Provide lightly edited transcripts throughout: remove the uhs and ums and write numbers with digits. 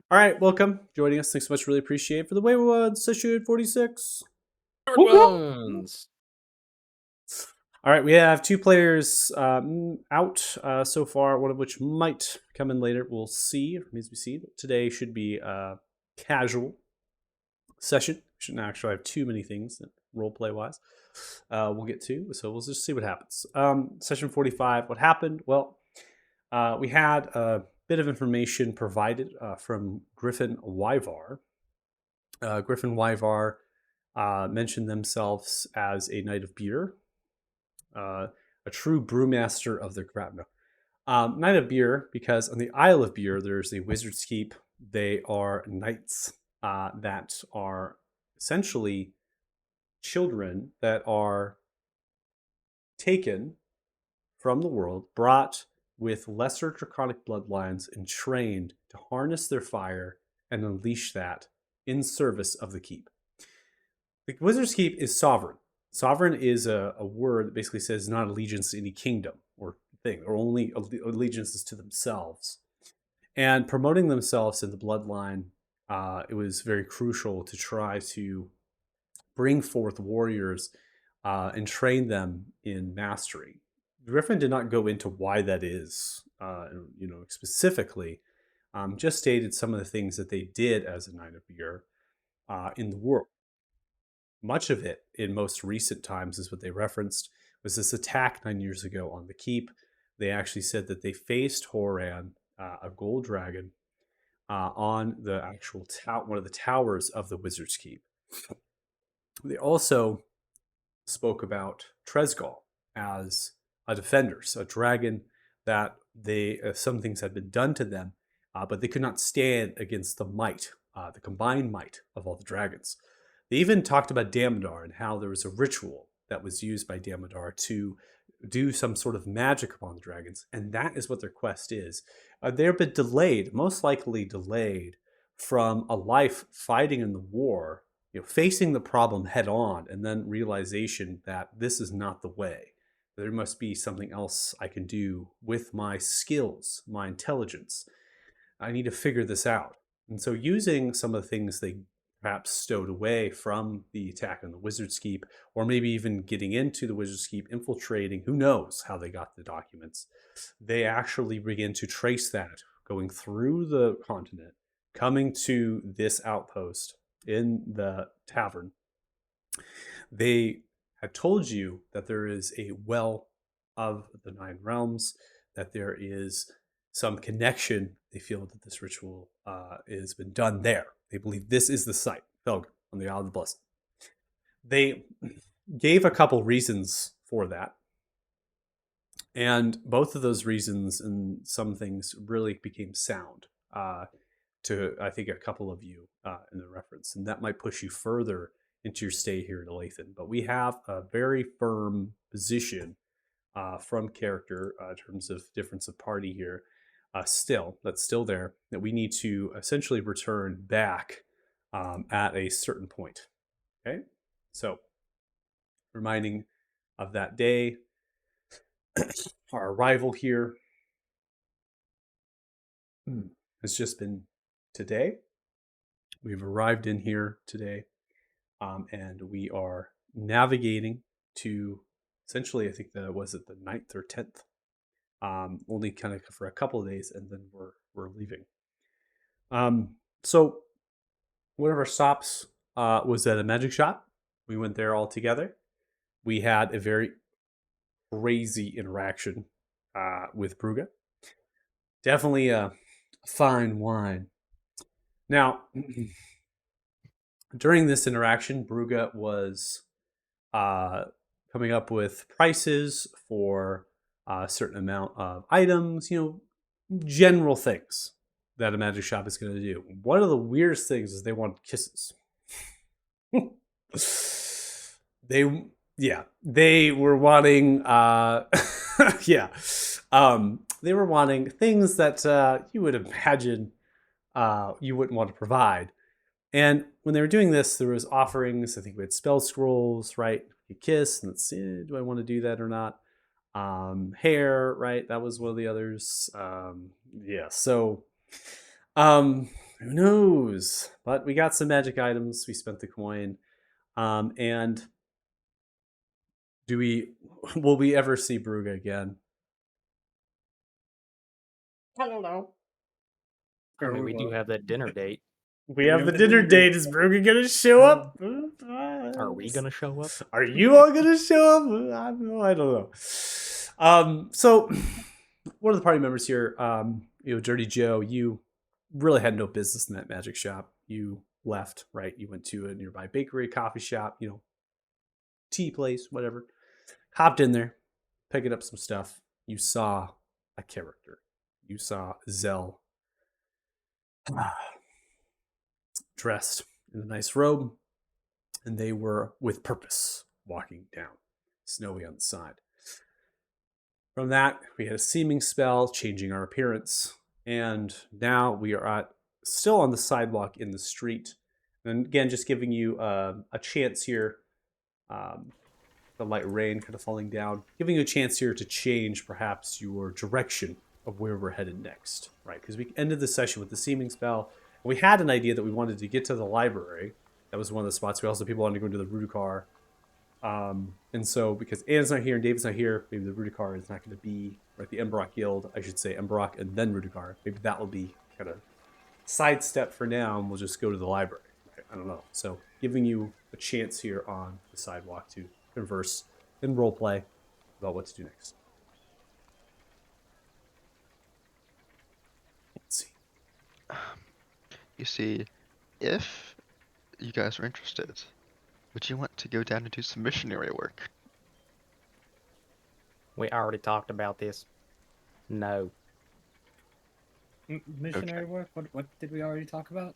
All right, welcome. Joining us. Thanks so much. Really appreciate it for the Wayward session 46. Short Whoop, whoop. ones. All right, we have two players out so far, one of which might come in later. We'll see. It remains to be seen. Today should be a casual session. Shouldn't actually have too many things role play wise. We'll get to, so we'll just see what happens. Session 45. What happened? Well, we had a bit of information provided from Griffin Wyvar. Griffin Wyvar mentioned themselves as a knight of beer, a true brewmaster of their craft. No. Knight of beer, because on the Isle of Beer, there's a wizard's keep. They are knights that are essentially children that are taken from the world, brought with lesser draconic bloodlines, and trained to harness their fire and unleash that in service of the keep. The wizard's keep is sovereign. Sovereign is a word that basically says not allegiance to any kingdom or thing, or only allegiances to themselves. And promoting themselves in the bloodline, it was very crucial to try to bring forth warriors and train them in mastery. Griffin did not go into why that is, specifically. Just stated some of the things that they did as a Knight of Beer in the world. Much of it in most recent times is what they referenced was this attack 9 years ago on the keep. They actually said that they faced Horan, a gold dragon, on the actual one of the towers of the Wizard's Keep. They also spoke about Tresgal as a defender, so a dragon that they some things had been done to them, but they could not stand against the might, the combined might of all the dragons. They even talked about Damodar and how there was a ritual that was used by Damodar to do some sort of magic upon the dragons, and that is what their quest is. They've been delayed, most likely delayed, from a life fighting in the war, facing the problem head on, and then realization that this is not the way. There must be something else I can do with my skills, my intelligence. I need to figure this out. And so using some of the things they perhaps stowed away from the attack on the Wizard's Keep, or maybe even getting into the Wizard's Keep, infiltrating, who knows how they got the documents, they actually begin to trace that, going through the continent, coming to this outpost in the tavern. They had told you that there is a well of the Nine Realms, that there is some connection. They feel that this ritual has been done there. They believe this is the site, Felg, on the Isle of the Blessed. They gave a couple reasons for that. And both of those reasons and some things really became sound to, I think, a couple of you in the reference. And that might push you further into your stay here in Olathan. But we have a very firm position from character in terms of difference of party here. That's still there, that we need to essentially return back at a certain point. Okay, so reminding of that day, our arrival here has just been today. We've arrived in here today, and we are navigating to essentially, I think that was it the 9th or 10th. Only kind of for a couple of days, and then we're leaving. So one of our stops was at a magic shop. We went there all together. We had a very crazy interaction with Bruga. Definitely a fine wine. Now, during this interaction, Bruga was coming up with prices for a certain amount of items, general things that a magic shop is going to do. One of the weirdest things is they want kisses. they were wanting they were wanting things that you would imagine you wouldn't want to provide. And when they were doing this, there was offerings. I think we had spell scrolls, right? You kiss, and let's see, do I want to do that or not? Hair, right? That was one of the others. So Who knows? But we got some magic items. We spent the coin. And do we will we ever see Bruga again? I don't know. I mean, we do have that dinner date. We have the dinner date. Is Bruga gonna show up? Are we gonna show up? Are you all gonna show up? I don't know. So one of the party members here, Dirty Joe, you really had no business in that magic shop. You left, right? You went to a nearby bakery, coffee shop, tea place, whatever. Hopped in there, picking up some stuff. You saw a character. You saw Zell dressed in a nice robe, and they were with purpose walking down, snowy on the side. From that, we had a seeming spell changing our appearance, and now we are still on the sidewalk in the street. And again, just giving you a chance here. The light rain kind of falling down, giving you a chance here to change perhaps your direction of where we're headed next, right? Because we ended the session with the seeming spell. And we had an idea that we wanted to get to the library. That was one of the spots. We also people wanted to go into the Rudikar. And so because Anna's not here and David's not here, maybe the Rudikar is not going to be, right? The Emberock Guild, I should say Emberock and then Rudikar. Maybe that will be kind of sidestep for now, and we'll just go to the library. Right? I don't know. So giving you a chance here on the sidewalk to converse and roleplay about what to do next. Let's see. You see, if you guys are interested, would you want to go down and do some missionary work? We already talked about this. No. Missionary work? What did we already talk about?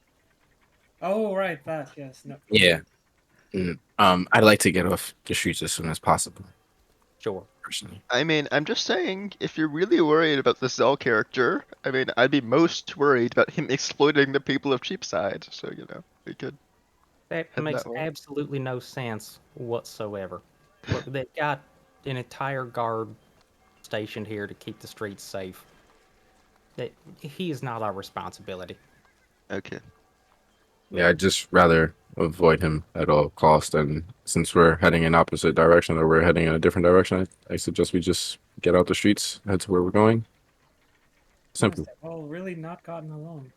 Oh, right, that, yes. No. Yeah. I'd like to get off the streets as soon as possible, Sure. personally. I mean, I'm just saying, if you're really worried about the Zell character, I mean, I'd be most worried about him exploiting the people of Cheapside, so, we could... That Head makes that way. absolutely no sense whatsoever. Look, they've got an entire guard stationed here to keep the streets safe. He is not our responsibility. Okay. Yeah, I'd just rather avoid him at all cost. And since we're heading in opposite direction, or we're heading in a different direction, I suggest we just get out the streets, head to where we're going. Simple. Well, really not gotten along.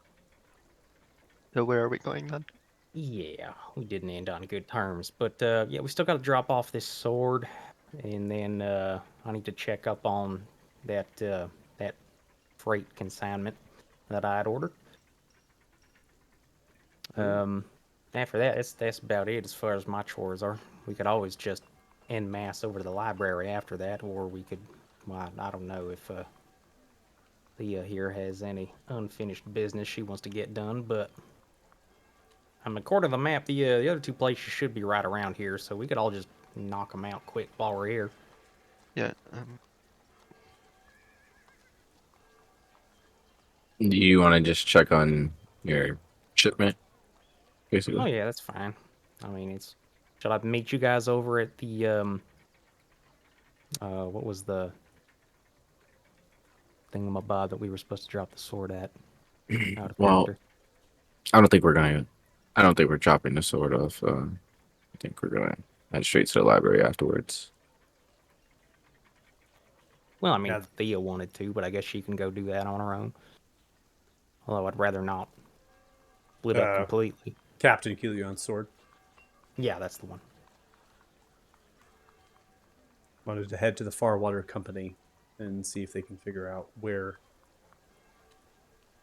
So where are we going then? Yeah, we didn't end on good terms, but yeah, we still got to drop off this sword, and then I need to check up on that that freight consignment that I had ordered. After that, that's about it as far as my chores are. We could always just en masse over to the library after that, or we could, well, I don't know if Thea here has any unfinished business she wants to get done, but I mean, according to the map, the other two places should be right around here, so we could all just knock them out quick while we're here. Yeah, Do you want to just check on your shipment, basically? Oh yeah, that's fine. I mean, should I meet you guys over at the what was the thingamabob that we were supposed to drop the sword at? Out of Well, character. I don't think we're dropping the sword off. I think we're gonna head straight to the library afterwards. Well, I mean, Yeah. if Thea wanted to, but I guess she can go do that on her own. Although I'd rather not split up completely. Captain Kelion's sword. Yeah, that's the one. Wanted to head to the Far Water Company and see if they can figure out where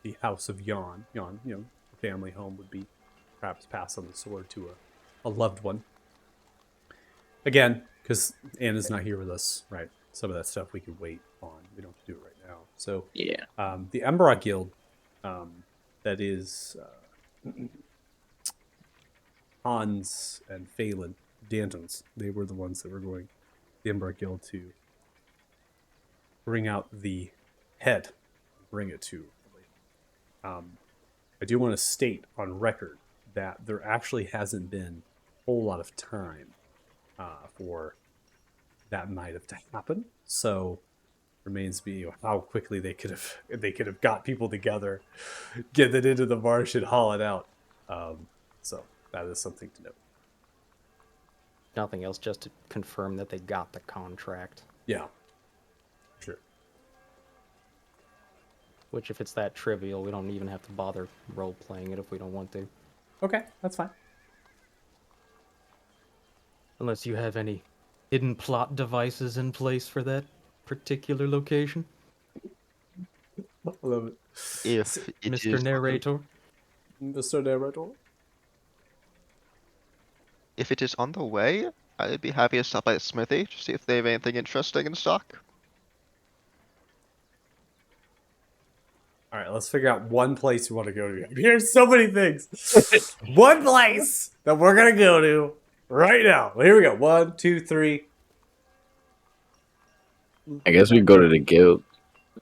the House of Yon, the family home would be. Perhaps pass on the sword to a loved one. Again, because Anna's not here with us, right? Some of that stuff we could wait on. We don't have to do it right now. So Yeah. the Emberock Guild, that is Hans and Phelan, Dantons, they were the ones that were going, the Emberock Guild, to bring out the head, bring it to. I do want to state on record that there actually hasn't been a whole lot of time for that might have to happen. So Remains to be how quickly they could have got people together, get it into the marsh and haul it out. So that is something to note. Nothing else, just to confirm that they got the contract. Yeah, sure. Which, if it's that trivial, we don't even have to bother role-playing it if we don't want to. Okay, that's fine. Unless you have any hidden plot devices in place for that particular location, I love it. If it Mr. is Narrator. Mr. Narrator. if it is on the way, I'd be happy to stop by the smithy to see if they have anything interesting in stock. All right, let's figure out one place we want to go to. Here's so many things. One place that we're gonna go to right now. Here we go. 1, 2, 3. I guess we could go to the guild.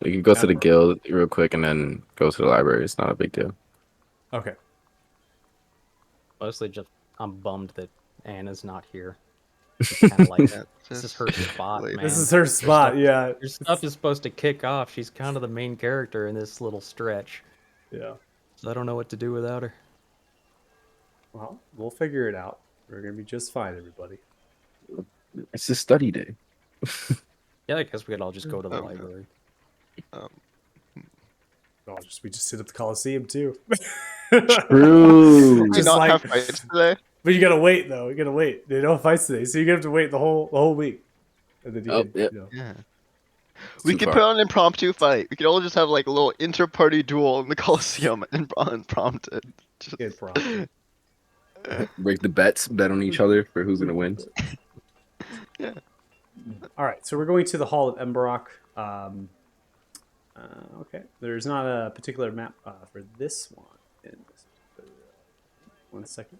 We could go to the Yeah. guild real quick and then go to the library. It's not a big deal. Okay. Mostly just, I'm bummed that Anna's not here. Kind of like, Yeah, this is her spot, later. man. This is her spot. Yeah. Your stuff is supposed to kick off. She's kind of the main character in this little stretch. Yeah. So I don't know what to do without her. Well, we'll figure it out. We're gonna be just fine, everybody. It's a study day. Yeah, I guess we could all just go to the Okay. library. We just sit at the Coliseum too. True. Do Just not like- have fights today. But you gotta wait though. You gotta wait. They don't fight today, so you're gonna have to wait the whole week. And then you Oh, can, yep. you know. Yeah. It's We too could far. put on an impromptu fight. We could all just have like a little inter-party duel in the Coliseum and unprompted. Just... Good problem. Break the bets, bet on each other for who's gonna win. All right, so we're going to the Hall of Emberock. Okay, there's not a particular map for this one. One second.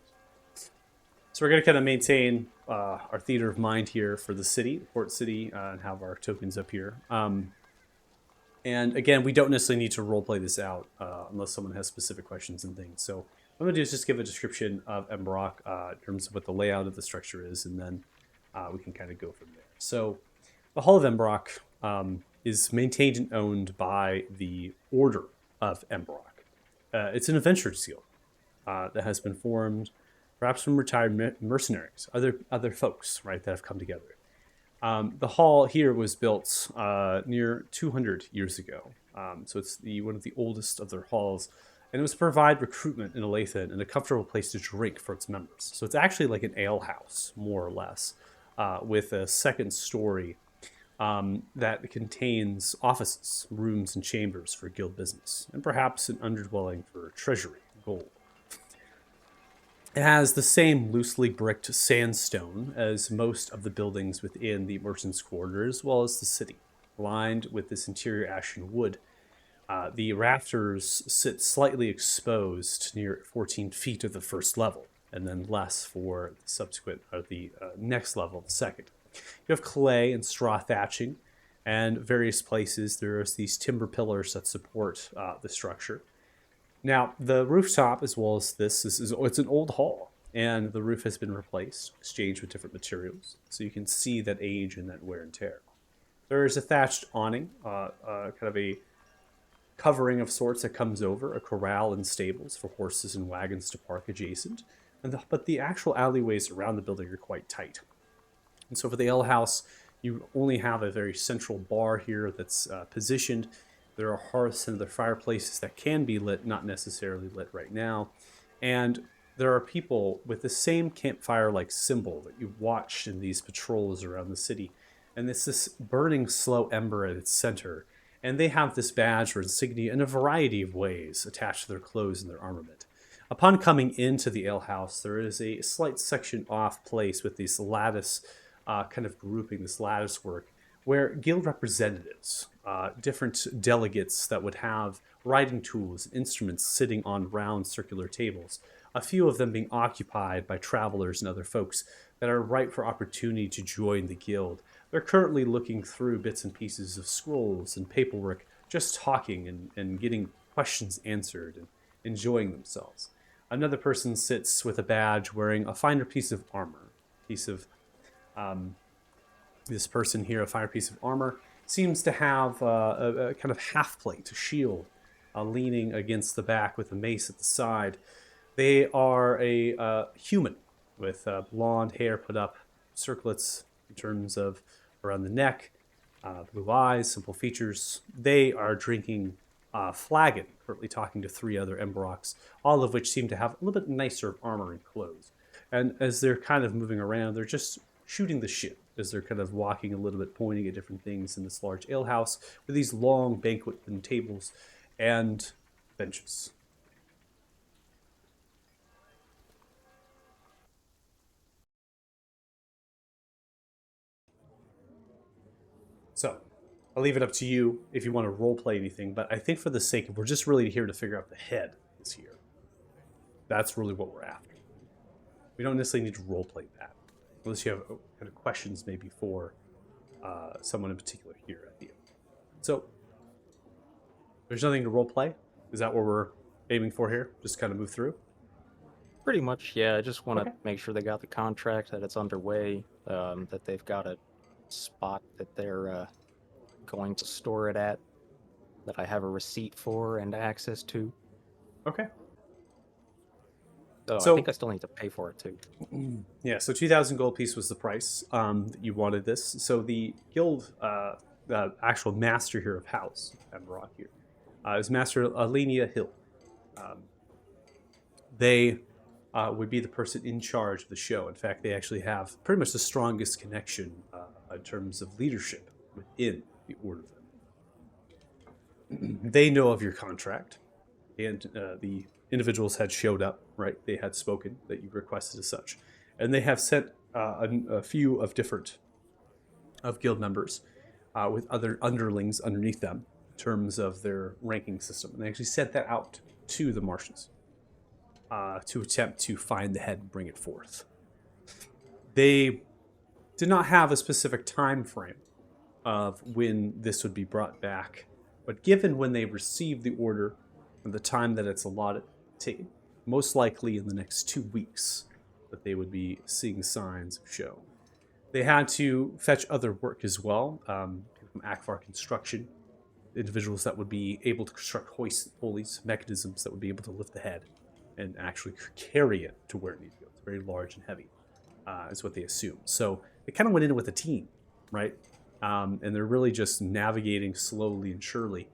So we're going to kind of maintain our theater of mind here for the city, Port City, and have our tokens up here. And again, we don't necessarily need to roleplay this out unless someone has specific questions and things. So what I'm going to do is just give a description of Emberock in terms of what the layout of the structure is, and then we can kind of go from there. So the Hall of Emberock is maintained and owned by the Order of Emberock. It's an adventurers guild that has been formed perhaps from retired mercenaries, other folks, right, that have come together. The hall here was built near 200 years ago, so it's one of the oldest of their halls, and it was to provide recruitment in Olathe and a comfortable place to drink for its members. So it's actually like an ale house, more or less, with a second story that contains offices, rooms, and chambers for guild business, and perhaps an underdwelling for treasury, gold. It has the same loosely bricked sandstone as most of the buildings within the merchants' quarter, as well as the city, lined with this interior ashen wood. The rafters sit slightly exposed near 14 feet of the first level, and then less for the subsequent, or the next level, the second. You have clay and straw thatching, and various places there's these timber pillars that support the structure. Now, the rooftop, as well as this, it's an old hall, and the roof has been replaced, exchanged with different materials, so you can see that age and that wear and tear. There is a thatched awning, kind of a covering of sorts that comes over, a corral and stables for horses and wagons to park adjacent, but the actual alleyways around the building are quite tight. And so for the ale house, you only have a very central bar here that's positioned. There are hearths and other fireplaces that can be lit, not necessarily lit right now. And there are people with the same campfire-like symbol that you've watched in these patrols around the city. And it's this burning slow ember at its center. And they have this badge or insignia in a variety of ways attached to their clothes and their armament. Upon coming into the alehouse, there is a slight section off place with this lattice kind of grouping, this lattice work, where guild representatives, different delegates that would have writing tools, instruments sitting on round circular tables, a few of them being occupied by travelers and other folks that are ripe for opportunity to join the guild. They're currently looking through bits and pieces of scrolls and paperwork, just talking and getting questions answered and enjoying themselves. Another person sits with a badge wearing a finer piece of armor, this person here, a finer piece of armor, seems to have a kind of half plate, a shield, leaning against the back with a mace at the side. They are a human with blonde hair put up, circlets in terms of around the neck, blue eyes, simple features. They are drinking flagon, currently talking to three other Emberoks, all of which seem to have a little bit nicer armor and clothes. And as they're kind of moving around, they're just shooting the shit as they're kind of walking a little bit, pointing at different things in this large alehouse with these long banquet tables and benches. So, I'll leave it up to you if you want to role play anything, but I think for the sake of, we're just really here to figure out the head is here. That's really what we're after. We don't necessarily need to role play that, unless you have kind of questions maybe for someone in particular here at the end. So, there's nothing to role play. Is that what we're aiming for here? Just kind of move through. Pretty much, yeah. I just want to Okay. make sure they got the contract, that it's underway, that they've got a spot that they're going to store it at, that I have a receipt for and access to. Okay. Oh, So- I think I still need to pay for it too. Yeah, so 2,000 gold piece was the price that you wanted this. So the guild, the actual master here of House, Emberock here, is Master Alenia Hill. They would be the person in charge of the show. In fact, they actually have pretty much the strongest connection in terms of leadership within the Order. They know of your contract, and the individuals had showed up, right? They had spoken that you requested as such. And they have sent a few of different of guild members with other underlings underneath them in terms of their ranking system. And they actually sent that out to the Martians to attempt to find the head and bring it forth. They did not have a specific time frame of when this would be brought back, but given when they received the order and the time that it's allotted, most likely in the next 2 weeks, that they would be seeing signs of show. They had to fetch other work as well, from Akvar Construction, individuals that would be able to construct hoists, pulleys, mechanisms that would be able to lift the head and actually carry it to where it needs to go. It's very large and heavy, is what they assume. So they kind of went in with a team, right? And they're really just navigating slowly and surely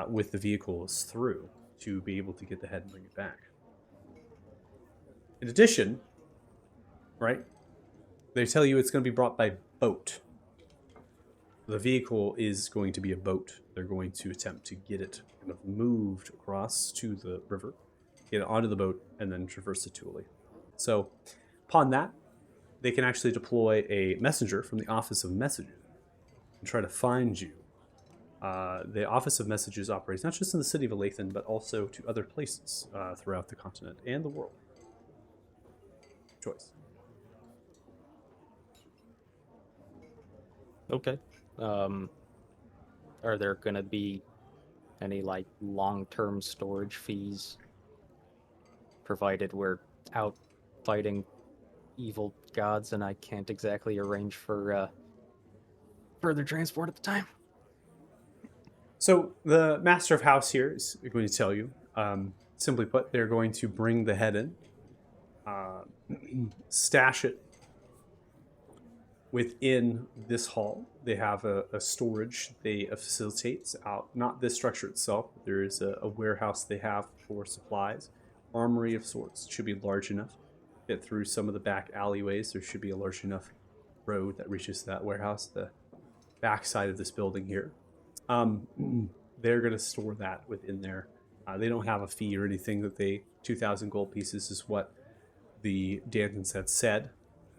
with the vehicles through to be able to get the head and bring it back. In addition, right, they tell you it's going to be brought by boat. The vehicle is going to be a boat. They're going to attempt to get it kind of moved across to the river, get it onto the boat, and then traverse it to Uli. So, upon that, they can actually deploy a messenger from the Office of Messages and try to find you. The Office of Messages operates not just in the city of Alathan, but also to other places throughout the continent and the world. Choice. Okay. Are there gonna be any like long-term storage fees, provided we're out fighting evil gods and I can't exactly arrange for further transport at the time? So the Master of House here is going to tell you, simply put, they're going to bring the head in, stash it within this hall. They have a storage they facilitate out, not this structure itself. But there is a warehouse they have for supplies, armory of sorts. It should be large enough. Get through some of the back alleyways. There should be a large enough road that reaches that warehouse. The back side of this building here. They're going to store that within there. They don't have a fee or anything that 2,000 gold pieces is what the Dantons had said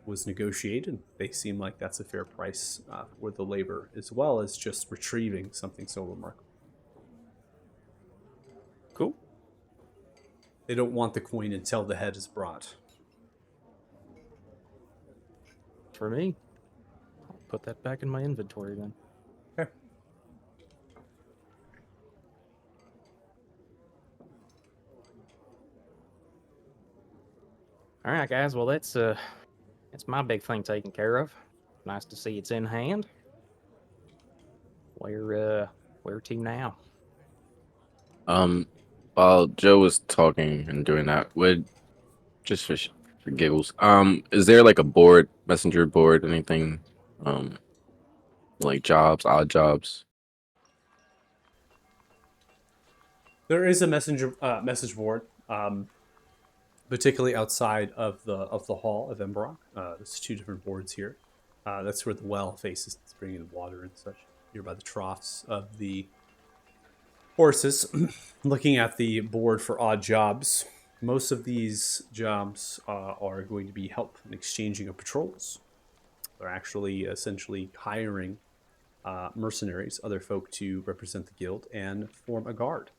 was negotiated. They seem like that's a fair price for the labor, as well as just retrieving something so remarkable. Cool. They don't want the coin until the head is brought. For me, I'll put that back in my inventory then. Okay. All right, guys. Well, that's my big thing taken care of. Nice to see it's in hand. Where to now? Um, while Joe was talking and doing that, would just for giggles, is there like a board, messenger board, anything, um, like jobs, odd jobs? There is a message board, particularly outside of the hall of Embrock. There's two different boards here. That's where the well faces. It's bringing water and such. Here by the troughs of the horses. Looking at the board for odd jobs, most of these jobs are going to be help in exchanging of patrols. They're actually essentially hiring mercenaries, other folk to represent the guild and form a guard.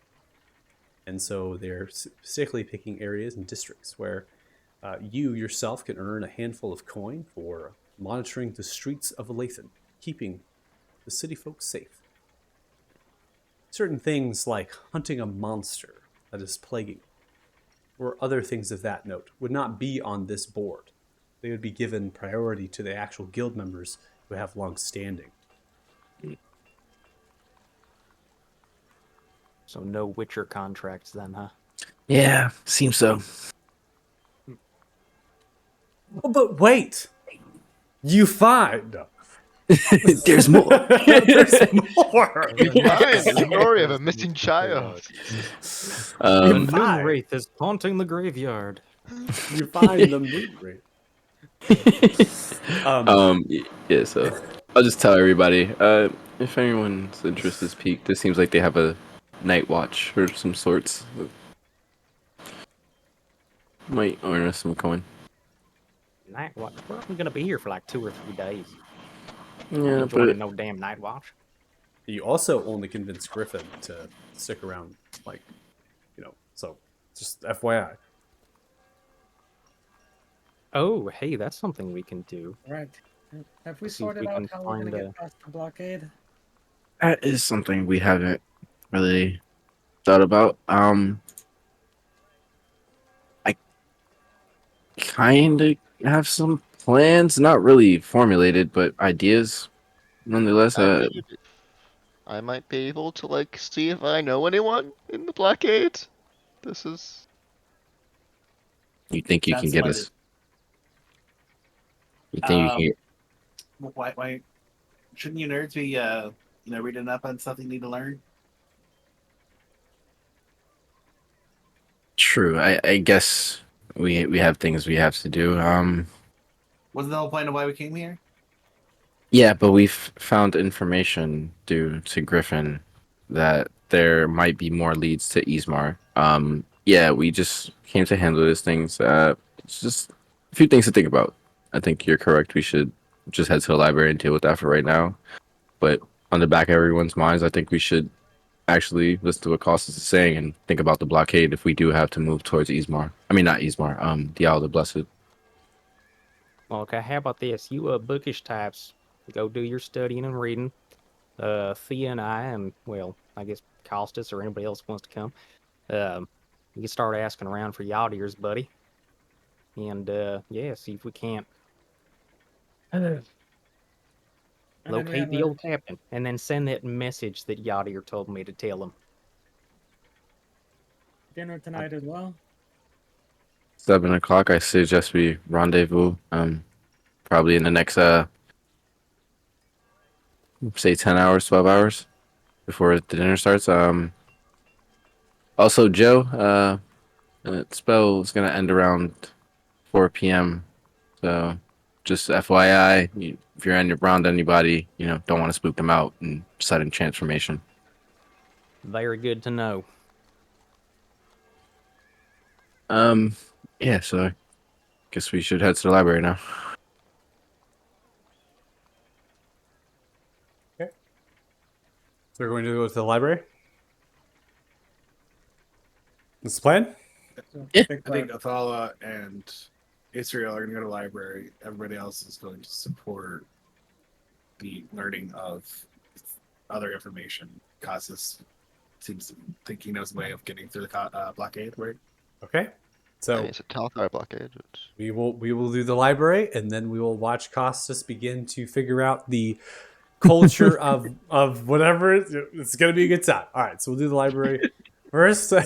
And so they're specifically picking areas and districts where you yourself can earn a handful of coin for monitoring the streets of Lathan, keeping the city folk safe. Certain things like hunting a monster that is plaguing, or other things of that note, would not be on this board. They would be given priority to the actual guild members who have long standing. So no Witcher contracts then, huh? Yeah, seems so. Oh, but wait! You find There's more. there's more. Fine, the story of a missing child. The Um, Fine. moon wraith is haunting the graveyard. You find the moon ring. yeah, so I'll just tell everybody, if anyone's interest is peaked, this seems like they have a night watch or some sorts. Might earn us some coin. Night watch. We're only gonna be here for like 2 or 3 days. Yeah, Ain't but joining no damn night watch. You also only convinced Griffin to stick around, like, so just FYI. Oh, hey, that's something we can do. Right. Have we See if sorted we out can how we're gonna find get past the blockade? that is something we haven't really thought about. I kind of have some plans, not really formulated, but ideas nonetheless. I might be able to like see if I know anyone in the blockade. This is You think you can Sounds get like us? You think you can? Why shouldn't you nerds be reading up on stuff you need to learn? True. I guess we have things we have to do. Wasn't the whole point of why we came here? Yeah, but we've found information due to Griffin that there might be more leads to Ismar. Yeah, we just came to handle these things. It's just a few things to think about. I think you're correct. We should just head to the library and deal with that for right now. But on the back of everyone's minds, I think we should actually listen to what Costas is saying and think about the blockade if we do have to move towards Ismar. I mean, not Ismar. The Isle of the Blessed. Well, okay, how about this? You bookish types, go do your studying and reading. Thea and I, and well, I guess Costas or anybody else wants to come. You can start asking around for Yawdiers, buddy. And yeah, see if we can't And then we locate have the a- old captain, and then send that message that Yawdier told me to tell him. dinner tonight as well. 7 o'clock. I suggest we rendezvous. Probably in the next say 10 hours, 12 hours before the dinner starts. Also, Joe, the spell is gonna end around 4 p.m. So, just FYI, if you're around anybody, don't want to spook them out and sudden transformation. Very good to know. Yeah. So, I guess we should head to the library now. So we're going to go to the library? This is the plan? So, Yeah. big I think plan. Athala and Israel are going to go to the library. Everybody else is going to support the learning of other information. Casas seems to think he knows a way of getting through the blockade, right? Okay. So it's a Talthar blockade. we will do the library, and then we will watch Costas begin to figure out the culture of whatever. It's gonna be a good time. All right, so we'll do the library first. I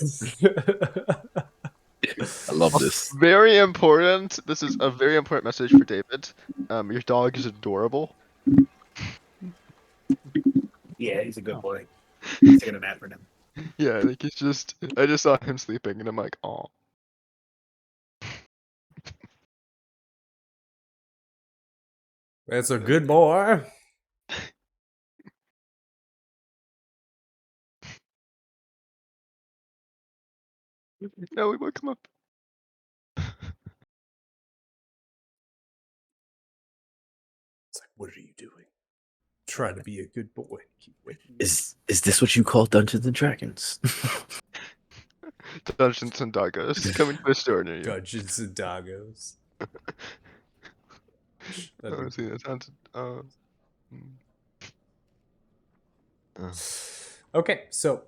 love this. Very important. This is a very important message for David. Your dog is adorable. Yeah, he's a good boy. He's taking a nap for him. Yeah, like he's just. I just saw him sleeping, and I'm like, oh. That's a good boy. No, we won't come up. It's like, what are you doing? Trying to be a good boy. Keep waiting. Is this what you call Dungeons and Dragons? Dungeons and Doggos coming to a store near you. Dungeons and Doggos. That'd Oh, be- see, that sounds. Okay, so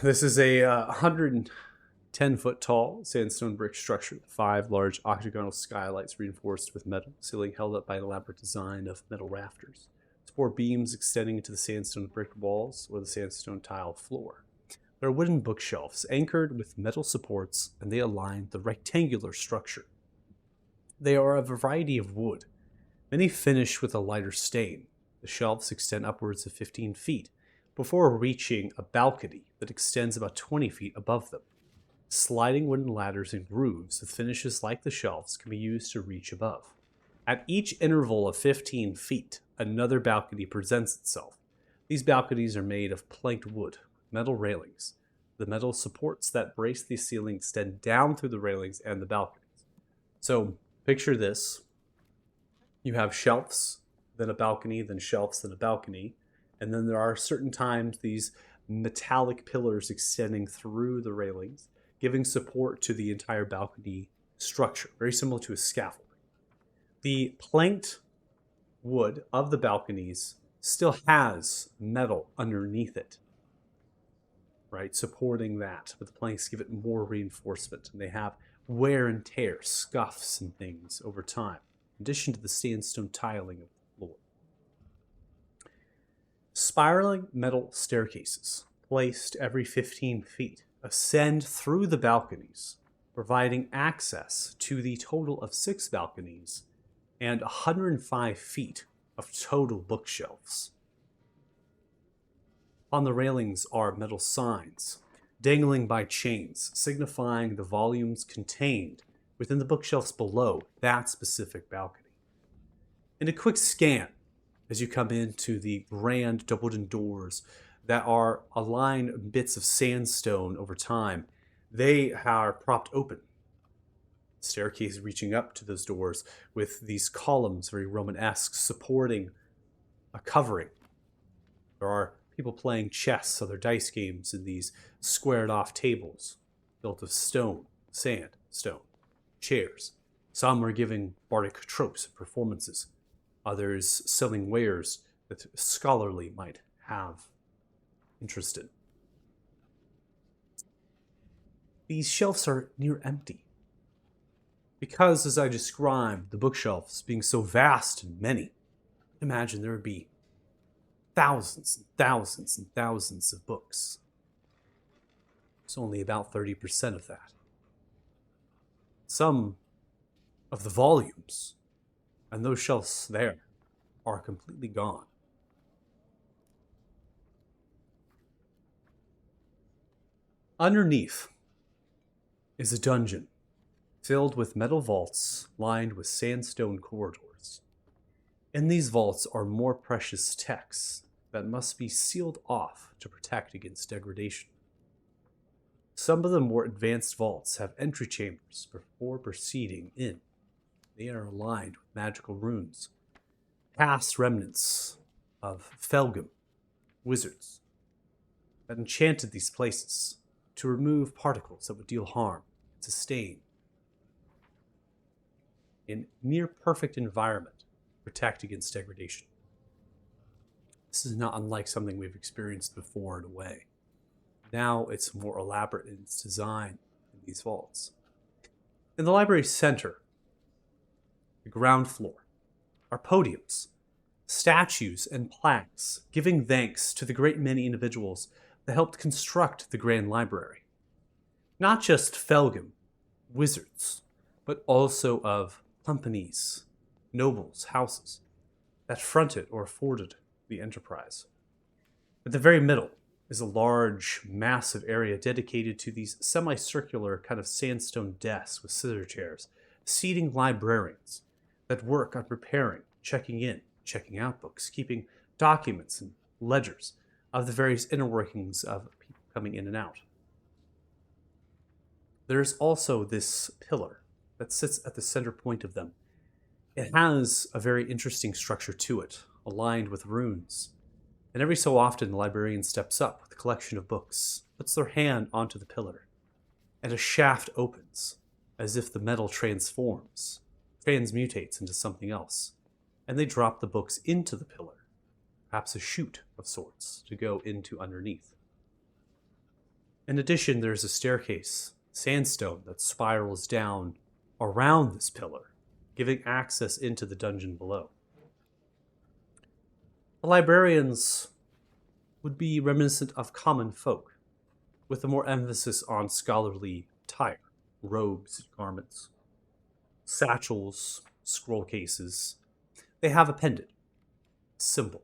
this is a 110-foot tall sandstone brick structure with 5 large octagonal skylights reinforced with metal, ceiling held up by an elaborate design of metal rafters. 4 beams extending into the sandstone brick walls or the sandstone tile floor. There are wooden bookshelves anchored with metal supports, and they align the rectangular structure. They are a variety of wood, many finished with a lighter stain. The shelves extend upwards of 15 feet before reaching a balcony that extends about 20 feet above them. Sliding wooden ladders and grooves with finishes like the shelves can be used to reach above. At each interval of 15 feet, another balcony presents itself. These balconies are made of planked wood, metal railings. The metal supports that brace the ceiling extend down through the railings and the balconies. So picture this. You have shelves, then a balcony, then shelves, then a balcony. And then there are certain times these metallic pillars extending through the railings, giving support to the entire balcony structure, very similar to a scaffold. The planked wood of the balconies still has metal underneath it, right, supporting that, but the planks give it more reinforcement, and they have wear and tear, scuffs and things over time, in addition to the sandstone tiling of the floor. Spiraling metal staircases, placed every 15 feet, ascend through the balconies, providing access to the total of 6 balconies and 105 feet of total bookshelves. On the railings are metal signs, dangling by chains, signifying the volumes contained within the bookshelves below that specific balcony. In a quick scan, as you come into the grand double-wooden doors that are aligned bits of sandstone over time, they are propped open. Staircase reaching up to those doors with these columns, very Romanesque, supporting a covering. There are people playing chess, other dice games in these squared off tables built of stone, sand, stone, chairs. Some are giving bardic tropes and performances. Others selling wares that scholarly might have interest in. These shelves are near empty. Because, as I described, the bookshelves being so vast and many, imagine there would be thousands and thousands and thousands of books. It's only about 30% of that. Some of the volumes and those shelves there are completely gone. Underneath is a dungeon filled with metal vaults lined with sandstone corridors. In these vaults are more precious texts that must be sealed off to protect against degradation. Some of the more advanced vaults have entry chambers before proceeding in. They are aligned with magical runes, past remnants of Felgum, wizards, that enchanted these places to remove particles that would deal harm and sustain. In near perfect environment, protect against degradation. This is not unlike something we've experienced before in a way. Now it's more elaborate in its design in these vaults. In the library's center, the ground floor, are podiums, statues, and plaques giving thanks to the great many individuals that helped construct the Grand Library. Not just Felgham, wizards, but also of companies, nobles, houses that fronted or afforded the enterprise. At the very middle is a large, massive area dedicated to these semicircular kind of sandstone desks with scissor chairs, seating librarians that work on preparing, checking in, checking out books, keeping documents and ledgers of the various inner workings of people coming in and out. There's also this pillar that sits at the center point of them. It has a very interesting structure to it, aligned with runes. And every so often, the librarian steps up with a collection of books, puts their hand onto the pillar, and a shaft opens, as if the metal transforms, transmutates into something else, and they drop the books into the pillar, perhaps a chute of sorts, to go into underneath. In addition, there's a staircase, sandstone, that spirals down around this pillar, giving access into the dungeon below. The librarians would be reminiscent of common folk, with a more emphasis on scholarly attire, robes, garments, satchels, scroll cases. They have a pendant, a symbol,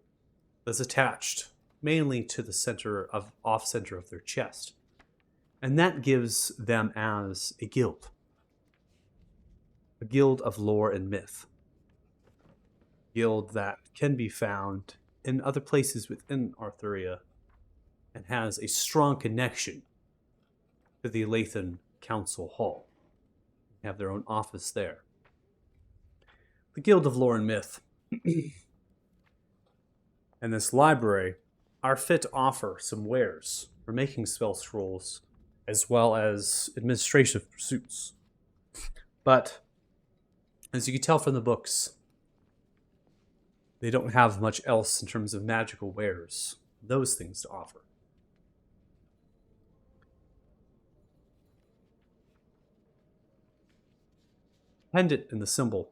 that's attached mainly to the off-center of their chest. And that gives them as a guild of lore and myth. A guild that can be found in other places within Arthuria and has a strong connection to the Lathan Council Hall. They have their own office there. The Guild of Lore and Myth and this library are fit to offer some wares for making spell scrolls as well as administrative pursuits. But as you can tell from the books, they don't have much else in terms of magical wares, those things to offer. Pendant in the symbol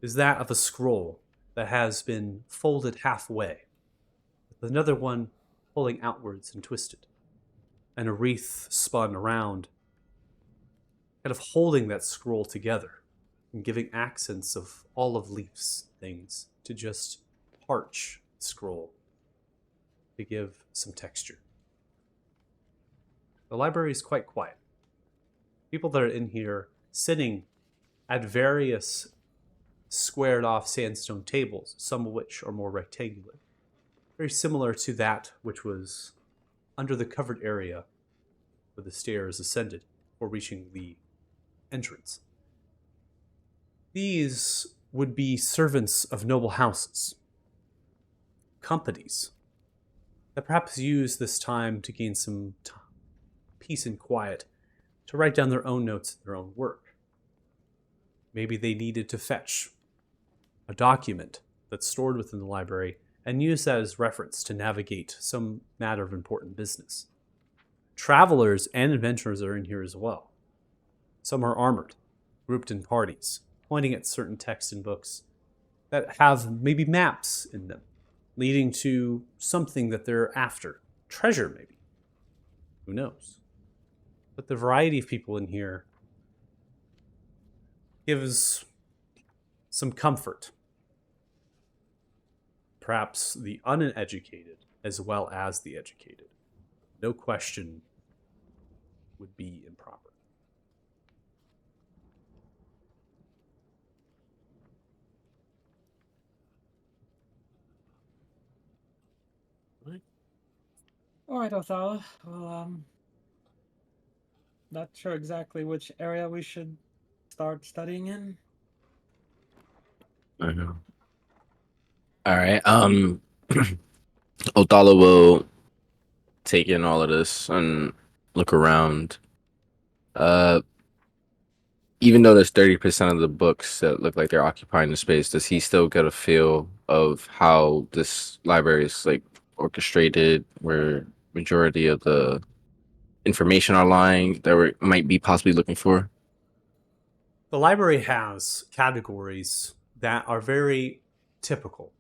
is that of a scroll that has been folded halfway, with another one pulling outwards and twisted, and a wreath spun around, kind of holding that scroll together and giving accents of olive leaves things to just parch the scroll to give some texture. The library is quite quiet. People that are in here sitting at various squared off sandstone tables, some of which are more rectangular, very similar to that which was under the covered area where the stairs ascended before reaching the entrance. These would be servants of noble houses, companies that perhaps use this time to gain some peace and quiet, to write down their own notes and their own work. Maybe they needed to fetch a document that's stored within the library and use that as reference to navigate some matter of important business. Travelers and adventurers are in here as well. Some are armored, grouped in parties, pointing at certain texts and books that have maybe maps in them, leading to something that they're after. Treasure, maybe. Who knows? But the variety of people in here gives some comfort. Perhaps the uneducated as well as the educated. No question would be improper. All right, Othala. Well, not sure exactly which area we should start studying in. I know. All right. Othala will take in all of this and look around. Even though there's 30% of the books that look like they're occupying the space, does he still get a feel of how this library is like orchestrated, where majority of the information are lying that we might be possibly looking for? The library has categories that are very typical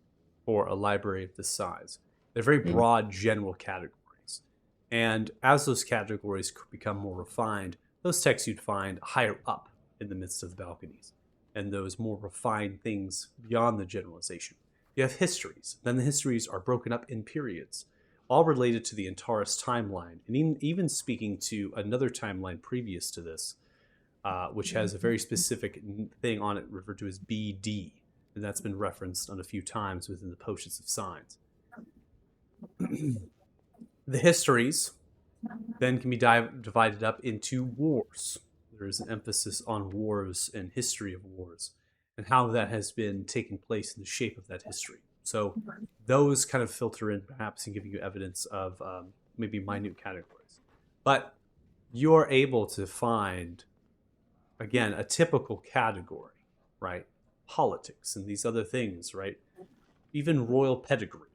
for a library of this size. They're very Mhm. broad, general categories. And as those categories become more refined, those texts you'd find higher up in the midst of the balconies, and those more refined things beyond the generalization. You have histories. Then the histories are broken up in periods, all related to the Antares timeline, and even speaking to another timeline previous to this, which has a very specific thing on it referred to as BD, and that's been referenced on a few times within the Potions of Signs. The histories then can be divided up into wars. There is an emphasis on wars and history of wars and how that has been taking place in the shape of that history. So those kind of filter in perhaps and giving you evidence of maybe minute categories. But you're able to find, again, a typical category, right? Politics and these other things, right? Even royal pedigree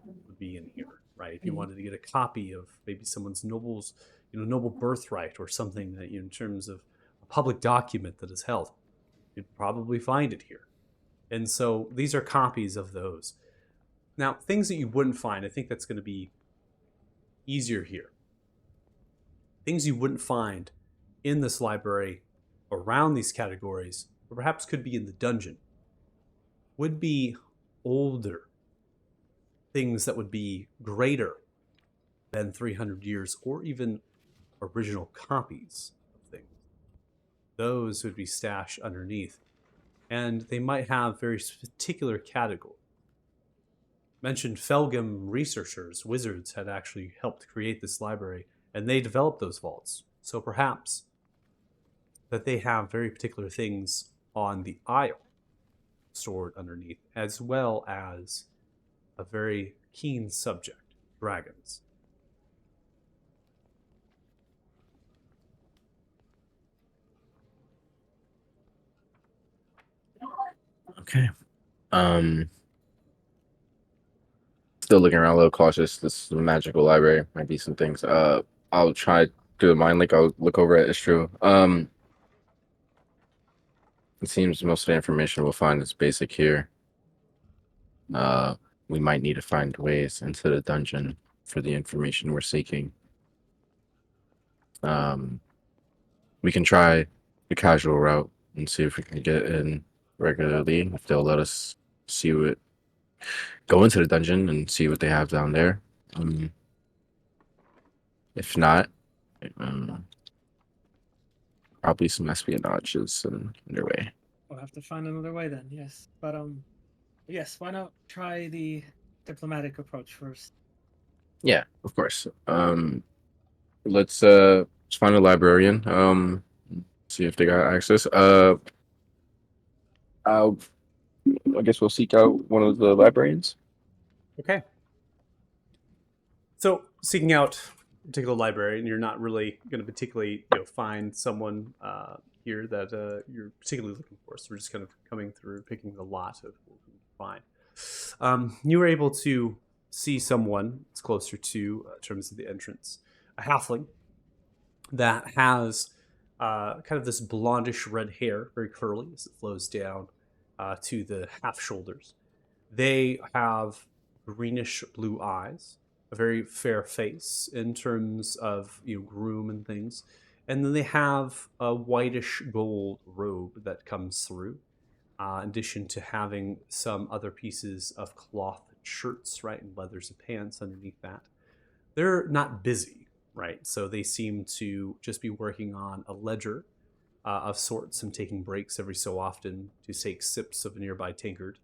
would be in here, right? If you wanted to get a copy of maybe someone's noble birthright or something that in terms of a public document that is held, you'd probably find it here. And so these are copies of those. Now, things that you wouldn't find, I think that's going to be easier here. Things you wouldn't find in this library around these categories, or perhaps could be in the dungeon, would be older things that would be greater than 300 years, or even original copies of things. Those would be stashed underneath, and they might have very particular category. Mentioned Felgum researchers, wizards, had actually helped create this library, and they developed those vaults. So perhaps that they have very particular things on the aisle stored underneath, as well as a very keen subject, dragons. Okay. Um, Still looking around a little cautious. This is a magical library. Might be some things. I'll try do the mind link. I'll look over it. It's true. It seems most of the information we'll find is basic here. We might need to find ways into the dungeon for the information we're seeking. We can try the casual route and see if we can get in regularly. If they'll let us go into the dungeon and see what they have down there. If not, um, probably some espionage is underway. We'll have to find another way then. Yes, but yes. Why not try the diplomatic approach first? Yeah, of course. Let's find a librarian. See if they got access. I'll, I guess we'll seek out one of the librarians. Okay. So seeking out a particular library, and you're not really going to particularly find someone here that you're particularly looking for. So we're just kind of coming through, picking the lot of what we can find. You were able to see someone that's closer to in terms of the entrance, a halfling that has kind of this blondish red hair, very curly as it flows down to the half shoulders. They have greenish blue eyes, a very fair face in terms of groom and things, and then they have a whitish gold robe that comes through. In addition to having some other pieces of cloth shirts, right, and leathers of pants underneath that. They're not busy, right? So they seem to just be working on a ledger of sorts and taking breaks every so often to take sips of a nearby tankard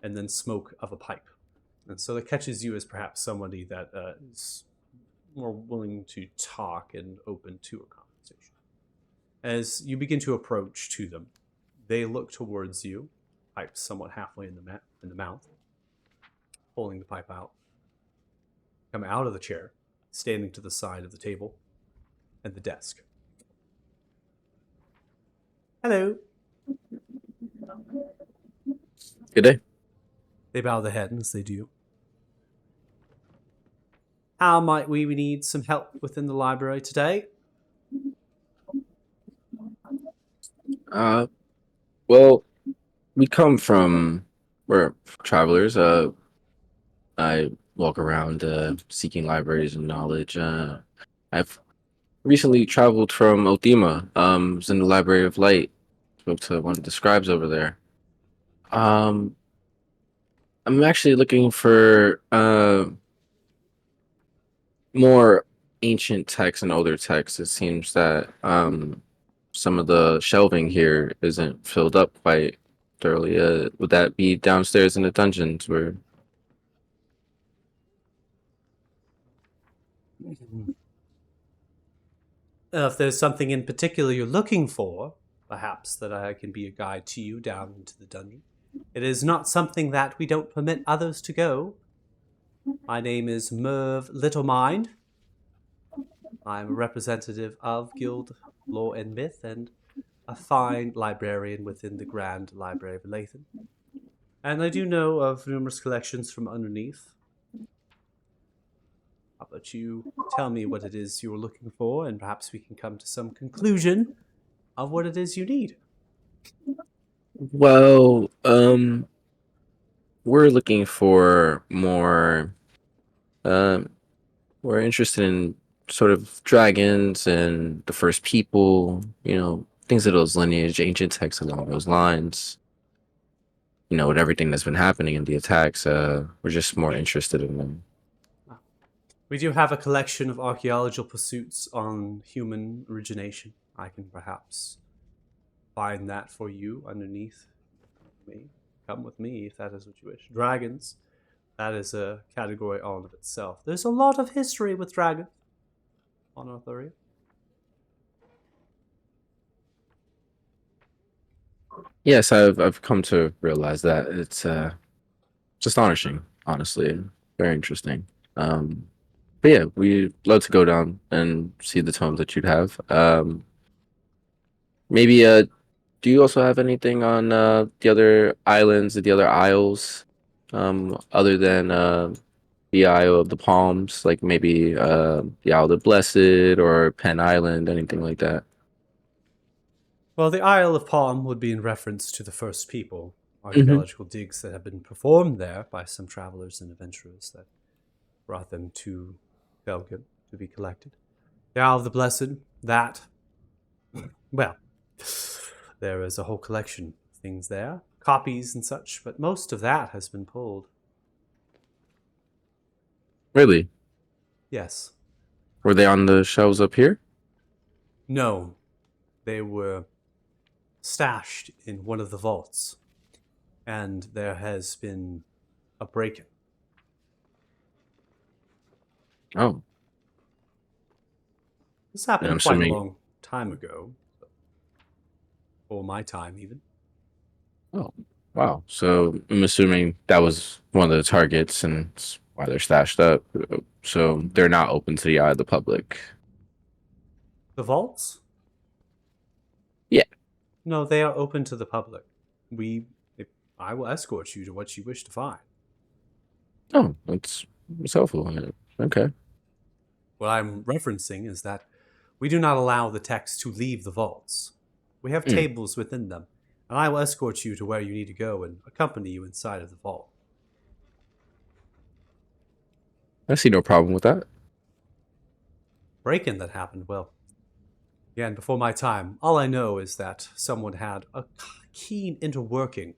and then smoke of a pipe. And so that catches you as perhaps somebody that is more willing to talk and open to a conversation. As you begin to approach to them, they look towards you, pipe somewhat halfway in the mouth, pulling the pipe out, come out of the chair, standing to the side of the table and the desk. Hello. Good day. They bow the head as they do. How might we need some help within the library today? Well, we come from we're travelers. I walk around seeking libraries and knowledge. I've recently traveled from Otima. Was in the Library of Light. Spoke to one of the scribes over there. Um, I'm actually looking for more ancient texts and older texts. It seems that some of the shelving here isn't filled up quite thoroughly. Would that be downstairs in the dungeons where? If there's something in particular you're looking for, perhaps that I can be a guide to you down into the dungeon. It is not something that we don't permit others to go. My name is Merv Littlemind. I'm a representative of Guild Lore and Myth and a fine librarian within the Grand Library of Lathan. And I do know of numerous collections from underneath. How about you tell me what it is you're looking for, and perhaps we can come to some conclusion of what it is you need. Well, we're looking for more. Um, we're interested in sort of dragons and the first people. Things of those lineage, ancient texts along those lines. With everything that's been happening in the attacks, we're just more interested in them. We do have a collection of archaeological pursuits on human origination. I can perhaps find that for you underneath me. Come with me if that is what you wish. Dragons, that is a category all of itself. There's a lot of history with dragons on Arthuria. Yes, I've come to realize that it's astonishing, honestly, very interesting. But yeah, we'd love to go down and see the tomes that you'd have. Maybe do you also have anything on the other islands, the other isles, other than the Isle of the Palms, like maybe the Isle of the Blessed or Penn Island, anything like that? Well, the Isle of Palm would be in reference to the first people, Mm-hmm. archaeological digs that have been performed there by some travelers and adventurers that brought them to Belgium to be collected. The Isle of the Blessed, that, well, there is a whole collection of things there, copies and such, but most of that has been pulled. Really? Yes. Were they on the shelves up here? No, they were stashed in one of the vaults, and there has been a break-in. Oh, This and happened I'm quite a assuming. long time ago, or my time even. Oh, wow. So I'm assuming that was one of the targets and it's why they're stashed up. So they're not open to the eye of the public. The vaults? Yeah. No, they are open to the public. I will escort you to what you wish to find. Oh, it's helpful. Okay. What I'm referencing is that we do not allow the text to leave the vaults. We have Mm. tables within them, and I will escort you to where you need to go and accompany you inside of the vault. I see no problem with that. Break-in that happened, well, again, before my time, all I know is that someone had a keen interworking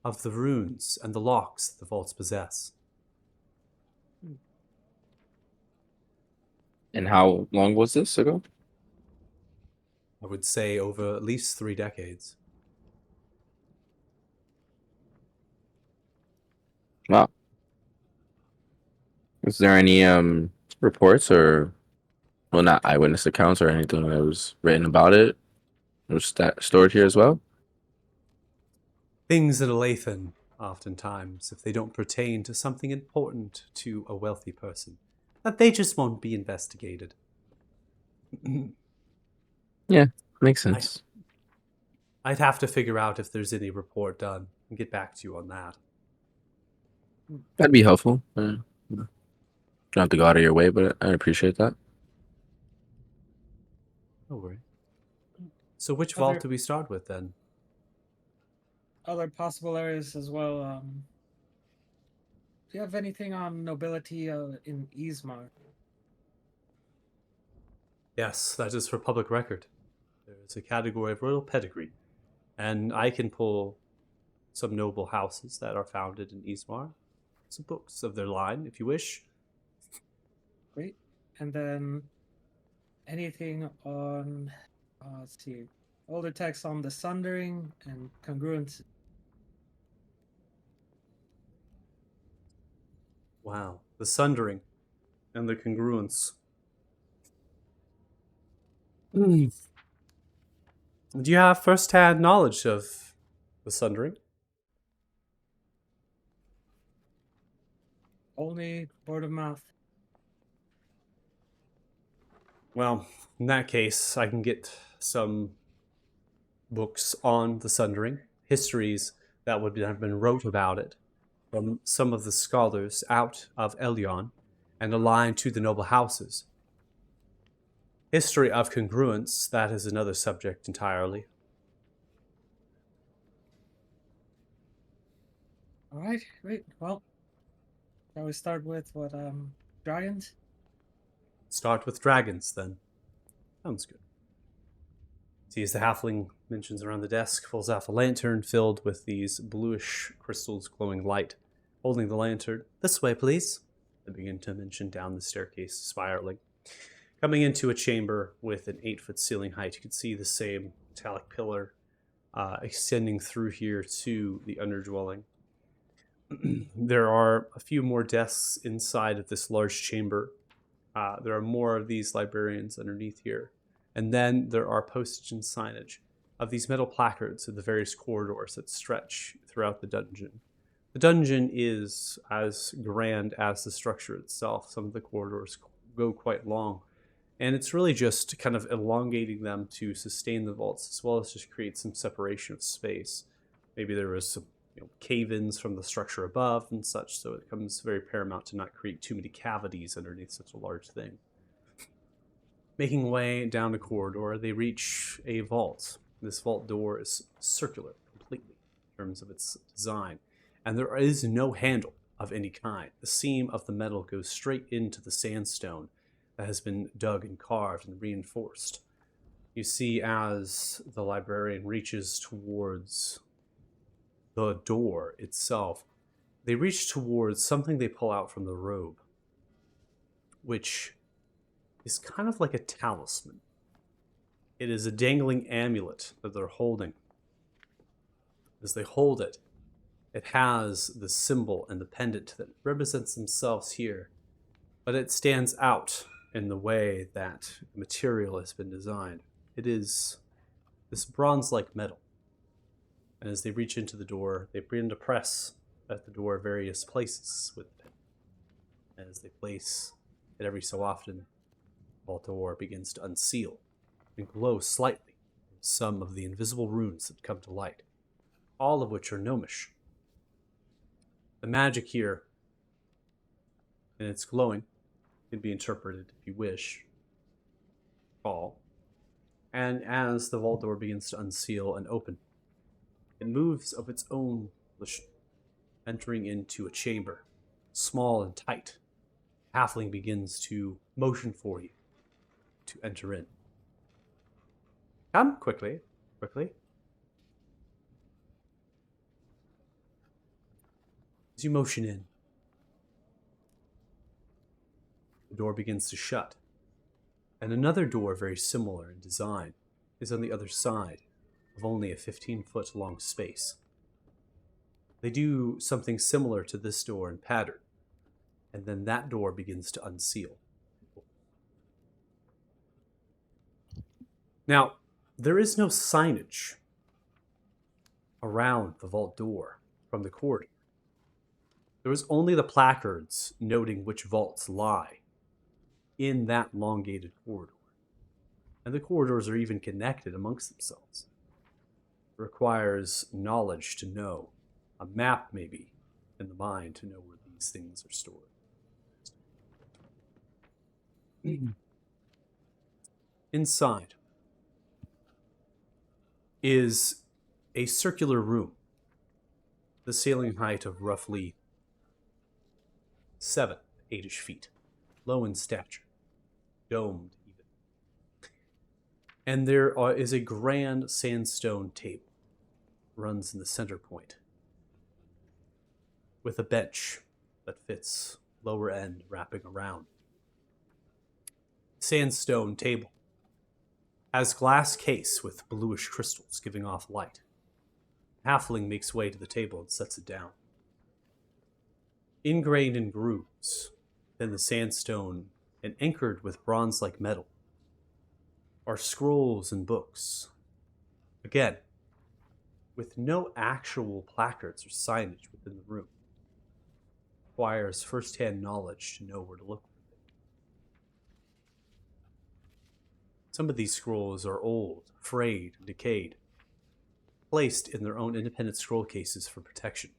of the runes and the locks that the vaults possess. And how long was this ago? I would say over at least 3 decades. Wow. Is there any reports or well not eyewitness accounts or anything that was written about it? Was that stored here as well? Things in Lathan, oftentimes, if they don't pertain to something important to a wealthy person, that they just won't be investigated. Yeah, makes sense. I'd have to figure out if there's any report done and get back to you on that. That'd be helpful. Don't have to go out of your way, but I appreciate that. No worry. So which Other- vault do we start with then? other possible areas as well. Do you have anything on nobility in Ismar? Yes, that is for public record. There is a category of royal pedigree, and I can pull some noble houses that are founded in Ismar. Some books of their line, if you wish. Great. And then anything on, let's see, older texts on the sundering and congruence. Wow, the sundering and the congruence. Do you have first-hand knowledge of the sundering? Only word of mouth. Well, in that case, I can get some books on the sundering, histories that would have been wrote about it from some of the scholars out of Elyon and aligned to the noble houses. History of congruence, that is another subject entirely. All right, great. Well, shall we start with what, dragons? Start with dragons, then. Sounds good. See, as the halfling mentions around the desk, pulls off a lantern filled with these bluish crystals glowing light. Holding the lantern, this way, please. They begin to mention down the staircase, spiraling. Coming into a chamber with an 8-foot ceiling height, you can see the same metallic pillar extending through here to the underdwelling. There are a few more desks inside of this large chamber. There are more of these librarians underneath here. And then there are postage and signage of these metal placards of the various corridors that stretch throughout the dungeon. The dungeon is as grand as the structure itself. Some of the corridors go quite long. And it's really just kind of elongating them to sustain the vaults, as well as just create some separation of space. Maybe there was some cave-ins from the structure above and such, so it becomes very paramount to not create too many cavities underneath such a large thing. Making way down the corridor, they reach a vault. This vault door is circular completely in terms of its design, and there is no handle of any kind. The seam of the metal goes straight into the sandstone that has been dug and carved and reinforced. You see as the librarian reaches towards the door itself, they reach towards something they pull out from the robe, which is kind of like a talisman. It is a dangling amulet that they're holding. As they hold it, it has the symbol and the pendant that represents themselves here, but it stands out in the way that the material has been designed. It is this bronze-like metal. And as they reach into the door, they begin to press at the door various places with the pen. As they place it every so often, the vault door begins to unseal and glow slightly from some of the invisible runes that come to light, all of which are gnomish. The magic here, and its glowing, can be interpreted, if you wish, all. And as the vault door begins to unseal and open, it moves of its own volition, entering into a chamber, small and tight. Halfling begins to motion for you to enter in. Come, quickly, quickly. As you motion in, the door begins to shut, and another door very similar in design is on the other side of only a 15-foot long space. They do something similar to this door in pattern, and then that door begins to unseal. Now, there is no signage around the vault door from the corridor. There is only the placards noting which vaults lie in that elongated corridor. And the corridors are even connected amongst themselves. It requires knowledge to know, a map maybe, in the mind to know where these things are stored. Inside is a circular room the ceiling height of roughly 7, 8-ish feet, low in stature, domed even. And there is a grand sandstone table, runs in the center point, with a bench that fits lower end wrapping around. Sandstone table has glass case with bluish crystals giving off light. Halfling makes way to the table and sets it down. Ingrained in grooves in the sandstone and anchored with bronze-like metal are scrolls and books. Again, with no actual placards or signage within the room. Requires first-hand knowledge to know where to look for things. Some of these scrolls are old, frayed, and decayed, placed in their own independent scroll cases for protection.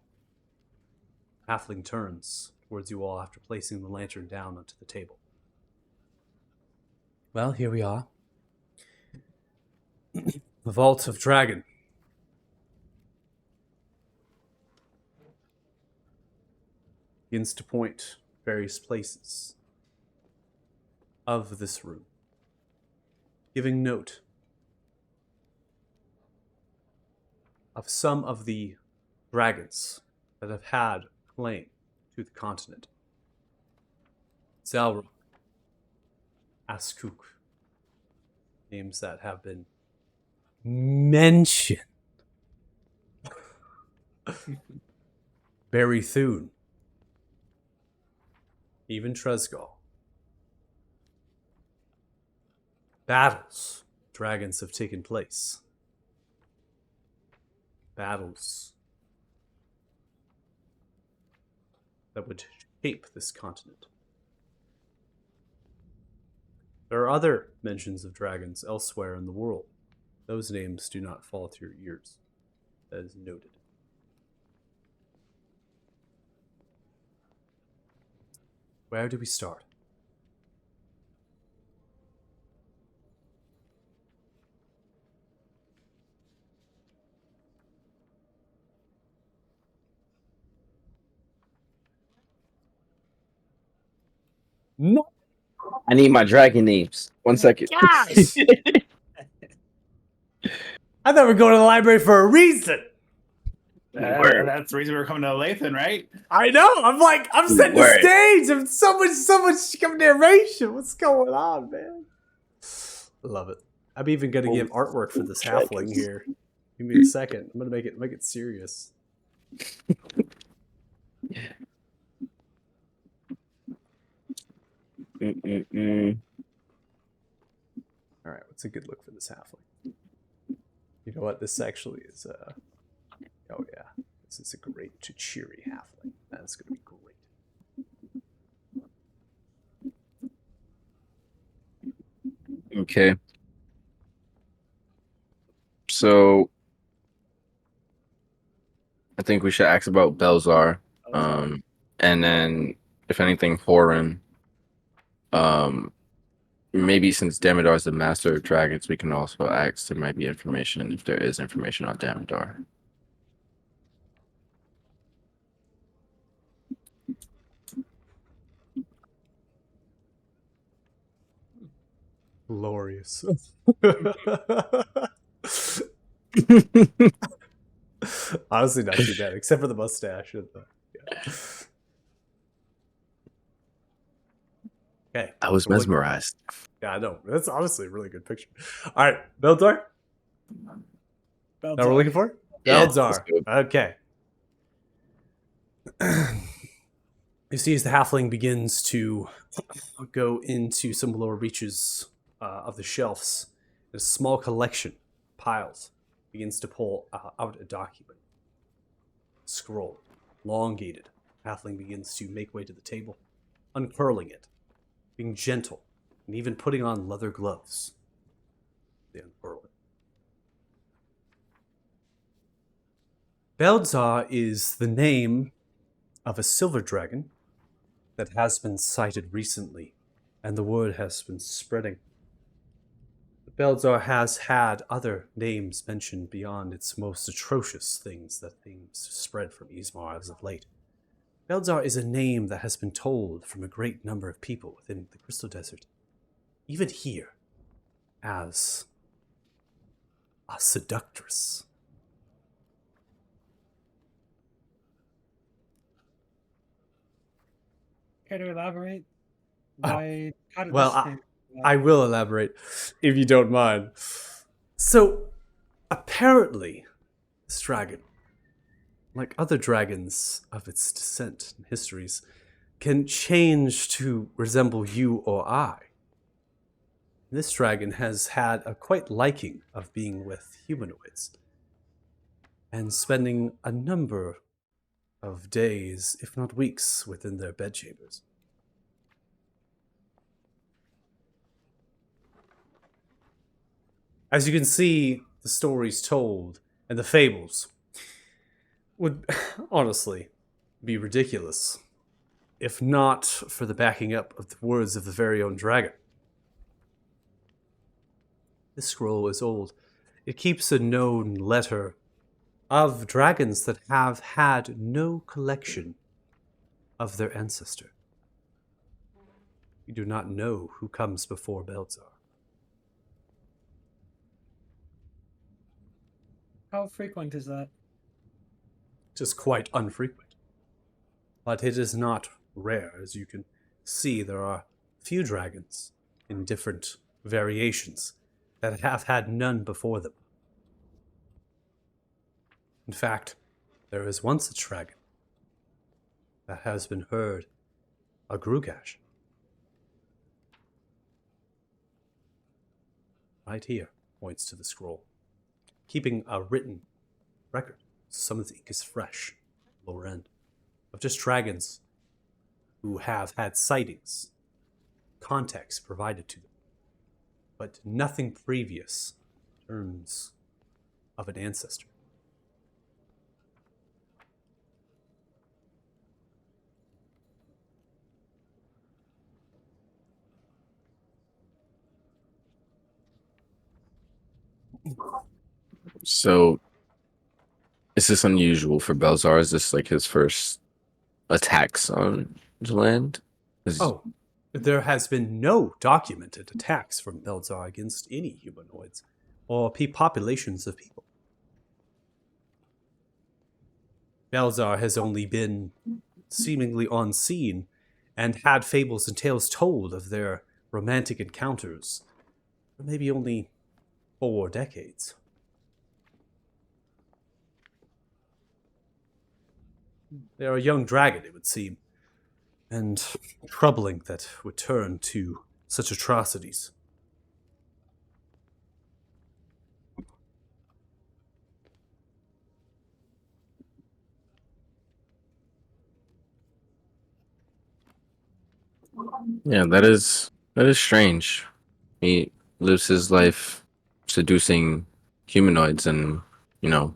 Halfling turns towards you all after placing the lantern down onto the table. Well, here we are. The Vault of Dragon. Begins to point various places of this room, giving note of some of the dragons that have had claim to the continent. Zalrog, Askuk, names that have been mentioned. Barry Thune, even Tresgal. Battles, dragons have taken place. Battles that would shape this continent. There are other mentions of dragons elsewhere in the world. Those names do not fall to your ears, as noted. Where do we start? No. I need my dragon names. 1 second. Gosh! I thought we were going to the library for a reason. That's the reason we're coming to Lathan, right? I know. I'm setting the Word. stage. I'm so much narration. What's going on, man? Love it. I'm even gonna give artwork for this halfling here. Give me a second. I'm gonna make it serious. All right, what's a good look for this halfling? You know what? This actually is oh yeah, this is a great cheery halfling. That's gonna be great. Okay. So I think we should ask about Belzar. And then if anything, Horan. Maybe since Damodar is the master of dragons, we can also ask there might be information if there is information on Damodar. Glorious. Honestly, not too bad, except for the mustache. And yeah. Okay. I was mesmerized. Yeah, I know. That's honestly a really good picture. All right, Beldar. That we're looking for? Yeah, Beldar. Okay. You see, as the halfling begins to go into some lower reaches of the shelves, a small collection piles begins to pull out a document. Scroll, elongated. Halfling begins to make way to the table, uncurling it, being gentle, and even putting on leather gloves. They unfurl it. Beldza is the name of a silver dragon that has been sighted recently, and the word has been spreading. The Belzar has had other names mentioned beyond its most atrocious things that things spread from Ismar as of late. Belzar is a name that has been told from a great number of people within the Crystal Desert, even here, as a seductress. Care to elaborate? Oh, Why? How did well, this name? I will elaborate, if you don't mind. So, apparently, this dragon, like other dragons of its descent and histories, can change to resemble you or I. This dragon has had a quite liking of being with humanoids and spending a number of days, if not weeks, within their bedchambers. As you can see, the stories told and the fables would honestly be ridiculous if not for the backing up of the words of the very own dragon. This scroll is old. It keeps a known letter of dragons that have had no collection of their ancestor. We do not know who comes before Belzar. How frequent is that? Just quite unfrequent. But it is not rare. As you can see, there are few dragons in different variations that have had none before them. In fact, there is one such dragon that has been heard, a Grugash. Right here, points to the scroll, keeping a written record. Some of the ink is fresh, lower end, of just dragons who have had sightings, context provided to them, but nothing previous in terms of an ancestor. So, is this unusual for Belzar? Is this like his first attacks on the land? Oh, there has been no documented attacks from Belzar against any humanoids or populations of people. Belzar has only been seemingly on scene and had fables and tales told of their romantic encounters for maybe only 4 decades. They are a young dragon, it would seem, and troubling that would turn to such atrocities. Yeah, that is strange. He lives his life seducing humanoids and, you know,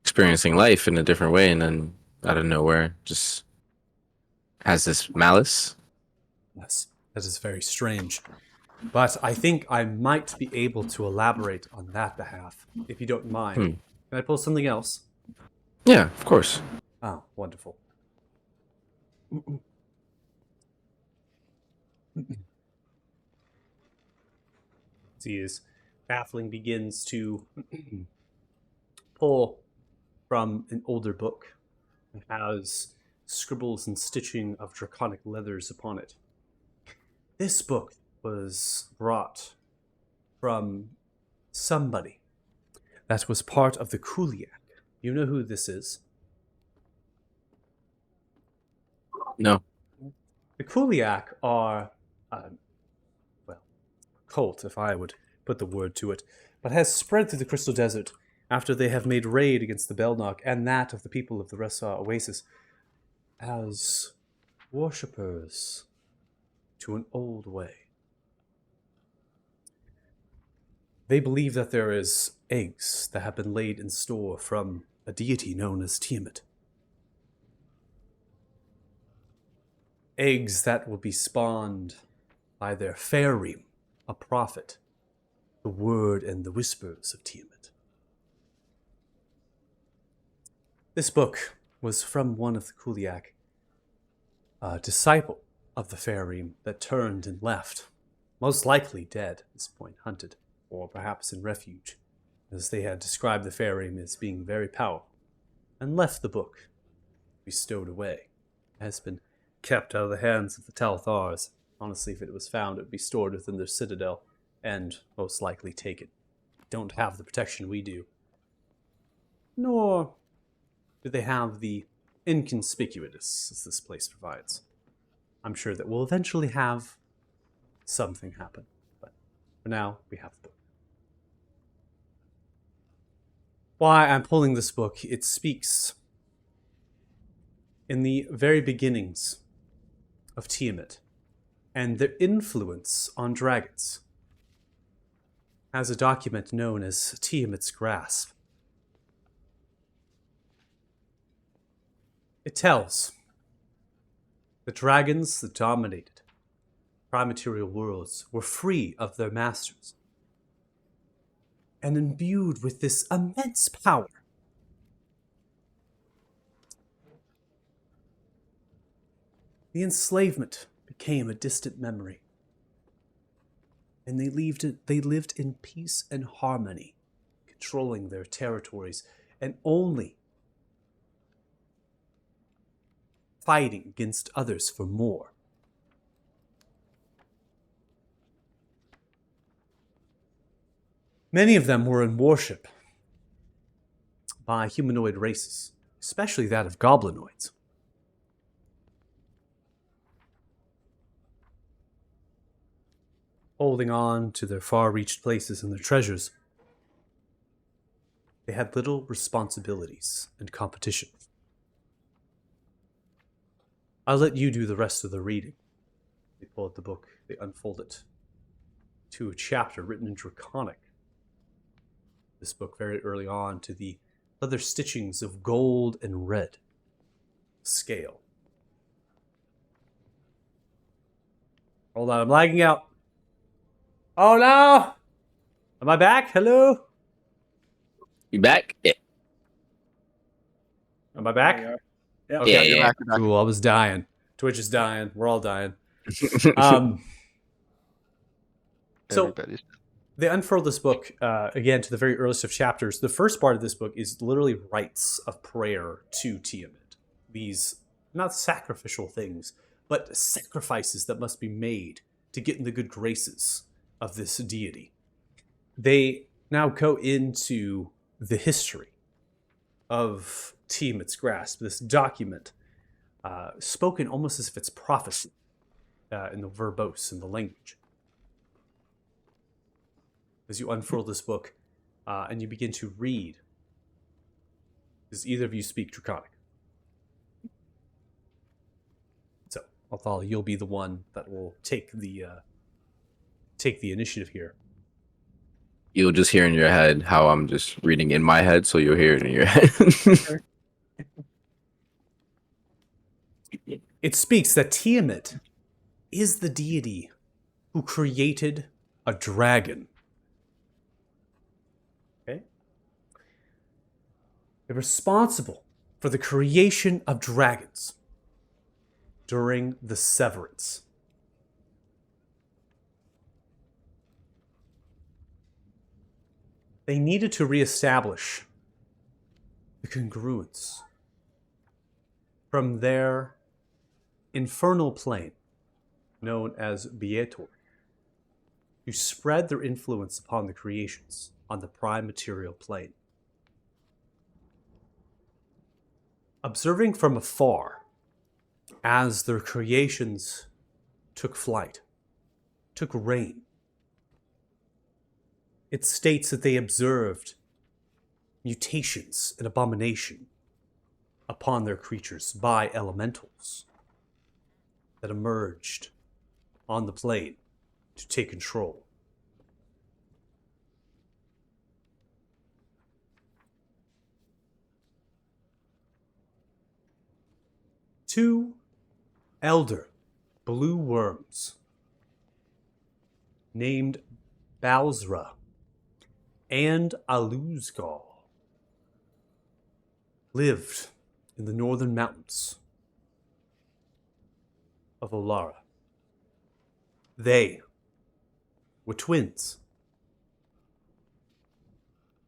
experiencing life in a different way, and then out of nowhere just has this malice. Yes, that is very strange. But I think I might be able to elaborate on that behalf, if you don't mind. Hmm. Can I pull something else? Yeah, of course. Oh, wonderful. See, as Baffling begins to pull from an older book. It has scribbles and stitching of draconic leathers upon it. This book was brought from somebody that was part of the Kuliak. You know who this is? No. The Kuliak are, cult, if I would put the word to it, but has spread through the Crystal Desert after they have made raid against the Belknap and that of the people of the Ressa Oasis as worshippers to an old way. They believe that there is eggs that have been laid in store from a deity known as Tiamat. Eggs that will be spawned by their Farim, a prophet, The Word and the Whispers of Tiamat. This book was from one of the Kuliak, a disciple of the Farim that turned and left, most likely dead at this point, hunted, or perhaps in refuge, as they had described the Farim as being very powerful, and left the book, be stowed away. It has been kept out of the hands of the Talthars. Honestly, if it was found, it would be stored within their citadel, and most likely taken. Don't have the protection we do. Nor do they have the inconspicuous as this place provides. I'm sure that we'll eventually have something happen, but for now, we have the book. Why I'm pulling this book, it speaks in the very beginnings of Tiamat and their influence on dragons, as a document known as Tiamat's Grasp. It tells the dragons that dominated prime-material worlds were free of their masters and imbued with this immense power. The enslavement became a distant memory, and they lived in peace and harmony, controlling their territories and only fighting against others for more. Many of them were in worship by humanoid races, especially that of goblinoids. Holding on to their far-reached places and their treasures, they had little responsibilities and competition. I'll let you do the rest of the reading. They pull out the book, they unfold it to a chapter written in Draconic. This book very early on to the leather stitchings of gold and red scale. Hold on, I'm lagging out. Oh no! Am I back? Hello? You back? Yeah. Am I back? Yeah. Okay. You're back, you're back. Cool, I was dying. Twitch is dying. We're all dying. So Everybody's. they unfurl this book again to the very earliest of chapters. The first part of this book is literally rites of prayer to Tiamat. These, not sacrificial things, but sacrifices that must be made to get in the good graces of this deity. They now go into the history of Tiamat's Grasp, this document spoken almost as if it's prophecy in the verbose, in the language. As you unfurl this book and you begin to read, does either of you speak Draconic? So, Althal, you'll be the one that will take the initiative here. You'll just hear in your head how I'm just reading in my head, so you'll hear it in your head. It speaks that Tiamat is the deity who created a dragon. Okay? They're responsible for the creation of dragons during the Severance. They needed to reestablish the congruence from their infernal plane, known as Bietor, to spread their influence upon the creations on the prime material plane. Observing from afar as their creations took flight, took reign, it states that they observed mutations and abomination upon their creatures by elementals that emerged on the plane to take control. Two elder blue worms named Balzra and Aluzgal lived in the northern mountains of Olara. They were twins.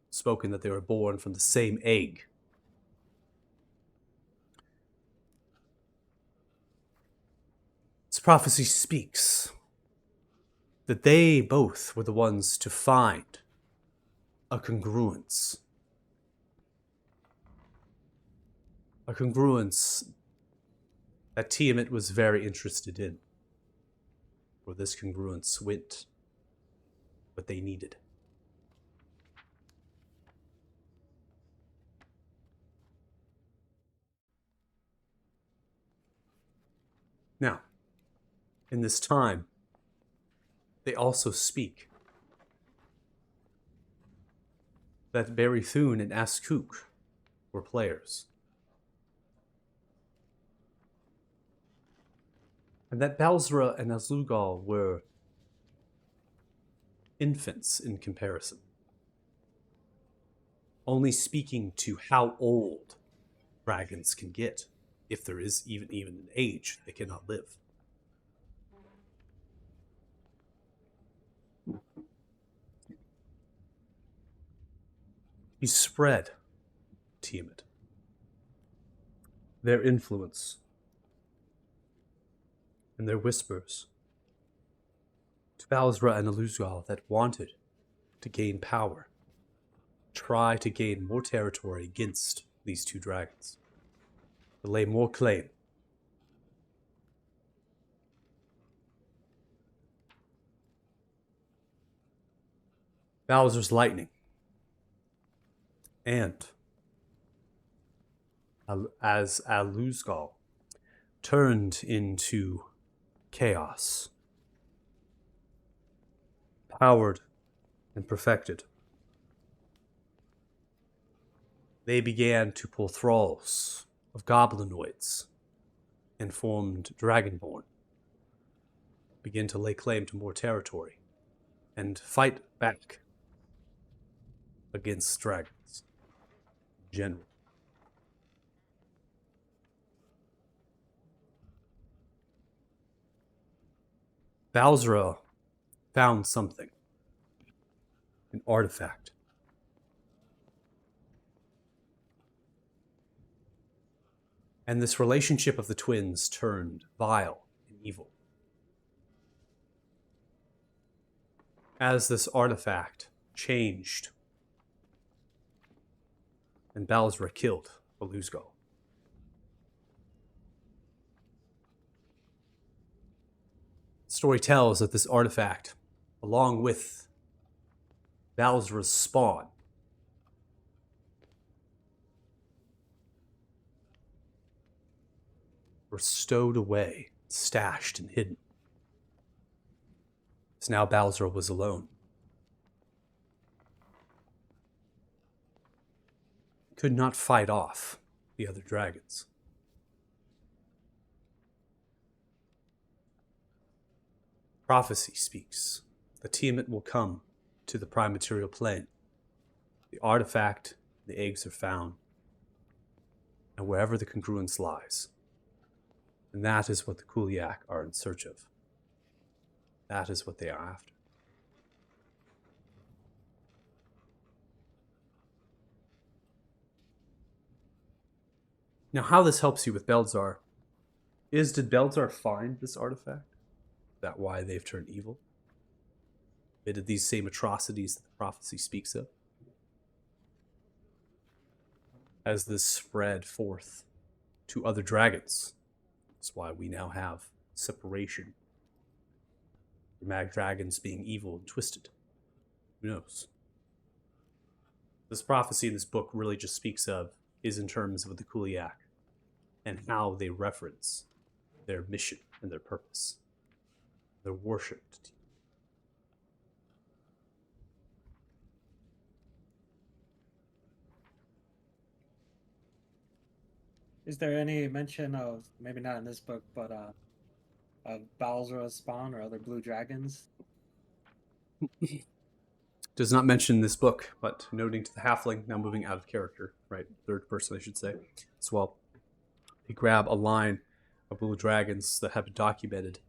Spoken that they were born from the same egg. This prophecy speaks that they both were the ones to find a congruence. A congruence that Tiamat was very interested in. Where this congruence went what they needed. Now, in this time, they also speak that Berithun and Askuk were players. And that Balzra and Azlugal were infants in comparison. Only speaking to how old dragons can get, if there is even an age they cannot live. He spread, Tiamat, their influence and their whispers to Balzra and Aluzgal that wanted to gain power, try to gain more territory against these two dragons, to lay more claim. Bowser's lightning and as Aluzgal turned into chaos, powered and perfected, they began to pull thralls of goblinoids and formed Dragonborn, begin to lay claim to more territory and fight back against dragons in general. Balzra found something, an artifact. And this relationship of the twins turned vile and evil. As this artifact changed, and Balzra killed Aluzgal. Story tells that this artifact, along with Balzra's spawn, were stowed away, stashed, and hidden. As now Balzra was alone. Could not fight off the other dragons. Prophecy speaks that Tiamat will come to the prime material plane. The artifact, the eggs are found, and wherever the congruence lies. And that is what the Kuliak are in search of. That is what they are after. Now, how this helps you with Belzar is, did Belzar find this artifact? Is that why they've turned evil? Committed these same atrocities that the prophecy speaks of? As this spread forth to other dragons, that's why we now have separation. The Mag dragons being evil and twisted. Who knows? This prophecy in this book really just speaks of is in terms of the Kuliak and how they reference their mission and their purpose. Their worship. Is there any mention of, maybe not in this book, but of Balzra's spawn or other blue dragons? does not mention this book, but noting to the halfling, now moving out of character, right? Third person, I should say, as well. They grab a line of blue dragons that have been documented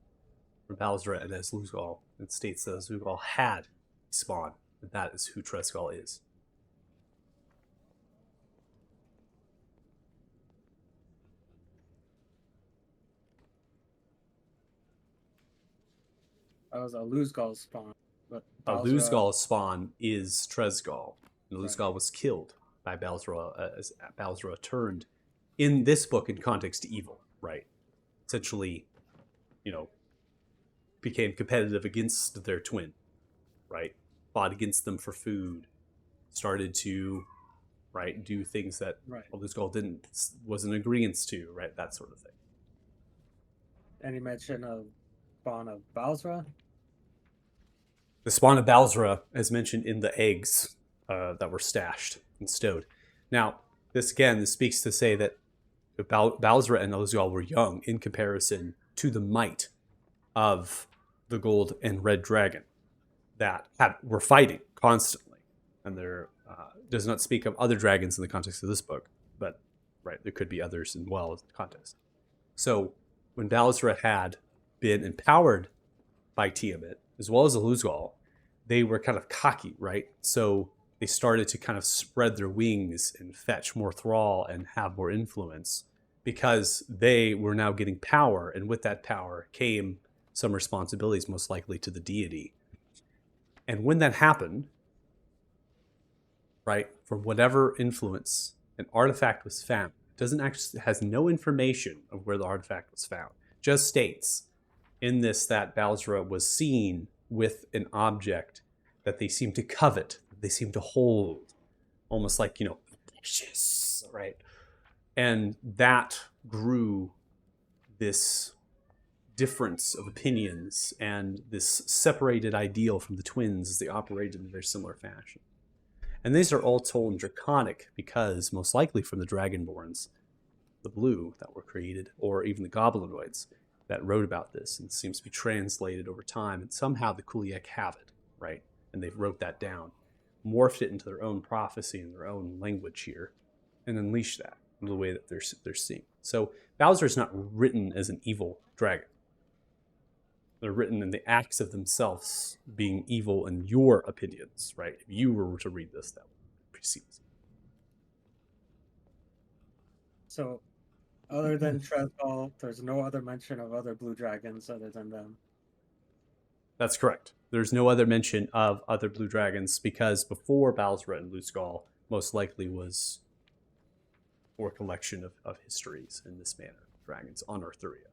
from Balzra and Azluzgal. It states that Azluzgal had spawn, and that is who Tresgal is. That was a Luzgal spawn. But Luzgal's spawn is Tresgal. And Luzgal was killed by Balzra as Balzra turned, in this book, in context, to evil, right? Essentially, became competitive against their twin, right? Fought against them for food, started to, right, do things that Luzgal wasn't agreeing to, right? That sort of thing. Any mention of spawn of Balzra? The spawn of Balzra, as mentioned in the eggs that were stashed and stowed. Now, this speaks to say that Balzra and Luzgal were young in comparison to the might of the gold and red dragon that were fighting constantly. And there does not speak of other dragons in the context of this book, but right, there could be others as well in the context. So when Balzra had been empowered by Tiamat, as well as the Luzgal, they were kind of cocky, right? So they started to kind of spread their wings and fetch more thrall and have more influence because they were now getting power, and with that power came some responsibilities, most likely to the deity. And when that happened, right, for whatever influence, an artifact was found. Has no information of where the artifact was found. Just states in this that Balzra was seen with an object that they seem to covet, they seem to hold, almost like, precious, right? And that grew this difference of opinions and this separated ideal from the twins as they operated in a very similar fashion. And these are all told in Draconic because, most likely from the Dragonborns, the blue that were created, or even the Goblinoids that wrote about this, and seems to be translated over time, and somehow the Kuliek have it, right? And they've wrote that down, morphed it into their own prophecy and their own language here, and unleashed that in the way that they're seeing. So Balzra is not written as an evil dragon. They're written in the acts of themselves being evil in your opinions, right? If you were to read this, that would precede. So, other than Tresgal, there's no other mention of other blue dragons other than them. That's correct. There's no other mention of other blue dragons because before Balzra and Luzgal, most likely was for a collection of histories in this manner, dragons on Arthuria.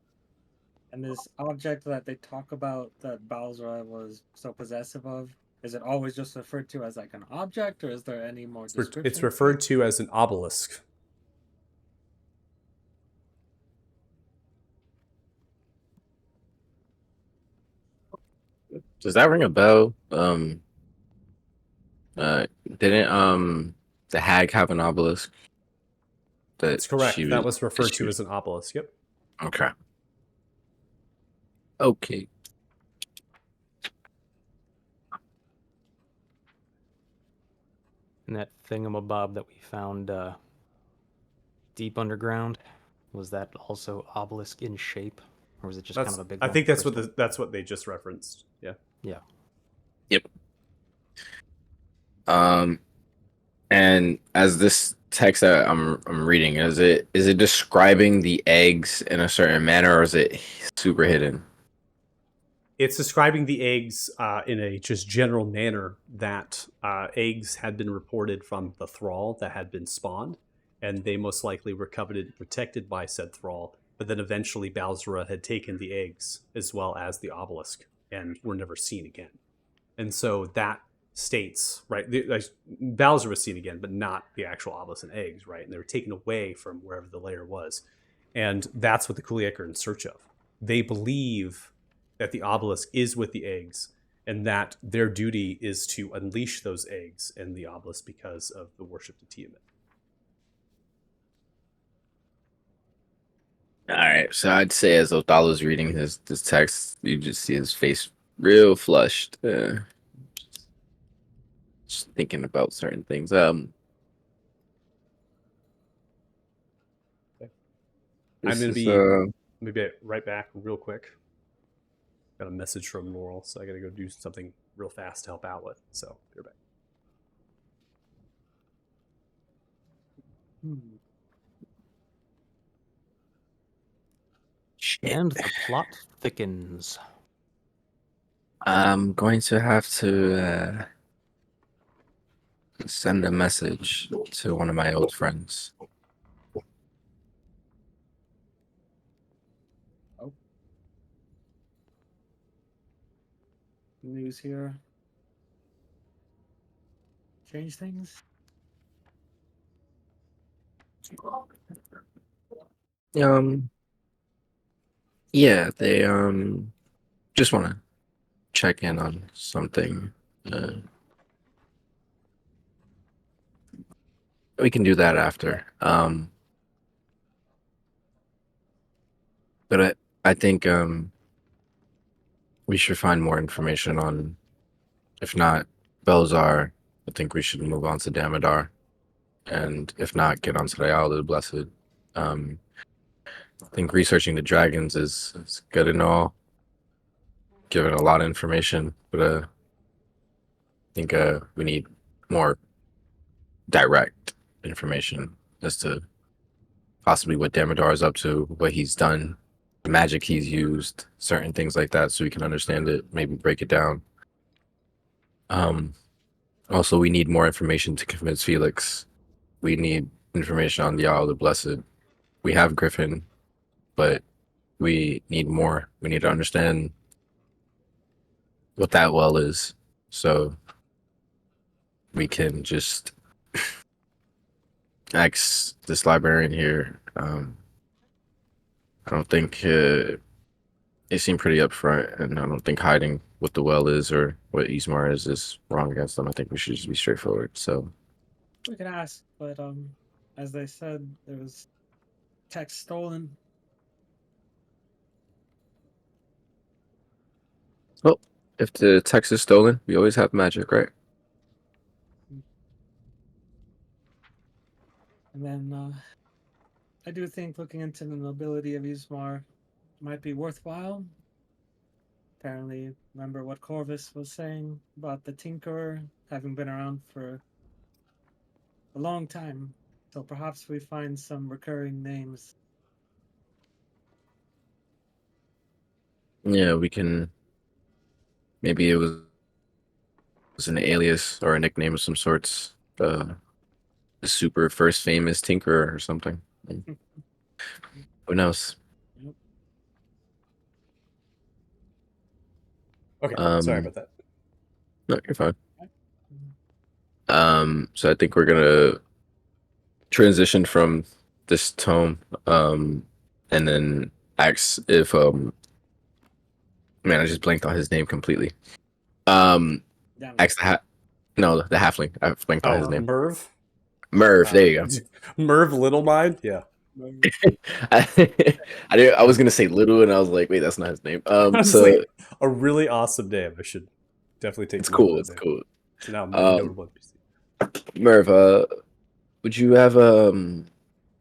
And this object that they talk about that Balzra was so possessive of, is it always just referred to as like an object, or is there any more description? It's referred to as an obelisk. Does that ring a bell? Didn't the hag have an obelisk? That's correct. That was referred to as an obelisk. Yep. Okay. Okay. And that thingamabob that we found deep underground, was that also obelisk in shape, or was it just kind of a big? I think that's what they just referenced. Yeah. Yeah. Yep. And as this text that I'm reading, is it describing the eggs in a certain manner, or is it super hidden? It's describing the eggs in a just general manner that eggs had been reported from the thrall that had been spawned, and they most likely were coveted and protected by said thrall. But then eventually Balzra had taken the eggs as well as the obelisk and were never seen again. And so that states, right, Balzra was seen again, but not the actual obelisk and eggs, right? And they were taken away from wherever the lair was. And that's what the Kuliek are in search of. They believe that the obelisk is with the eggs, and that their duty is to unleash those eggs and the obelisk because of the worship to Tiamat. All right, so I'd say as Othallo's reading this text, you just see his face real flushed. just thinking about certain things. I'm This gonna is be maybe right back real quick. Got a message from Laurel, so I gotta go do something real fast to help out with. So you're back. Hmm. shit. And the plot thickens. I'm going to have to send a message to one of my old friends. News here. Change things. Um, yeah, they just want to check in on something. Uh, we can do that after. But I think we should find more information on, if not Belzar, I think we should move on to Damodar, and if not, get onto the Isle of the Blessed. Um, I think researching the dragons is good and all, given a lot of information, but I think we need more direct information as to possibly what Damodar is up to, what he's done, the magic he's used, certain things like that, so we can understand it, maybe break it down. Also, we need more information to convince Felix. We need information on the Isle of the Blessed. We have Griffin, but we need more. We need to understand what that well is, so we can just ask this librarian here. I don't think they seem pretty upfront, and I don't think hiding what the well is or what Ismar is wrong against them. I think we should just be straightforward. So We can ask, but as they said, there was text stolen. well, if the text is stolen, we always have magic, right? And then I do think looking into the nobility of Ismar might be worthwhile. Apparently, remember what Corvus was saying about the Tinkerer having been around for a long time. So perhaps we find some recurring names. Yeah, we can. Maybe it was an alias or a nickname of some sorts. The super first famous tinkerer or something. Who knows? Yep. Okay, sorry Um, about that. no, you're fine. So I think we're gonna transition from this tome, and then ask if man, I just blanked on his name completely. Damn. Ask no, the halfling. I blanked on his Oh, name. Merv. Merv. There you go. Merv Littlemind. Yeah. I was gonna say Little, and I was like, wait, that's not his name. That's So like a really awesome name. I should definitely take it's note of cool. that It's name. cool. So now a notable NPC. Merv, would you have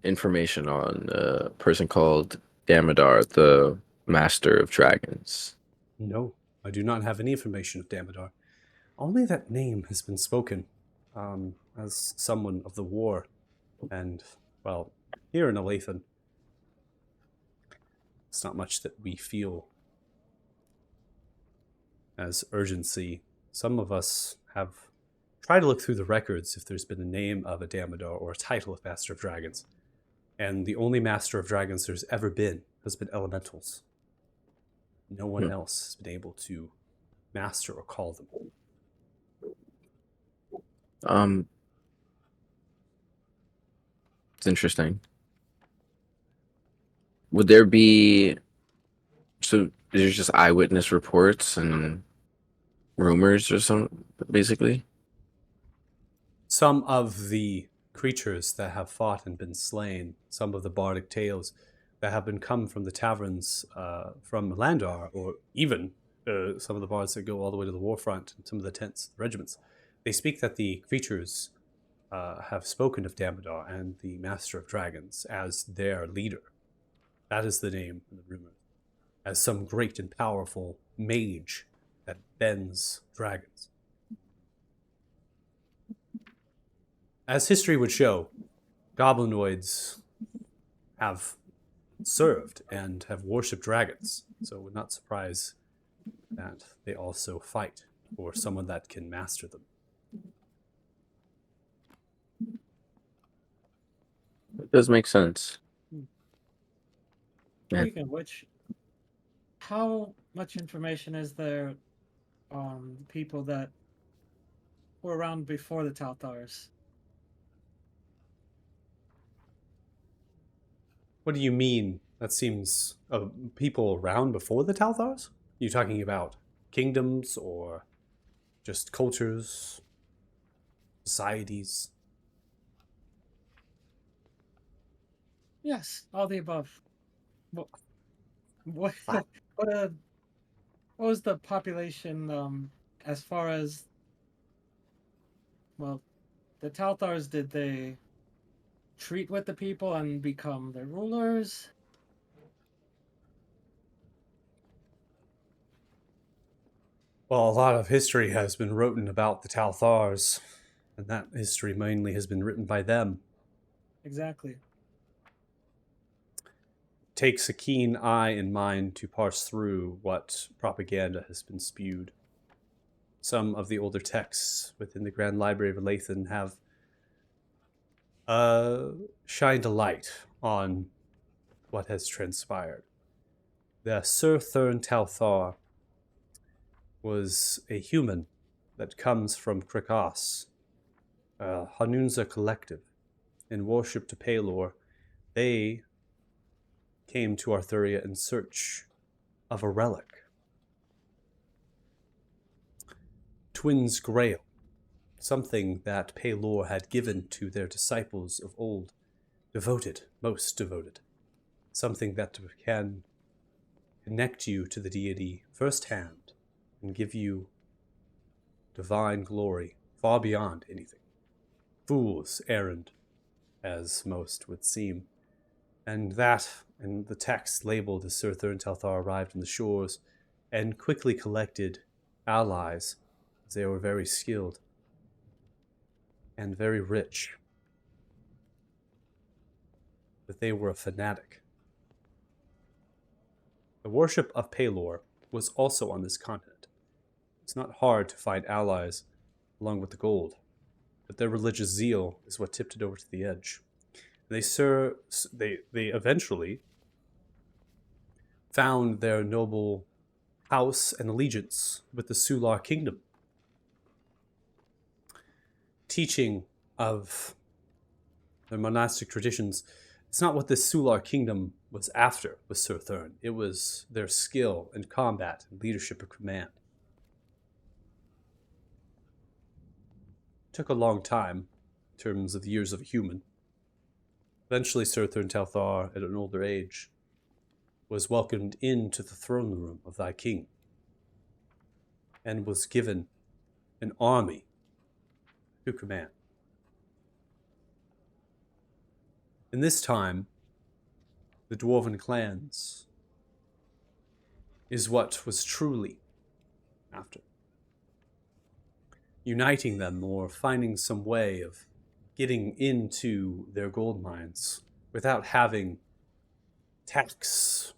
information on a person called Damodar, the Master of Dragons? No, I do not have any information of Damodar. Only that name has been spoken as someone of the war. And, well, here in Alathan, it's not much that we feel as urgency. Some of us have tried to look through the records if there's been a name of a Damodar or a title of Master of Dragons. And the only Master of Dragons there's ever been has been elementals. No one else has been able to master or call them. It's interesting. Would there be there's just eyewitness reports and rumors or something, basically? Some of the creatures that have fought and been slain, some of the bardic tales that have been come from the taverns from Landar, or even some of the bards that go all the way to the war front, and some of the tents, the regiments, They speak that the creatures have spoken of Damodar and the Master of Dragons as their leader. That is the name in the rumor. As some great and powerful mage that bends dragons. As history would show, goblinoids have served and have worshipped dragons, so it would not surprise that they also fight for someone that can master them. It does make sense. Yeah. Speaking of which, how much information is there on the people that were around before the Talthars? What do you mean? That seems people around before the Talthars? You talking about kingdoms or just cultures, societies? Yes, all the above. What what what was the population as far as, well, the Talthars, did they treat with the people and become their rulers? Well, a lot of history has been written about the Talthars, and that history mainly has been written by them. Exactly. Takes a keen eye and mind to parse through what propaganda has been spewed. Some of the older texts within the Grand Library of Lathan have shined a light on what has transpired. The Sir Thurn Talthar was a human that comes from Krakos, a Hanunza collective, in worship to Pelor. They came to Arthuria in search of a relic. Twin's Grail, something that Pelor had given to their disciples of old, devoted, most devoted, something that can connect you to the deity firsthand and give you divine glory far beyond anything. Fool's errand, as most would seem. And that, and the text labeled as Sir Thurn Talthar arrived on the shores and quickly collected allies, as they were very skilled and very rich. That they were a fanatic. The worship of Pelor was also on this continent. It's not hard to find allies along with the gold, but their religious zeal is what tipped it over to the edge. They eventually found their noble house and allegiance with the Sular kingdom. Teaching of their monastic traditions, it's not what the Sular kingdom was after with Sir Thurn. It was their skill in combat and leadership of command. It took a long time, in terms of the years of a human. Eventually, Sir Thurn Talthar, at an older age, was welcomed into the throne room of thy king, and was given an army to command. In this time, the dwarven clans is what was truly after. Uniting them or finding some way of getting into their gold mines without having tax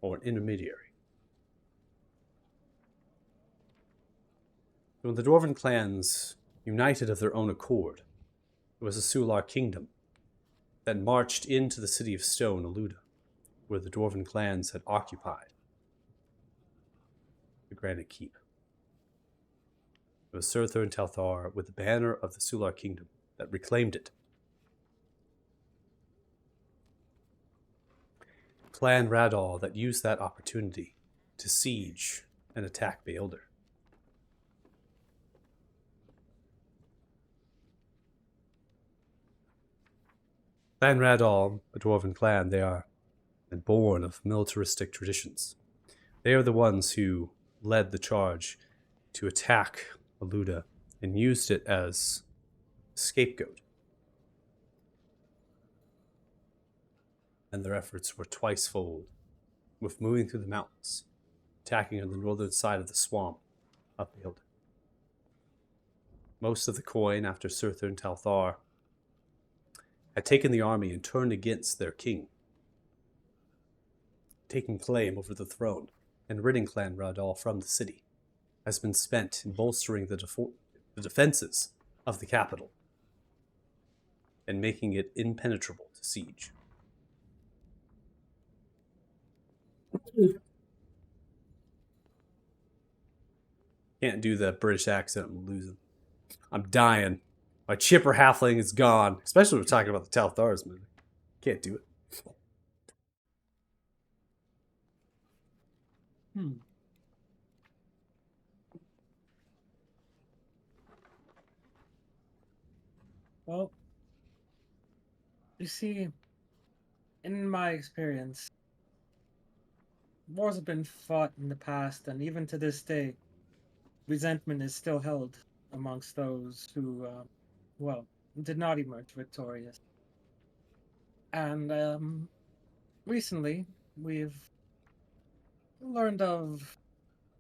or an intermediary. When the dwarven clans united of their own accord, it was a Sular kingdom that marched into the city of stone, Aluda, where the dwarven clans had occupied the Granite Keep. It was Sir Thurn Talthar with the banner of the Sular kingdom that reclaimed it. Clan Radal that used that opportunity to siege and attack Beelder. Clan Radal, a dwarven clan, they are born of militaristic traditions. They are the ones who led the charge to attack Aluda and used it as a scapegoat. And their efforts were twice-fold, with moving through the mountains, attacking on the northern side of the swamp uphill. Most of the coin, after Surthr and Talthar had taken the army and turned against their king, taking claim over the throne and ridding Clan Radal from the city, has been spent in bolstering the defenses of the capital and making it impenetrable to siege. Can't do the British accent, I'm losing. I'm dying. My chipper halfling is gone. Especially when we're talking about the Talthars, man. Can't do it. Well, you see, in my experience, wars have been fought in the past, and even to this day, resentment is still held amongst those who, well, did not emerge victorious. And recently, we've learned of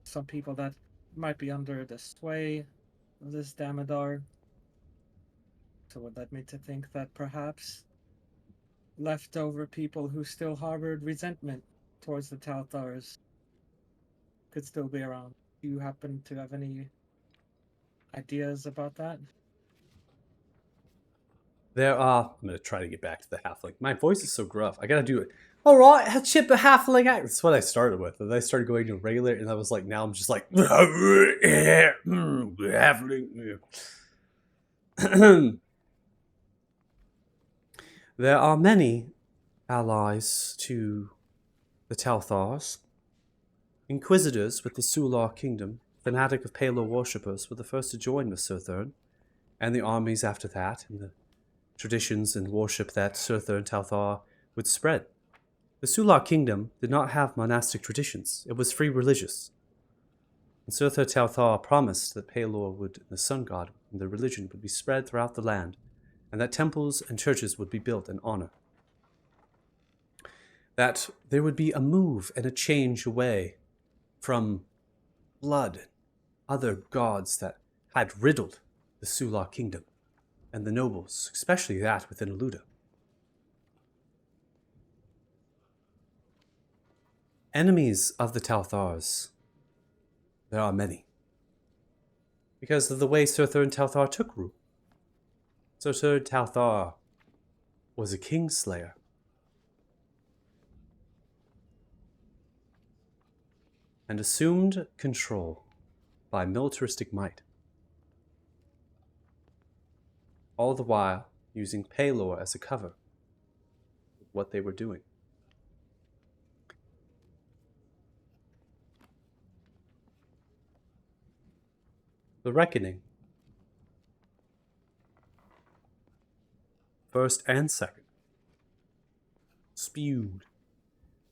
some people that might be under the sway of this Damodar. So it led me to think that perhaps leftover people who still harbored resentment towards the Talthars could still be around. Do you happen to have any ideas about that? There are... I'm going to try to get back to the halfling. My voice is so gruff. I got to do it. Alright, a chip a halfling act. That's what I started with. And then I started going to regular, and I was like, now I'm just like... halfling. There are many allies to the Talthars. Inquisitors with the Sular kingdom, fanatic of Palor worshippers, were the first to join with Surthr, and the armies after that, and the traditions and worship that Surthr and Talthar would spread. The Sular kingdom did not have monastic traditions. It was free religious. And Surthr Talthar promised that Palor would, the sun god, and the religion would be spread throughout the land, and that temples and churches would be built in honor. That there would be a move and a change away from blood and other gods that had riddled the Sular kingdom and the nobles, especially that within Aluda. Enemies of the Talthars, there are many, because of the way Surthr and Talthar took rule. Surthr Talthar was a kingslayer. And assumed control by militaristic might. All the while using Palor as a cover of what they were doing. The Reckoning, first and second, spewed.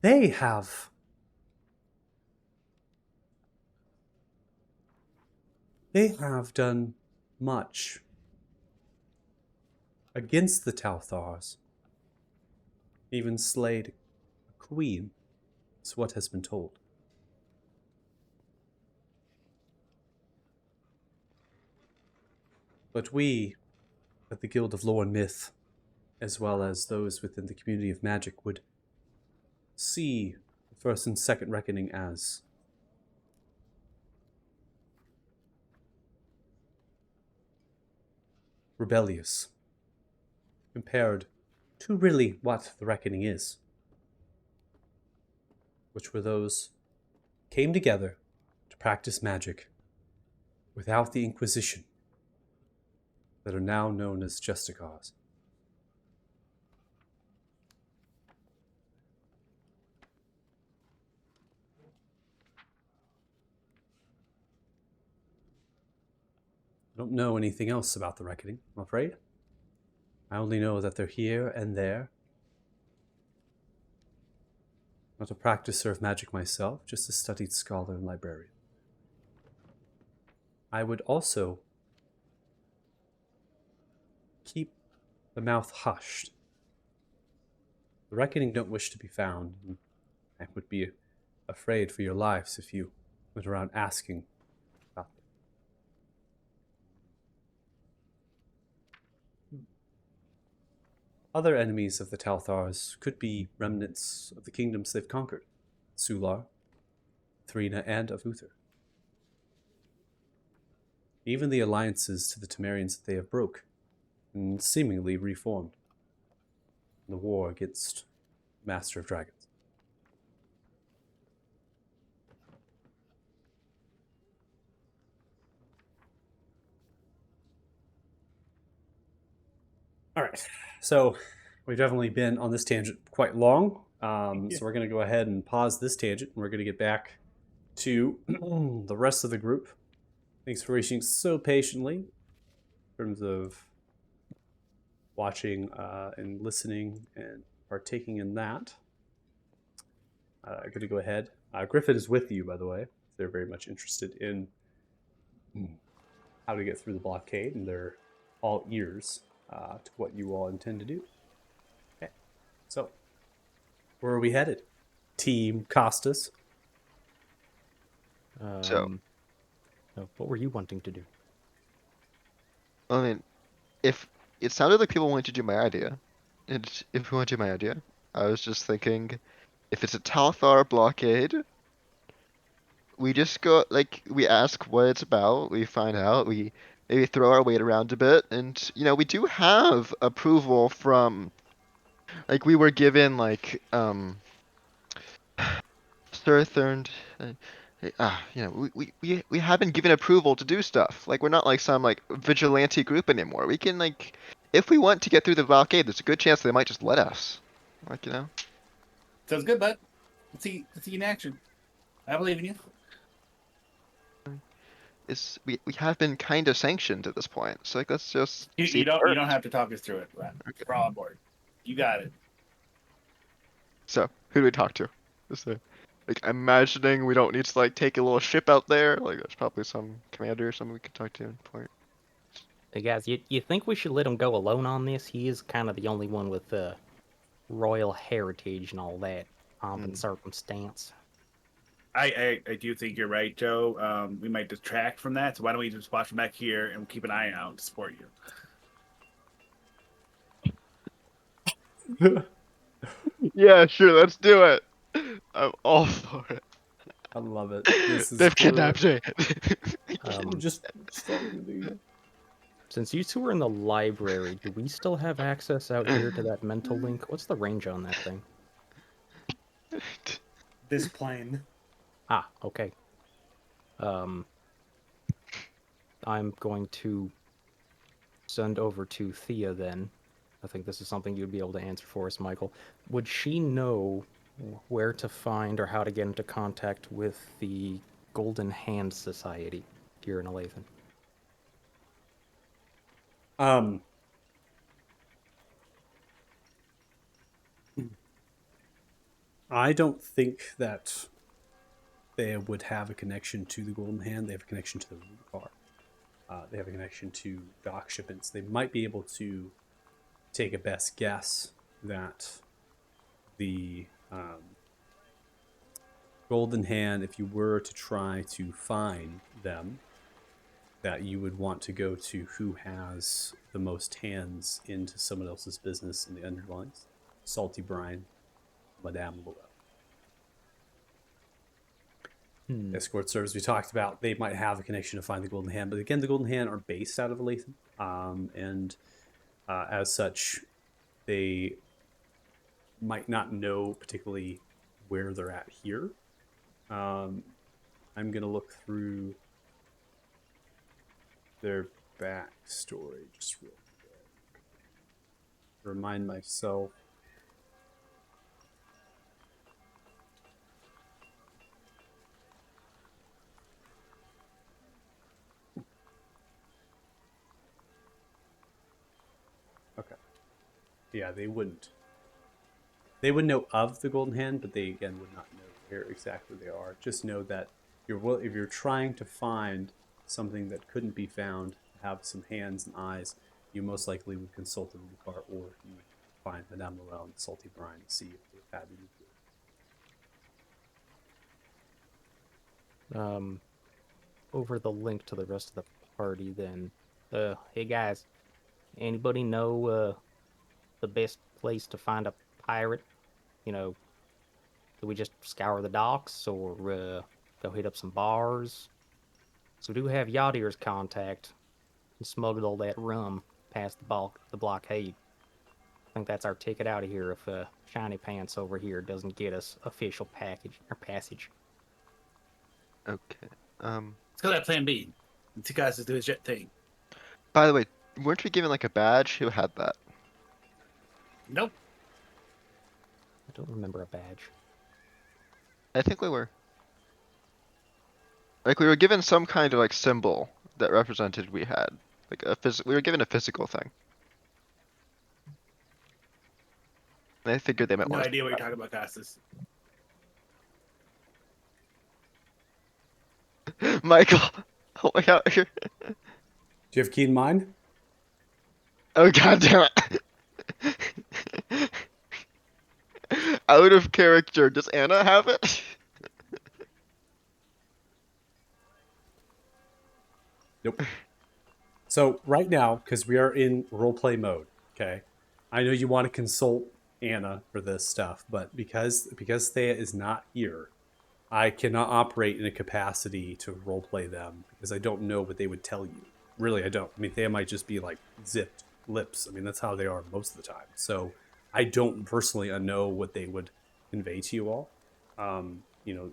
They have done much against the Talthars, even slayed a queen, is what has been told. But we, at the Guild of Lore and Myth, as well as those within the community of magic, would see the first and second reckoning as rebellious, compared to really what the reckoning is, which were those who came together to practice magic without the Inquisition that are now known as Justicars. I don't know anything else about the Reckoning, I'm afraid. I only know that they're here and there. Not a practicer of magic myself, just a studied scholar and librarian. I would also keep the mouth hushed. The reckoning don't wish to be found, and I would be afraid for your lives if you went around asking about them. Other enemies of the Talthars could be remnants of the kingdoms they've conquered. Sular, Thrina, and of Uther. Even the alliances to the Temerians that they have broke and seemingly reformed in the war against Master of Dragons. All right, so we've definitely been on this tangent quite long. So we're going to go ahead and pause this tangent, and we're going to get back to the rest of the group. Thanks for waiting so patiently in terms of watching and listening and partaking in that. I'm going to go ahead. Griffin is with you, by the way. They're very much interested in how to get through the blockade, and they're all ears to what you all intend to do. Okay, so where are we headed? Team Costas. What were you wanting to do? I mean, if it sounded like people wanted to do my idea, and if we want to do my idea, I was just thinking, if it's a Talthar blockade, we just go, like, we ask what it's about, we find out, we maybe throw our weight around a bit, and, you know, we do have approval from, like, we were given, like, Sir Thurn, you know, we have been given approval to do stuff. Like, we're not like some, like, vigilante group anymore. We can, like, if we want to get through the blockade, there's a good chance they might just let us. Like, you know? Sounds good, bud. Let's see you in action. I believe in you. We have been kind of sanctioned at this point. So, like, let's just see You it don't first. have to talk us through it, Len. Okay. We're all on board. You got it. So, who do we talk to? Just, like, imagining we don't need to, like, take a little ship out there. Like, there's probably some commander or something we could talk to in point. Hey guys, you think we should let him go alone on this? He is kind of the only one with royal heritage and all that pomp and circumstance. I do think you're right, Joe. We might detract from that, so why don't we just watch from back here and keep an eye out to support you? Yeah, sure, let's do it. I'm all for it. I love it. This is They've kidnapped me. just follow me. Since you two are in the library, do we still have access out here to that mental link? What's the range on that thing? This plane. Ah, okay. I'm going to send over to Thea then. I think this is something you'd be able to answer for us, Michael. Would she know where to find or how to get into contact with the Golden Hand Society here in Alathan? I don't think that they would have a connection to the Golden Hand. They have a connection to the Rubicon. They have a connection to dock shipments. They might be able to take a best guess that the Golden Hand, if you were to try to find them, that you would want to go to who has the most hands into someone else's business in the underlines. Salty Brine, Madame Lowell. Escort service we talked about, they might have a connection to find the Golden Hand, but again, the Golden Hand are based out of Alathan, and as such, they might not know particularly where they're at here. I'm going to look through their backstory just real quick. Remind myself. Okay. Yeah, they wouldn't. They would know of the Golden Hand, but they again would not know where exactly they are. Just know that if you're trying to find something that couldn't be found, have some hands and eyes, you most likely would consult the Rudikar, or you would find Madame Morel and Salty Brine to see if they've had any. Over the link to the rest of the party then. Hey guys, anybody know the best place to find a pirate? You know, do we just scour the docks or go hit up some bars? So we do have Yadir's contact and smuggled all that rum past the blockade. I think that's our ticket out of here if Shiny Pants over here doesn't get us official package or passage. Okay. Let's go to that plan B. The two guys just do his jet thing. By the way, weren't we given like a badge? Who had that? Nope. I don't remember a badge. I think we were. Like we were given some kind of like symbol that represented we had like we were given a physical thing. And I figured they might No want idea what you're talking about, Costas. Michael, oh my god. Do you have keen mind? Oh god damn it. Out of character, does Anna have it? Nope. So right now, because we are in roleplay mode, okay, I know you want to consult Anna for this stuff, but because Thea is not here, I cannot operate in a capacity to roleplay them because I don't know what they would tell you. Really, I don't. I mean, Thea might just be like zipped lips. I mean, that's how they are most of the time. So I don't personally know what they would convey to you all. You know,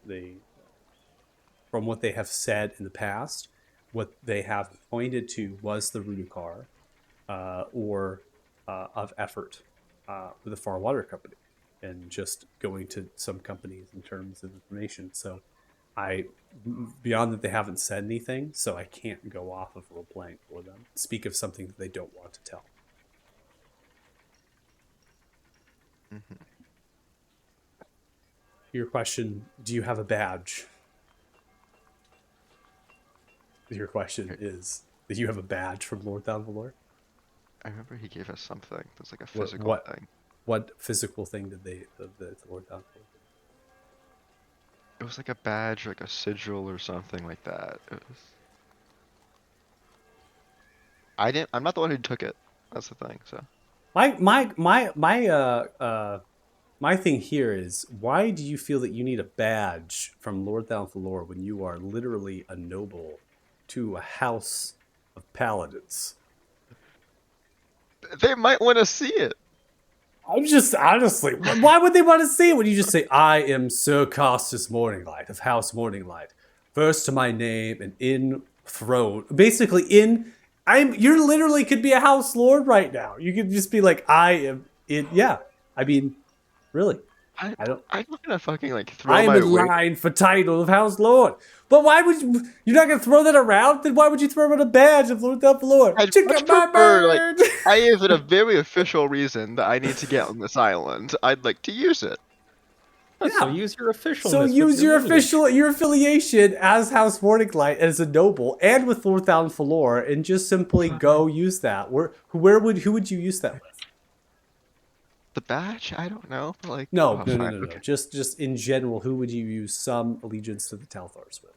from what they have said in the past, what they have pointed to was the Rudikar or of effort with the Far Water Company, and just going to some companies in terms of information. So beyond that, they haven't said anything, so I can't go off of role playing for them. Speak of something that they don't want to tell. Mm-hmm. Your question, do you have a badge? Your question is, do you have a badge from Lord Downvalor? I remember he gave us something. That's like a What- physical what- thing. What physical thing did the Lord Downvalor? It was like a badge, like a sigil or something like that. It was... I'm not the one who took it. That's the thing. So My thing here is, why do you feel that you need a badge from Lord Downvalor when you are literally a noble to a house of paladins? they might want to see it. I'm just honestly, why would they want to see it when you just say, I am Sir Costas Morninglight of House Morninglight, first to my name and enthroned, basically you're literally could be a house lord right now. You could just be like, I am in, yeah. I mean, really. I'm I don't. not gonna fucking like throw I am my in weight. line for title of House Lord. But why would you're not gonna throw that around? Then why would you throw in a badge of Lord Downvalor? I'd Check much out my prefer, like, bird. I have a very official reason that I need to get on this island. I'd like to use it. So Yeah. use your official. So use your affiliation as House Morninglight as a noble and with Lord Downvalor, and just simply go use that. Who would you use that with? The badge? I don't know. But like, No. fine, No. okay. Just in general, who would you use some allegiance to the Telthars with?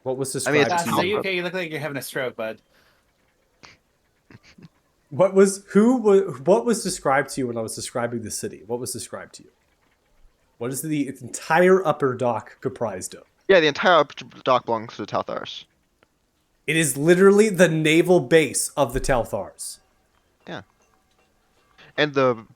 What was I mean, described it's to Costas, you? okay, you look like you're having a stroke, bud. What was described to you when I was describing the city? What was described to you? What is the entire upper dock comprised of? Yeah, the entire upper dock belongs to the Talthars. It is literally the naval base of the Telthars. Yeah. And the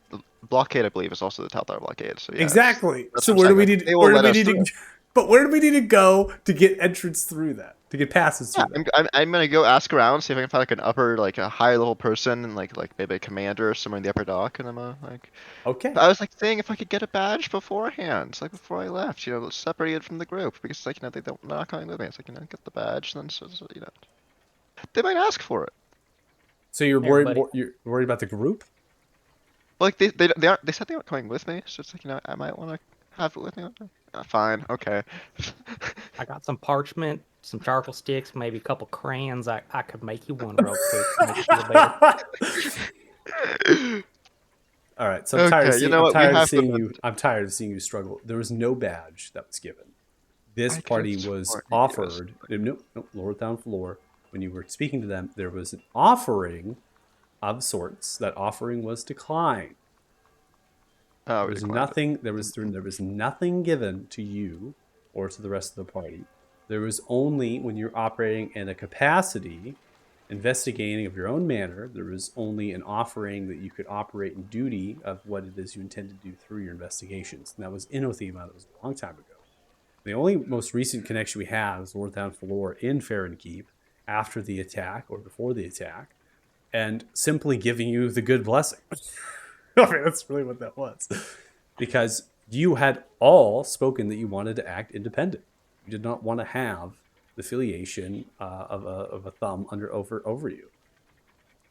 blockade, I believe, is also the Talthar blockade. So yeah, Exactly. that's So what I'm where do we saying, need? they will Where do let we us need through. to? But where do we need to go to get entrance through that? To get passes Yeah, through that? I'm gonna go ask around, see if I can find like an upper, like a high level person, and like maybe a commander somewhere in the upper dock, and I'm like. Okay. I was like saying if I could get a badge beforehand, like before I left, separated from the group, because like they're not coming with me. It's like get the badge, and then so they might ask for it. So you're Hey, worried? everybody. You're worried about the group? Like they said they weren't coming with me, so it's like I might want to have it with me. Fine, okay. I got some parchment some charcoal sticks, maybe a couple crayons. I could make you one real quick to make you feel better. All right, so I'm tired of Okay, you seeing. know I'm what? We tired of have to seeing move. you. I'm tired of seeing you struggle. There was no badge that was given. This I party could've was sworn he gave us offered. Nope, nope. Lower down floor. When you were speaking to them, there was an offering of sorts. That offering was declined. Oh, There we was declined it. nothing. There was nothing given to you or to the rest of the party. There was only when you're operating in a capacity, investigating of your own manner. There was only an offering that you could operate in duty of what it is you intend to do through your investigations, and that was in Othema. That was a long time ago. The only most recent connection we have is Lord Down Floor in Keep after the attack or before the attack, and simply giving you the good blessing. I mean, that's really what that was. Because you had all spoken that you wanted to act independent. You did not want to have the affiliation of a thumb over you.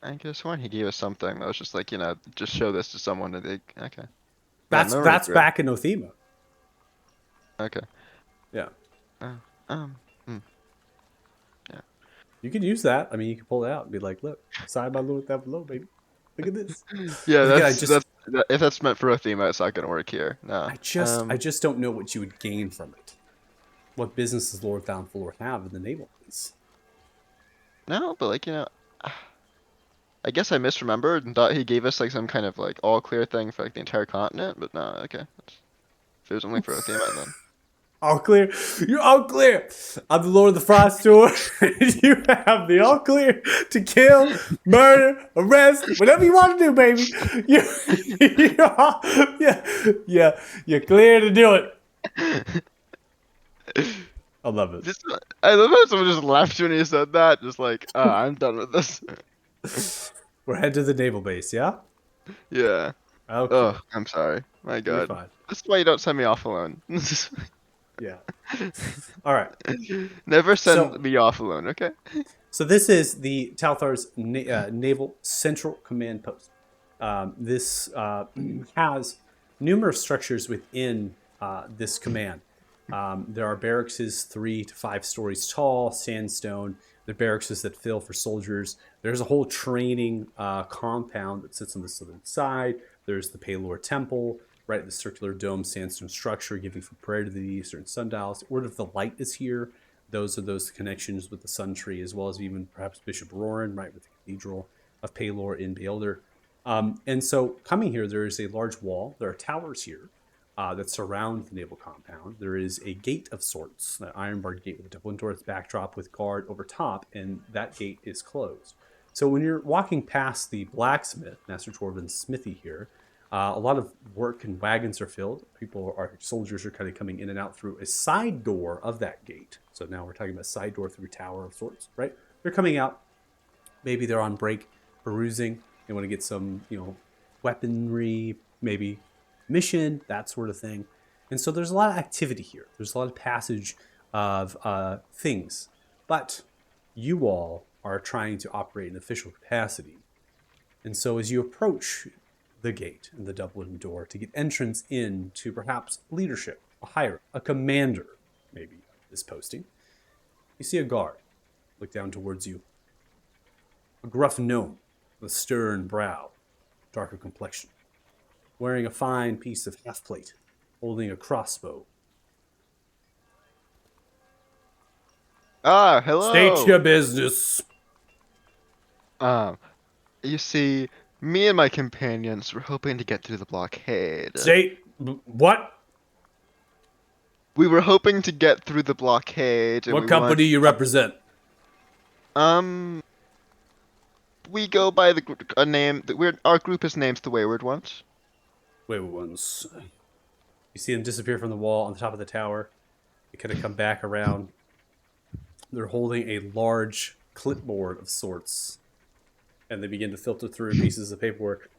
I could have sworn he gave us something that was just like, just show this to someone and they, okay. Yeah, That's memory's that's good. back in Othema. Okay. Yeah. Um, You could use that. I mean, you could pull it out and be like, look, side by look that below, baby. Look at this. yeah, But again, if that's meant for Othema, it's not gonna work here. No. I just don't know what you would gain from it. What business does Lord Down Floor have in the naval base? No, but like, I guess I misremembered and thought he gave us like some kind of like all clear thing for like the entire continent, but no, okay. If it was only for Othema, then. All clear. You're all clear. I'm the Lord of the Frost Tour. You have the all clear to kill, murder, arrest, whatever you want to do, baby. You're clear to do it. I love it. I love how someone just laughed when he said that. Just like, I'm done with this. We're headed to the naval base, yeah? Yeah. Okay. Oh, I'm sorry. My You're God. fine. That's why you don't send me off alone. Yeah. All right. Never send So- me off alone, okay? So this is the Talthar's Naval Central Command Post. This has numerous structures within this command. There are barracks 3 to 5 stories tall, sandstone. There are barracks that fill for soldiers. There's a whole training compound that sits on the southern side. There's the Palor Temple, right? The circular dome sandstone structure giving for prayer to the eastern sundials. Order of the Light is here. Those are those connections with the Sun Tree, as well as even perhaps Bishop Roran, right, with the Cathedral of Palor in Beelder. And so coming here, there is a large wall. There are towers here that surround the naval compound. There is a gate of sorts, an iron-barred gate with a double-endorsed backdrop with guard over top, and that gate is closed. So when you're walking past the blacksmith, Master Torvin's smithy here, a lot of work and wagons are filled. Soldiers are kind of coming in and out through a side door of that gate. So now we're talking about side door through tower of sorts, right? They're coming out. Maybe they're on break, perusing. They want to get some, weaponry, maybe mission, that sort of thing. And so there's a lot of activity here. There's a lot of passage of things. But you all are trying to operate in official capacity. And so as you approach the gate and the double-wooden door to get entrance into perhaps leadership, a commander, maybe, this posting, you see a guard look down towards you. A gruff gnome with a stern brow, darker complexion, wearing a fine piece of half-plate, holding a crossbow. Ah, hello! State your business. You see, me and my companions were hoping to get through the blockade. What? We were hoping to get through the blockade. And What we company you represent? We go by a name. Our group is named the Wayward Ones. Wayward Ones. You see them disappear from the wall on the top of the tower. They kind of come back around. They're holding a large clipboard of sorts. And they begin to filter through pieces of paperwork.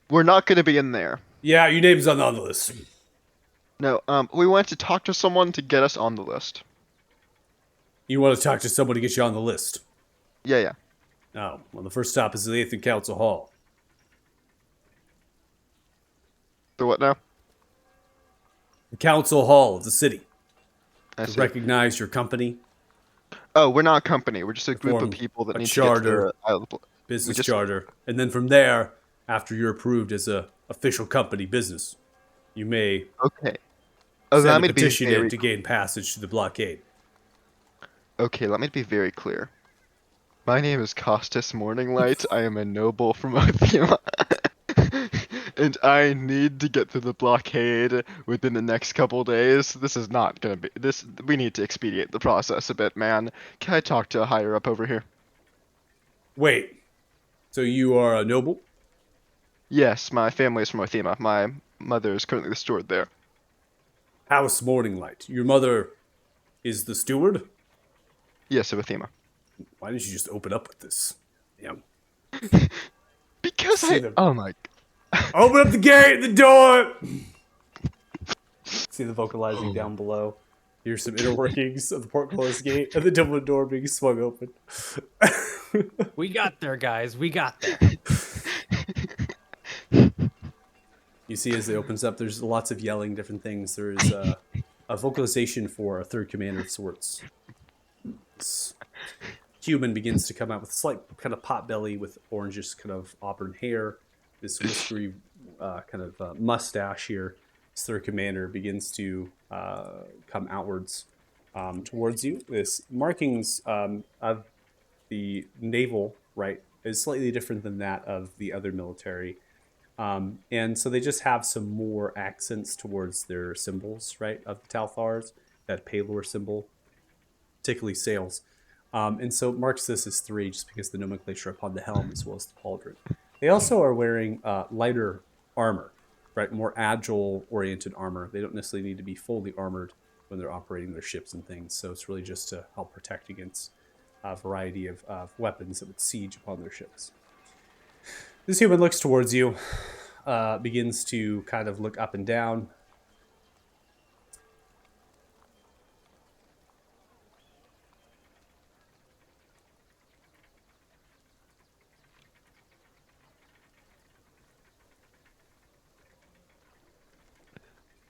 We're not going to be in there. Yeah, your name's on the list. No, we went to talk to someone to get us on the list. You want to talk to someone to get you on the list? Yeah. Oh, well, the first stop is the 8th and Council Hall. So what now? The Council Hall of the city. I To see. recognize your company, Oh, we're not a company. We're just a group of Form people that a need to get to charter, the island. We business just charter, and then from there, after you're approved as a official company business, you may okay. send Allow a me to be petition in very to gain passage to the blockade. okay. Let me be very clear. My name is Costas Morninglight. I am a noble from Othema. And I need to get through the blockade within the next couple days. This is not gonna be this. We need to expedite the process a bit, man. Can I talk to a higher up over here? Wait, so you are a noble? Yes, my family is from Othema. My mother is currently the steward there. House Morning Light. Your mother is the steward? Yes, of Othema. Why didn't you just open up with this? Damn. Because See I. them. Oh my. Open up the gate, the door! See the vocalizing down below. Here's some inner workings of the portcullis gate and the double door being swung open. We got there, guys. We got there. You see as it opens up, there's lots of yelling, different things. There's a vocalization for a third commander of sorts. This human begins to come out with slight kind of pot belly with orangish kind of auburn hair. This whiskery mustache here. This third commander begins to come outwards towards you. This markings of the naval, right, is slightly different than that of the other military. And so they just have some more accents towards their symbols, right, of the Talthars, that Palor symbol, particularly sails. And so it marks this as 3 just because the nomenclature upon the helm as well as the pauldron. They also are wearing lighter armor, right, more agile-oriented armor. They don't necessarily need to be fully armored when they're operating their ships and things. So it's really just to help protect against a variety of weapons that would siege upon their ships. This human looks towards you, begins to kind of look up and down.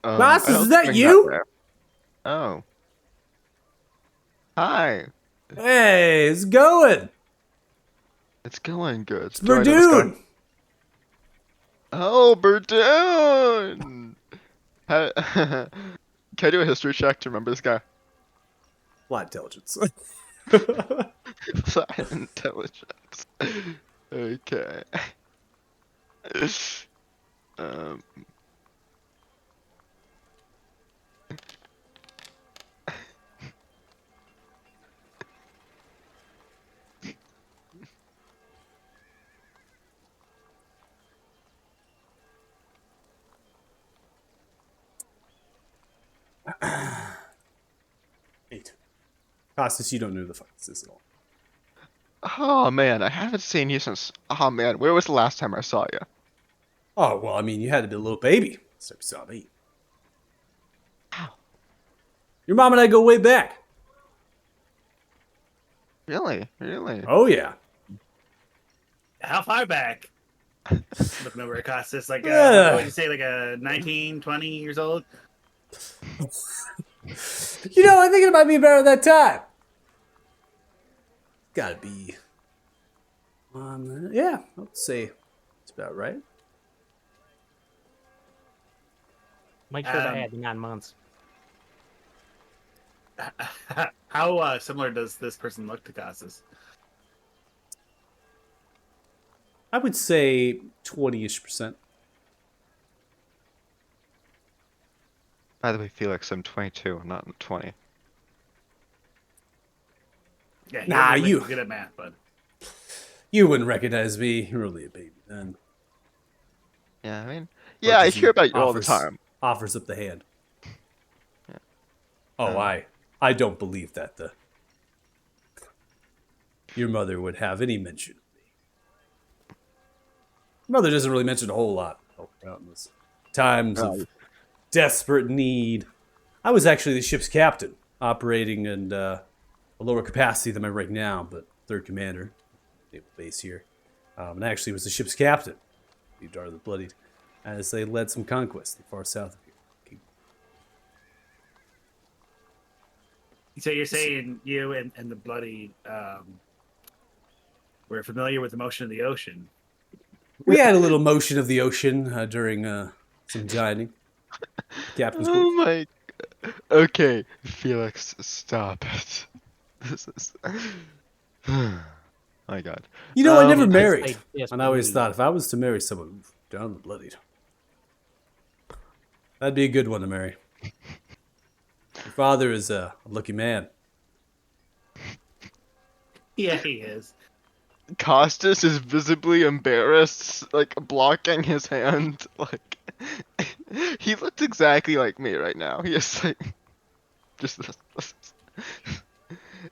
Boss, I is don't that think you? there. Oh. Hi. Hey, it's going. It's going good. It's Do I know this guy? Berdoon. Oh, Berdoon! Can I do a history check to remember this guy? Flat intelligence. Flat intelligence. Okay. Um. Eight. Costas, you don't know who the fuck this is at all. Oh man, I haven't seen you since. Oh man, where was the last time I saw you? Oh, well, I mean, you had to be a little baby. So you saw me. Your mom and I go way back. Really? Really? Oh, yeah. How far back? Looking over at Costas, like, Yeah. what would you say, like a 19, 20 years old? You know, I think it might be about that time. Gotta be. Yeah, I'd say it's about right. Make sure to Um, add the 9 months. How similar does this person look to Costas? I would say 20-ish%. By the way, Felix, I'm 22. I'm not 20. Yeah, he Nah, doesn't look you- good at math, but You wouldn't recognize me. You're only a baby then. Yeah, I mean, yeah, I Just hear about you all the offers- time. Offers up the hand. Yeah. Oh, I don't believe that your mother would have any mention of me. Mother doesn't really mention a whole lot. Out in this times Oh. of desperate need. I was actually the ship's captain, operating in a lower capacity than I'm right now, but third commander, naval base here. And I actually was the ship's captain, the Dar the Bloodied, as they led some conquests in the far south of here. So you're saying you and the bloody we're familiar with the motion of the ocean. We had a little motion of the ocean during some dining. Captain's Oh quarters. my. Okay, Felix, stop it. This is. My God. You know, I never Um, married, Yes, and I always me. thought if I was to marry someone down the bloodied, that'd be a good one to marry. Your father is a lucky man. Yeah, he is. Costas is visibly embarrassed, like blocking his hand. Like he looks exactly like me right now. He is like just this.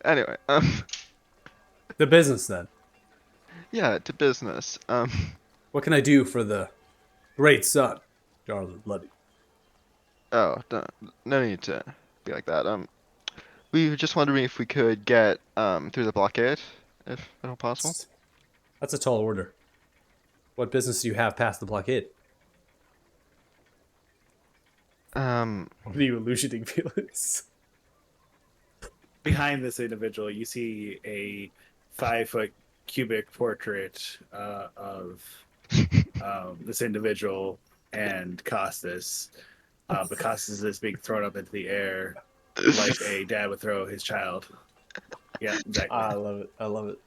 Anyway, The business, then. yeah, to business. What can I do for the great son, Jarl the Bloody? Oh, no need to be like that. We were just wondering if we could get through the blockade, if at all possible. That's a tall order. What business do you have past the blockade? What are you illusioning, Felix? Behind this individual, you see a 5-foot cubic portrait of this individual and Costas. But Costas is being thrown up into the air like a dad would throw his child. Yeah, exactly. I love it. I love it.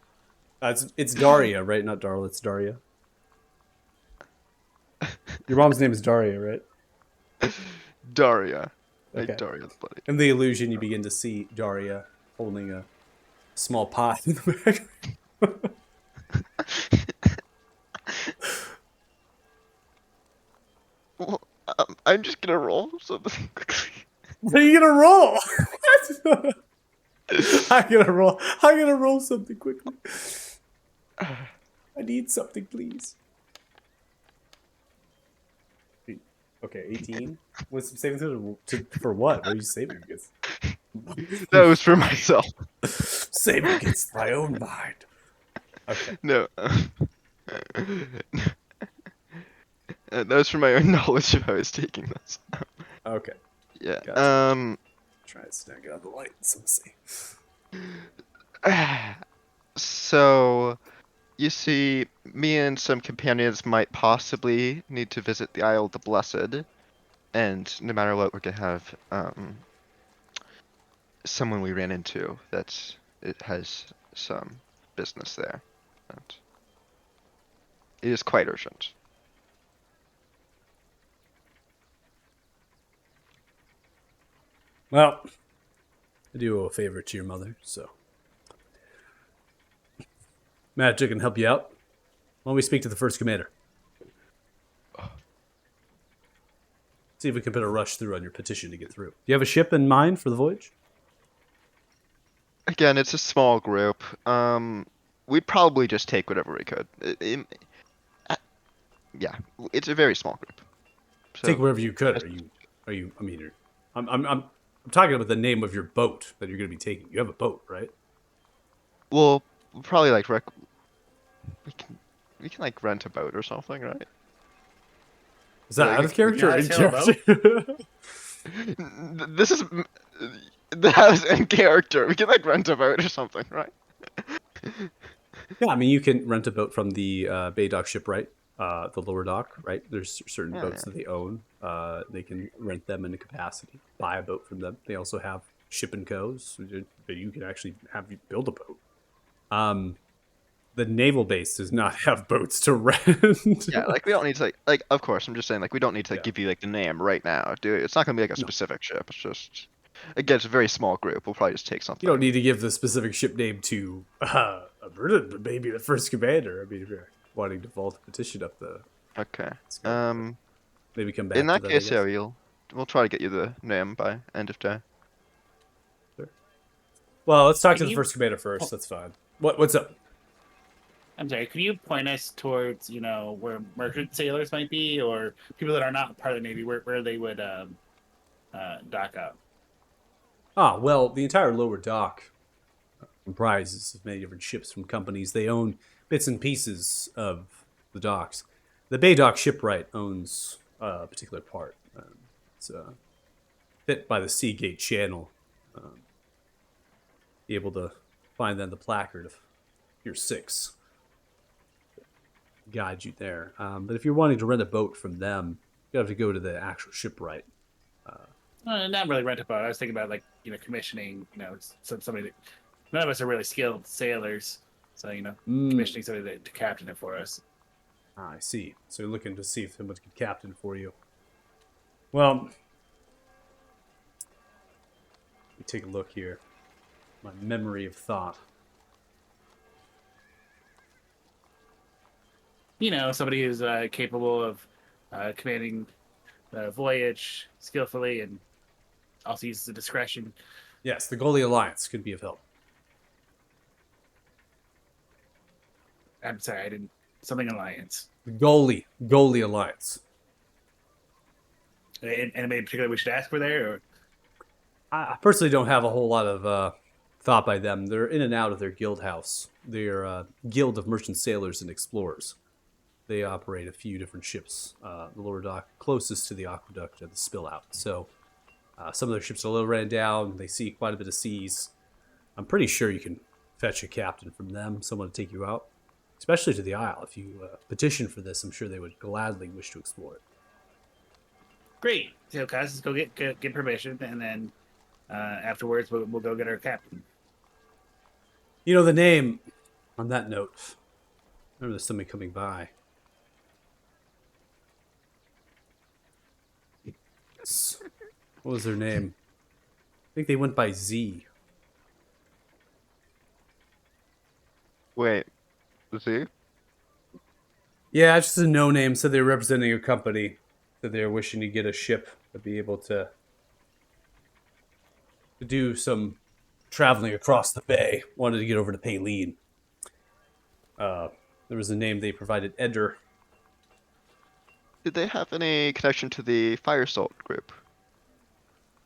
It's Daria, right? Not Darla. It's Daria. Your mom's name is Daria, right? Daria. Okay. Like Daria the Bloody. In the illusion, you begin to see Daria holding a small pot in the back. Well, I'm just gonna roll something quickly. What are you gonna roll? I'm gonna roll. I'm gonna roll something quickly. I need something, please. Okay, 18. What's saving throw for what? What are you saving against? That was for myself. Saving against my own mind. Okay. No. That was for my own knowledge of how I was taking this. Okay. Yeah. Gotcha. Try to snag it out of the light. So let's see. So, you see, me and some companions might possibly need to visit the Isle of the Blessed, and no matter what, we're gonna have someone we ran into that it has some business there, and it is quite urgent. Well, I do owe a favor to your mother, so Magic can help you out. Why don't we speak to the first commander? See if we can put a rush through on your petition to get through. Do you have a ship in mind for the voyage? Again, it's a small group. We'd probably just take whatever we could. Yeah, it's a very small group. So, Take wherever you could. Are you? I mean, I'm talking about the name of your boat that you're going to be taking. You have a boat, right? we'll probably like we can like rent a boat or something, right? Is that Like, out of character or in guys have a character? This is that was in character. We can like rent a boat or something, right? Yeah, I mean, you can rent a boat from the Bay Dock shipwright, the lower dock, right? There's certain Yeah, boats that they own. They can rent them into capacity, buy a boat from them. They also have ship and co's that you can actually have you build a boat. The naval base does not have boats to rent. Yeah, like we don't need to like of course I'm just saying like we don't need to Yeah. give you like the name right now, do it. It's not gonna be like a specific ship. It's just again it's a very small group. We'll probably just take something. You don't need to give the specific ship name to a Vernon, but maybe the first commander. I mean, if you're wanting to vault a petition up the Okay. scope, maybe come back In to that that, I case, yeah, guess. we'll try to get you the name by end of day. Well, let's talk to Can the you- first commander first. That's fine. What's up? I'm sorry, could you point us towards, where merchant sailors might be, or people that are not part of the Navy, where they would dock up? Well, the entire lower dock comprises of many different ships from companies. They own bits and pieces of the docks. The Bay Dock shipwright owns a particular part. It's fit by the Seagate Channel. be able to find then the placard of your 6. Guide you there. But if you're wanting to rent a boat from them, you have to go to the actual shipwright. Not really rent a boat. I was thinking about like commissioning. Somebody that none of us are really skilled sailors, so commissioning somebody to captain it for us. I see. So you're looking to see if someone can captain for you. Well, let me take a look here. My memory of thought. Somebody who's capable of commanding the voyage skillfully and also uses the discretion. Yes, the Goalie Alliance could be of help. I'm sorry, I didn't. Something alliance. The Goalie Alliance. Anybody in particular we should ask for there? Or? I personally don't have a whole lot of thought by them. They're in and out of their guild house. They're a guild of merchant sailors and explorers. They operate a few different ships. The lower dock closest to the aqueduct and the spill out. So some of their ships are a little ran down. They see quite a bit of seas. I'm pretty sure you can fetch a captain from them, someone to take you out, especially to the Isle. If you petition for this, I'm sure they would gladly wish to explore it. Great. So, guys, let's go get permission, and then afterwards we'll go get our captain. The name, on that note, I remember there's somebody coming by. What was their name? I think they went by Z. Wait, Z? Yeah, it's just a no name. Said they were representing a company. That they were wishing to get a ship to be able to do some traveling across the bay. Wanted to get over to Paylene. There was a name they provided, Eder. Did they have any connection to the Fire Salt group?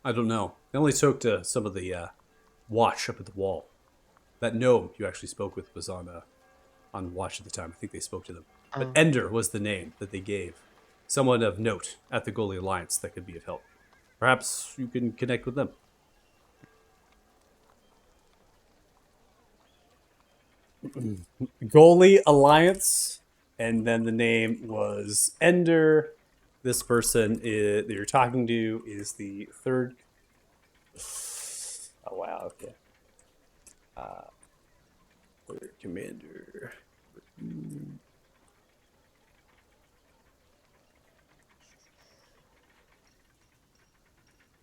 I don't know. They only spoke to some of the watch up at the wall. That gnome you actually spoke with was on watch at the time. I think they spoke to them. But Ender was the name that they gave. Someone of note at the Goalie Alliance that could be of help. Perhaps you can connect with them. Goalie Alliance, and then the name was Ender. This person that you're talking to is the third. Oh wow! Okay. Third commander.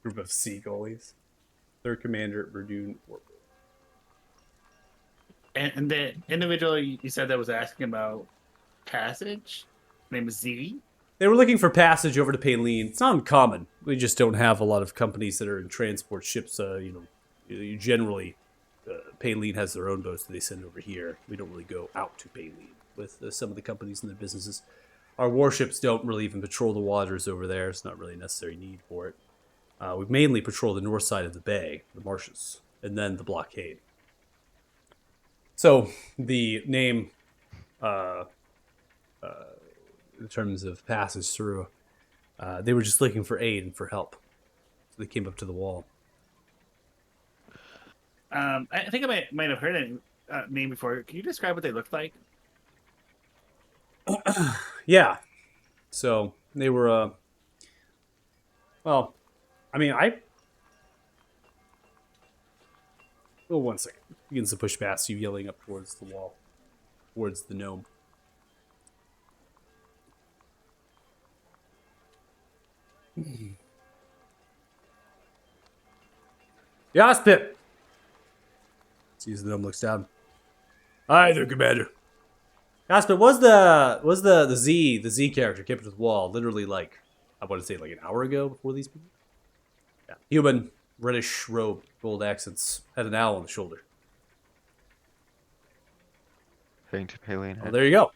Group of sea goalies. Third commander, Verdun Warburg. And the individual you said that was asking about passage, name is Z. They were looking for passage over to Paylene. It's not uncommon. We just don't have a lot of companies that are in transport ships. Generally, Paylene has their own boats that they send over here. We don't really go out to Paylene with some of the companies and their businesses. Our warships don't really even patrol the waters over there. It's not really a necessary need for it. We mainly patrol the north side of the bay, the marshes, and then the blockade. So the name, in terms of passage through, they were just looking for aid and for help. So they came up to the wall. I think I might have heard a name before. Can you describe what they looked like? Yeah. So they were, well, I mean, oh, 1 second. Begins to push past you, yelling up towards the wall, towards the gnome. Yaspip! Sees the gnome, looks down. Hi there, Commander. Yaspip, was the Z character came up to the wall literally like, I want to say like an hour ago before these people? Yeah. Human, reddish robe, gold accents, had an owl on the shoulder. Heading to Paylene. Oh, there you go.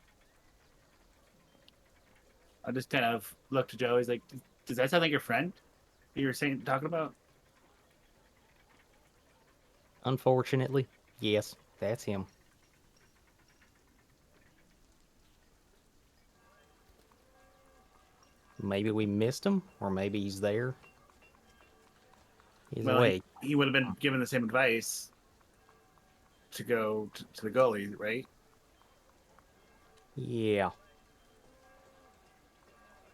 I just kind of looked to Joe. He's like, "Does that sound like your friend? That you were talking about?" Unfortunately, yes, that's him. Maybe we missed him, or maybe he's there. He's Well, away. he would have been given the same advice. to go to the gully, right? Yeah.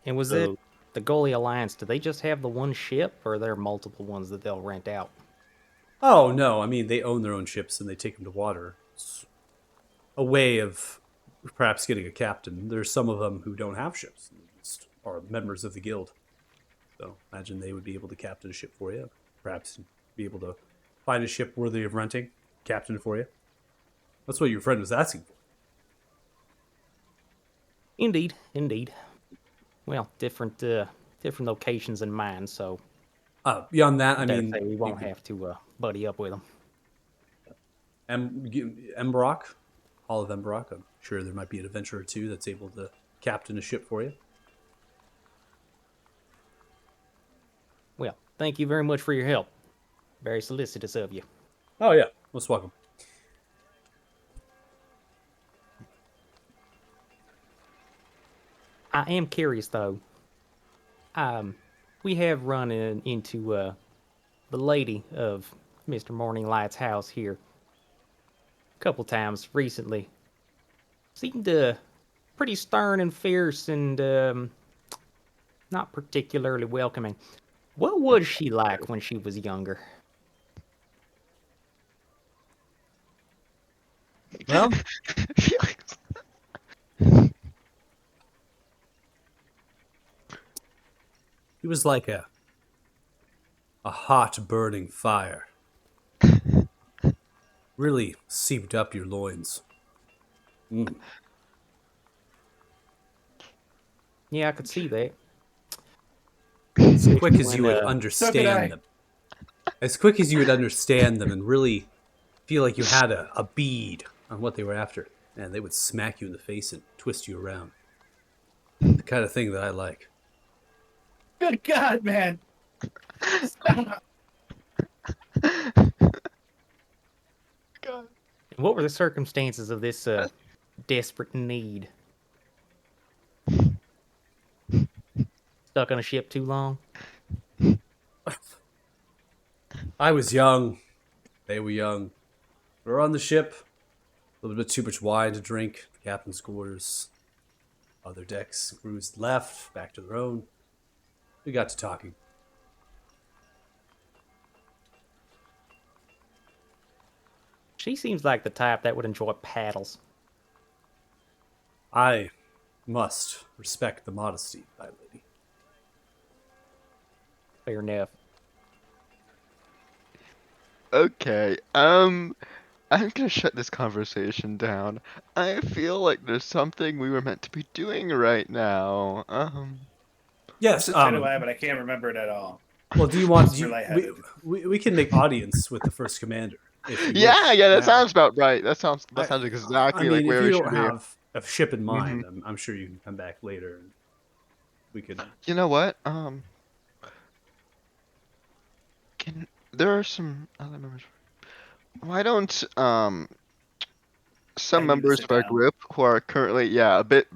And was So- it the Goalie Alliance? Do they just have the one ship, or are there multiple ones that they'll rent out? Oh no, I mean they own their own ships and they take them to water. It's a way of perhaps getting a captain. There's some of them who don't have ships, they just are members of the guild. So imagine they would be able to captain a ship for you. Perhaps be able to find a ship worthy of renting, captain it for you. That's what your friend was asking for. Indeed, indeed. Well, different locations in mind, so Beyond that, I dare mean, say we you won't could- have to buddy up with them. Emberock, Hall of Emberock. I'm sure there might be an adventurer or two that's able to captain a ship for you. Well, thank you very much for your help. Very solicitous of you. Oh yeah, most welcome. I am curious though. We have run into the lady of Mr. Morninglight's house here a couple times recently. Seemed pretty stern and fierce and not particularly welcoming. What was she like when she was younger? Well, Felix. he was like a hot burning fire. Really seeped up your loins. Mm. Yeah, I could see that. As quick as you When, would I. understand them. As quick as you would understand them and really feel like you had a bead on what they were after. And they would smack you in the face and twist you around. The kind of thing that I like. Good God, man! Stop. God. What were the circumstances of this desperate need? Stuck on a ship too long? I was young. They were young. We were on the ship. A little bit too much wine to drink. The captain's quarters. Other decks. Crews left. Back to their own. We got to talking. She seems like the type that would enjoy paddles. I must respect the modesty, my lady. Fair enough. Okay, I'm gonna shut this conversation down. I feel like there's something we were meant to be doing right now. Yes. It's been a while, but I can't remember it at all. Well, do you want? Just Do you, lightheaded. we can make audience with the first commander. If you Yeah, wish yeah, that now. sounds about right. That sounds I exactly mean, like if where you we don't should be. have a ship in Mm-hmm. mind, I'm sure you can come back later. And we could. You know what? There are some other members. Why don't some I need to members sit of our down. group who are currently a bit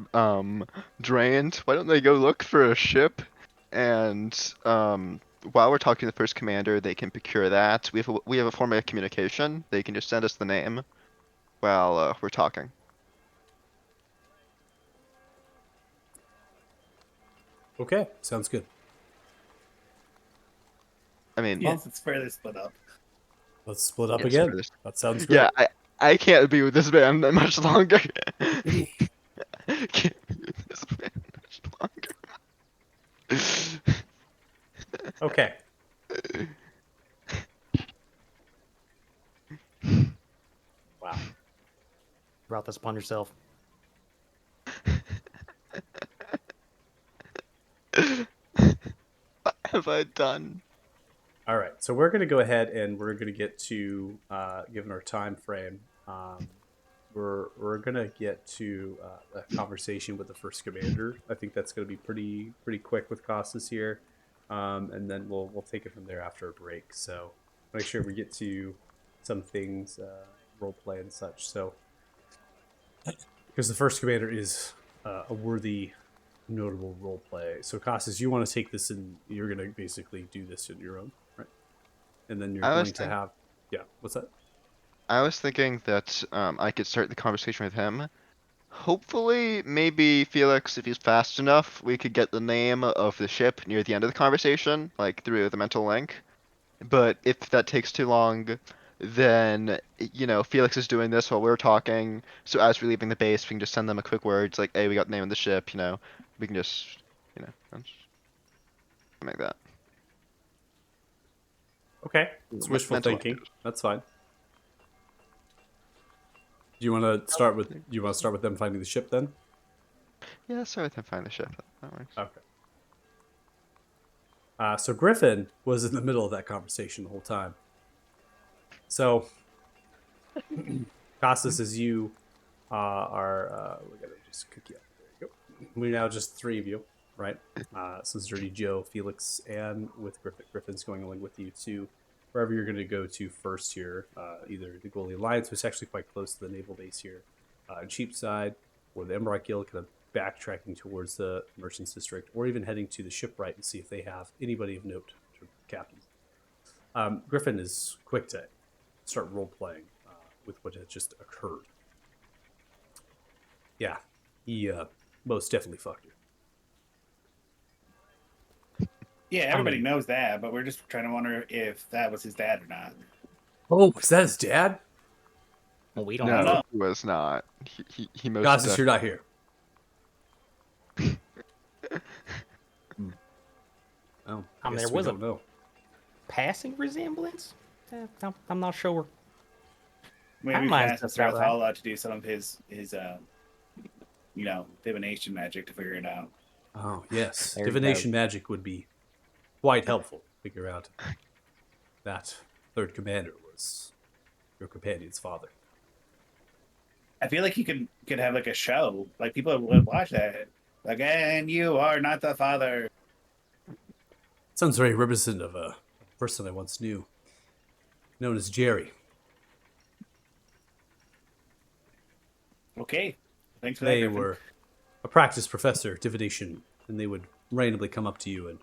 drained, why don't they go look for a ship and while we're talking to the first commander, they can procure that. We have a form of communication. They can just send us the name while we're talking. Okay, sounds good. I mean, Yes, it's fairly split up. Let's split up Yes, again. for this- That sounds great. yeah, I can't be with this man that much longer. Can't be with this man much longer. Okay. Wow. Brought this upon yourself. What have I done? All right, so we're going to go ahead and we're going to get to, given our time frame, we're going to get to a conversation with the first commander. I think that's going to be pretty quick with Costas here, and then we'll take it from there after a break. So make sure we get to some things, role play and such. So because the first commander is a worthy, notable role play. So Costas, you want to take this and you're going to basically do this on your own, right? And then you're I was going to think- have, yeah. What's that? I was thinking that I could start the conversation with him. Hopefully, maybe Felix, if he's fast enough, we could get the name of the ship near the end of the conversation, like through the mental link. But if that takes too long, then Felix is doing this while we're talking. So as we're leaving the base, we can just send them a quick word. It's like, hey, we got the name of the ship. We can just, that's- make that. Okay, it's wishful Mental thinking. link. That's fine. Do you want to start with? You want to start with them finding the ship then? Yeah, start with him find the ship. That works. Okay. So Griffin was in the middle of that conversation the whole time. So, Costas, as you we're gonna just cook you up. There you go. We're now just three of you, right? So it's Dirty Joe, Felix, and with Griffin. Griffin's going along with you to wherever you're going to go to first here. Either the Goalie Alliance, which is actually quite close to the naval base here, in Cheapside, or the Emerald Guild, kind of backtracking towards the Merchants District, or even heading to the shipwright and see if they have anybody of note to captains. Griffin is quick to start role playing with what has just occurred. Yeah, he most definitely fucked her. Yeah, everybody knows that, but we're just trying to wonder if that was his dad or not. Oh, is that his dad? Well, we don't No, know. he was not. He most Costas, you're not here. Oh, I There guess we was don't know. passing resemblance. I'm not sure. Maybe we can Timeline's ask just Mr. about right. Athala to do some of his divination magic to figure it out. Oh, yes. There you Divination magic would be quite helpful to figure out that third commander was your companion's father. I feel like he could have like a show, like people would watch that. Like, and you are not the father. Sounds very reminiscent of a person I once knew, known as Jerry. Okay, thanks for that. They Griffin. were a practice professor, divination, and they would randomly come up to you and.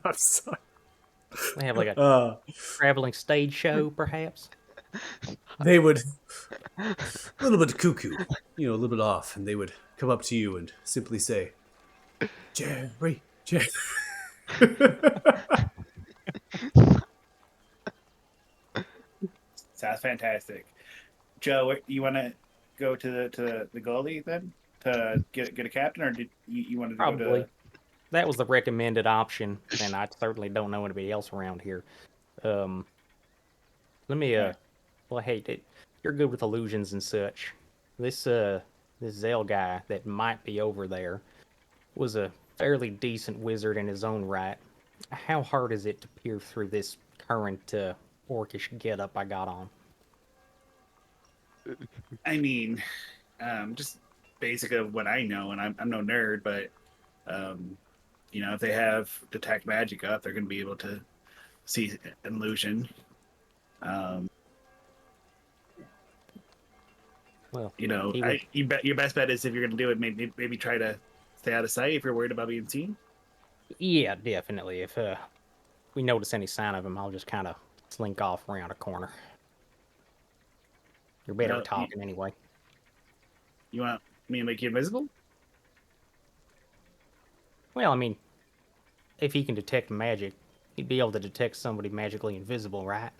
I'm sorry. They have like a traveling stage show, perhaps. They would a little bit cuckoo, a little bit off, and they would come up to you and simply say, Jerry. Sounds fantastic. Joe, you want to go to the goalie then to get a captain, or did you wanted to go Probably. to? That was the recommended option, and I certainly don't know anybody else around here. Let me well, hey, you're good with illusions and such. This Zell guy that might be over there was a fairly decent wizard in his own right. How hard is it to peer through this current orcish getup I got on? I mean, just basic of what I know, and I'm no nerd, but if they have detect magic up, they're going to be able to see an illusion. Well, Your best bet is if you're going to do it, maybe try to stay out of sight if you're worried about being seen. yeah, definitely. If we notice any sign of him, I'll just kind of slink off around a corner. You're better at talking anyway. You want me to make you invisible? Well, I mean, if he can detect magic, he'd be able to detect somebody magically invisible, right?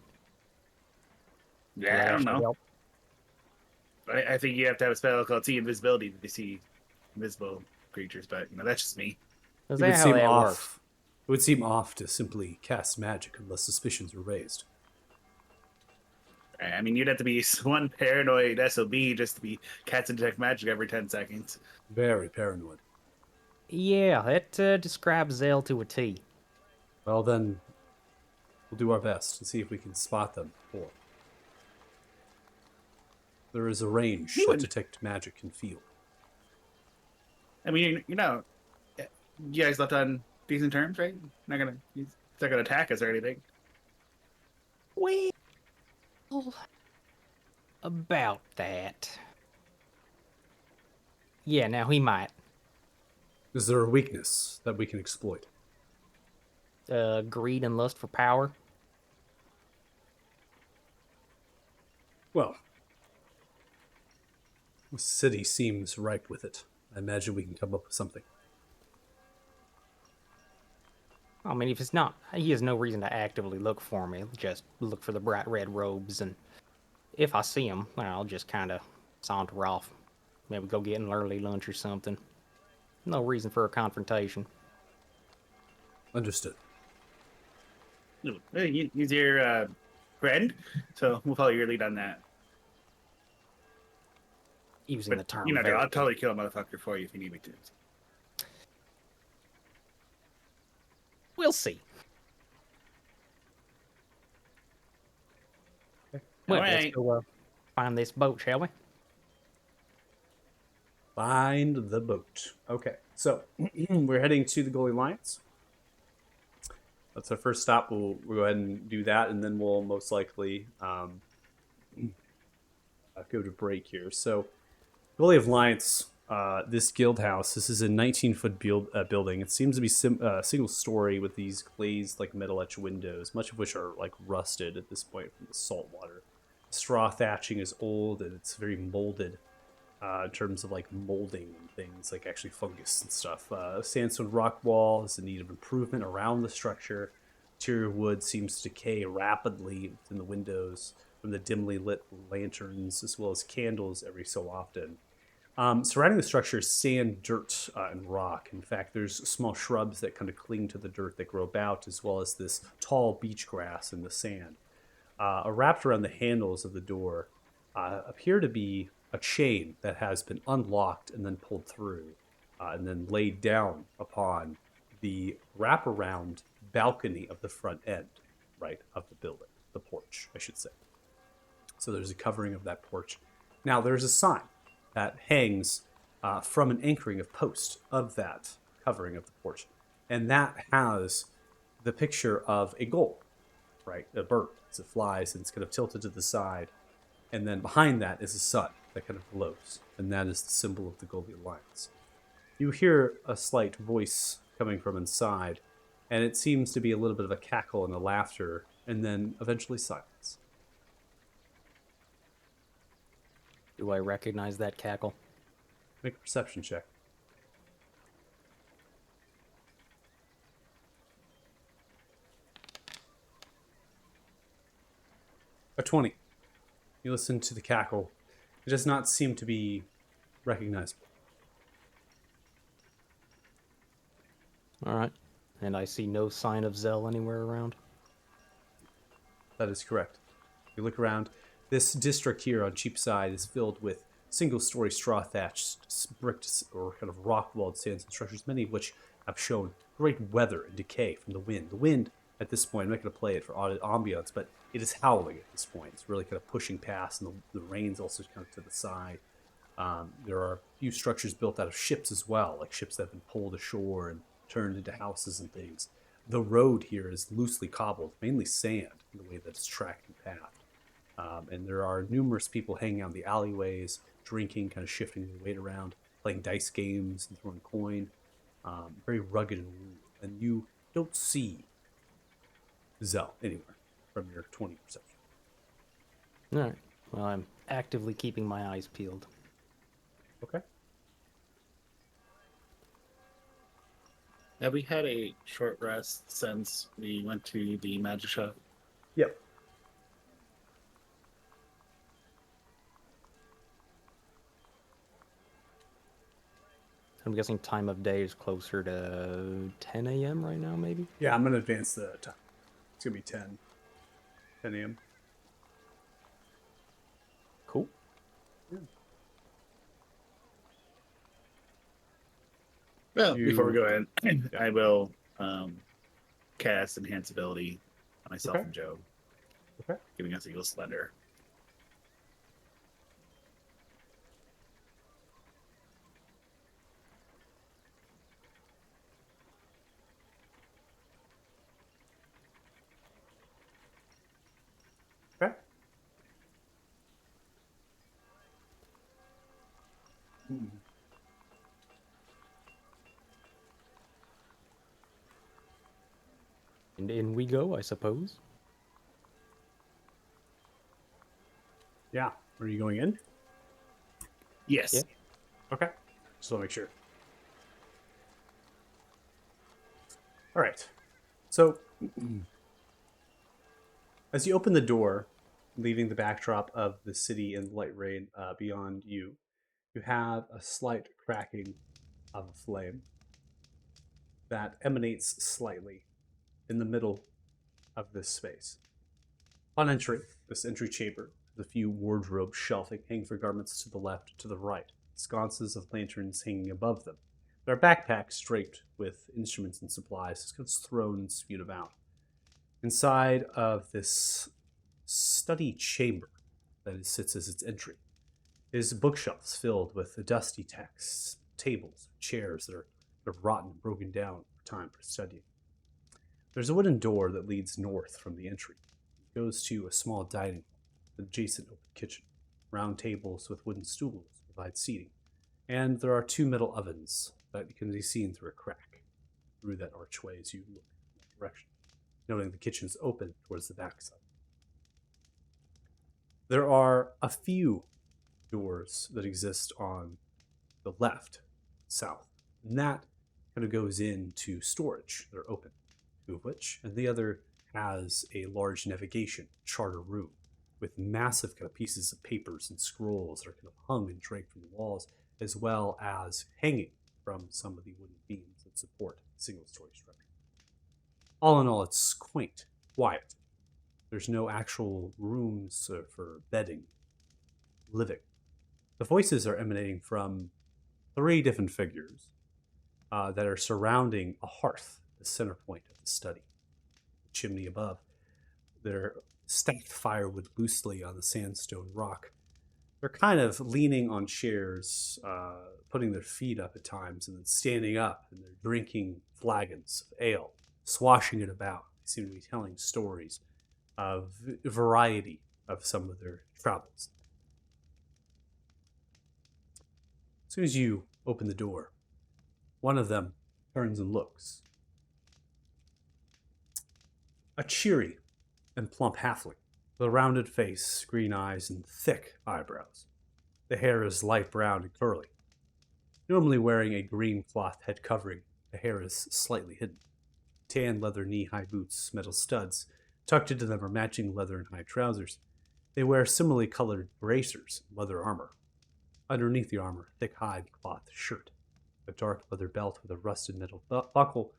Yeah, I don't know. I think you have to have a spell called See Invisibility to see invisible creatures, but that's just me. Is It that would how seem that off. works? It would seem off to simply cast magic unless suspicions were raised. I mean, you'd have to be one paranoid SOB just to be cast and detect magic every 10 seconds. Very paranoid. Yeah, that describes Zell to a T. Well, then, we'll do our best to see if we can spot them. Or there is a range that detect magic can feel. I mean, you guys left on decent terms, right? He's not gonna attack us or anything. Well, about that. Yeah, now he might. Is there a weakness that we can exploit? Greed and lust for power. The city seems ripe with it. I imagine we can come up with something. I mean, if it's not, he has no reason to actively look for me. Just look for the bright red robes, and if I see him, I'll just kind of saunter off. Maybe go get an early lunch or something. No reason for a confrontation. Understood. He's your friend, so we'll follow your lead on that. Using But the term you know, very I'll totally kill a motherfucker for you if you need me to. We'll see. Well, let's Alright. go find this boat, shall we? Find the boat. Okay, so we're heading to the Goalie Lions. That's our first stop. We'll go ahead and do that, and then we'll most likely go to break here. So, Goalie of Lions, this guild house, this is a 19-foot building. It seems to be single story with these glazed like metal etched windows, much of which are like rusted at this point from the salt water. Straw thatching is old and it's very molded. In terms of like molding and things like actually fungus and stuff. Sandstone rock wall is in need of improvement around the structure. Interior wood seems to decay rapidly within the windows from the dimly lit lanterns as well as candles every so often. Surrounding the structure is sand, dirt, and rock. In fact, there's small shrubs that kind of cling to the dirt that grow about, as well as this tall beach grass in the sand. Wrapped around the handles of the door appear to be a chain that has been unlocked and then pulled through and then laid down upon the wraparound balcony of the front end, right, of the building, the porch, I should say. So there's a covering of that porch. Now there's a sign that hangs from an anchoring of post of that covering of the porch, and that has the picture of a gull, right, a bird as it flies and it's kind of tilted to the side. And then behind that is a sun that kind of glows, and that is the symbol of the Goalie Alliance. You hear a slight voice coming from inside, and it seems to be a little bit of a cackle and a laughter, and then eventually silence. Do I recognize that cackle? Make a perception check. A 20. You listen to the cackle. It does not seem to be recognizable. All right. And I see no sign of Zell anywhere around. That is correct. You look around. This district here on Cheapside is filled with single-story straw-thatched, bricked, or kind of rock-walled sandstone structures, many of which have shown great weather and decay from the wind. The wind, at this point, I'm not going to play it for ambiance, but it is howling at this point. It's really kind of pushing past, and the rain's also kind of to the side. There are a few structures built out of ships as well, like ships that have been pulled ashore and turned into houses and things. The road here is loosely cobbled, mainly sand, in the way that it's tracked and pathed. And there are numerous people hanging out in the alleyways, drinking, kind of shifting their weight around, playing dice games and throwing coin. Very rugged and rude. And you don't see Zell anywhere from your 20 perception. All right. Well, I'm actively keeping my eyes peeled. Okay. Have we had a short rest since we went to the magic shop? Yep. I'm guessing time of day is closer to 10 a.m. right now, maybe? Yeah, I'm going to advance the time. It's going to be 10 a.m. Cool. Well, before we You- go in, I will cast Enhance Ability on myself Okay. and Joe, Okay. giving us Eagle Slender. Okay. Hmm. And in we go, I suppose. Yeah. Are you going in? Yes. Yeah. Okay. Just want to make sure. All right. So, as you open the door, leaving the backdrop of the city and light rain beyond you, you have a slight cracking of a flame that emanates slightly in the middle of this space. On entry, this entry chamber, with a few wardrobe shelving hanging for garments to the left, to the right, sconces of lanterns hanging above them. There are backpacks draped with instruments and supplies, just thrown and spewed about. Inside of this study chamber that sits as its entry is bookshelves filled with dusty texts, tables, chairs that are rotten and broken down over time for studying. There's a wooden door that leads north from the entry. It goes to a small dining hall, adjacent open kitchen. Round tables with wooden stools provide seating. And there are 2 metal ovens that can be seen through a crack through that archway as you look in that direction, noting the kitchen is open towards the backside. There are a few doors that exist on the left, south, and that kind of goes into storage that are open, 2 of which, and the other has a large navigation charter room with massive kind of pieces of papers and scrolls that are kind of hung and draped from the walls, as well as hanging from some of the wooden beams that support the single-story structure. All in all, it's quaint, quiet. There's no actual rooms for bedding, living. The voices are emanating from 3 different figures that are surrounding a hearth, the center point of the study. The chimney above. They're stacked firewood loosely on the sandstone rock. They're kind of leaning on chairs, putting their feet up at times, and then standing up, and they're drinking flagons of ale, swashing it about. They seem to be telling stories of a variety of some of their travels. As soon as you open the door, one of them turns and looks. A cheery and plump halfling, with a rounded face, green eyes, and thick eyebrows. The hair is light brown and curly. Normally wearing a green cloth head covering, the hair is slightly hidden. Tan leather knee-high boots, metal studs, tucked into them are matching leather and high trousers. They wear similarly colored bracers and leather armor. Underneath the armor, a thick hide cloth shirt, a dark leather belt with a rusted metal buckle,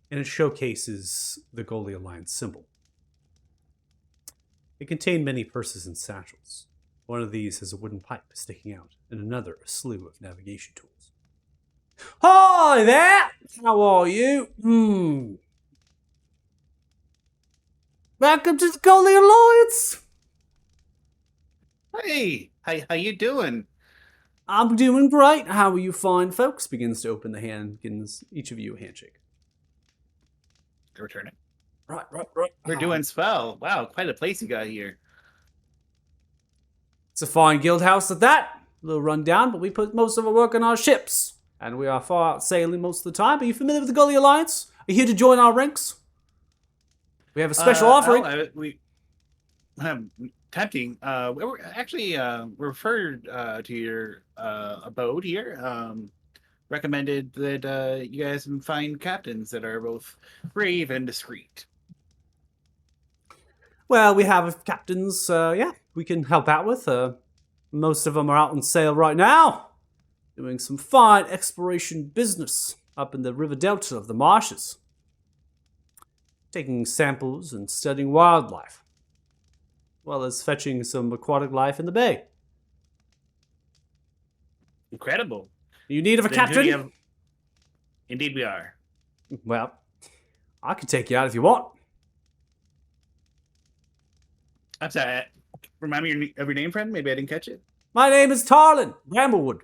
and it showcases the Golia Alliance symbol. It contained many purses and satchels. One of these has a wooden pipe sticking out, and another a slew of navigation tools. Hi there! How are you? Welcome to the Golia Alliance! Hey, how you doing? I'm doing great. How are you fine, folks? Begins to open the hand, gives each of you a handshake. Return it. Right. We're doing swell. Wow, quite a place you got here. It's a fine guild house at that. A little run down, but we put most of our work on our ships. And we are far out sailing most of the time. Are you familiar with the Gully Alliance? Are you here to join our ranks? We have a special offering. Tempting. We were actually referred to your abode here. Recommended that you guys find captains that are both brave and discreet. Well, we have captains, we can help out with. Most of them are out on sail right now, doing some fine exploration business up in the river delta of the marshes. Taking samples and studying wildlife, as well as fetching some aquatic life in the bay. Incredible. You need of a Then who do captain? you have- Indeed we are. Well, I can take you out if you want. I'm sorry. Remind me of your name, friend? Maybe I didn't catch it. My name is Tarlin Bramblewood.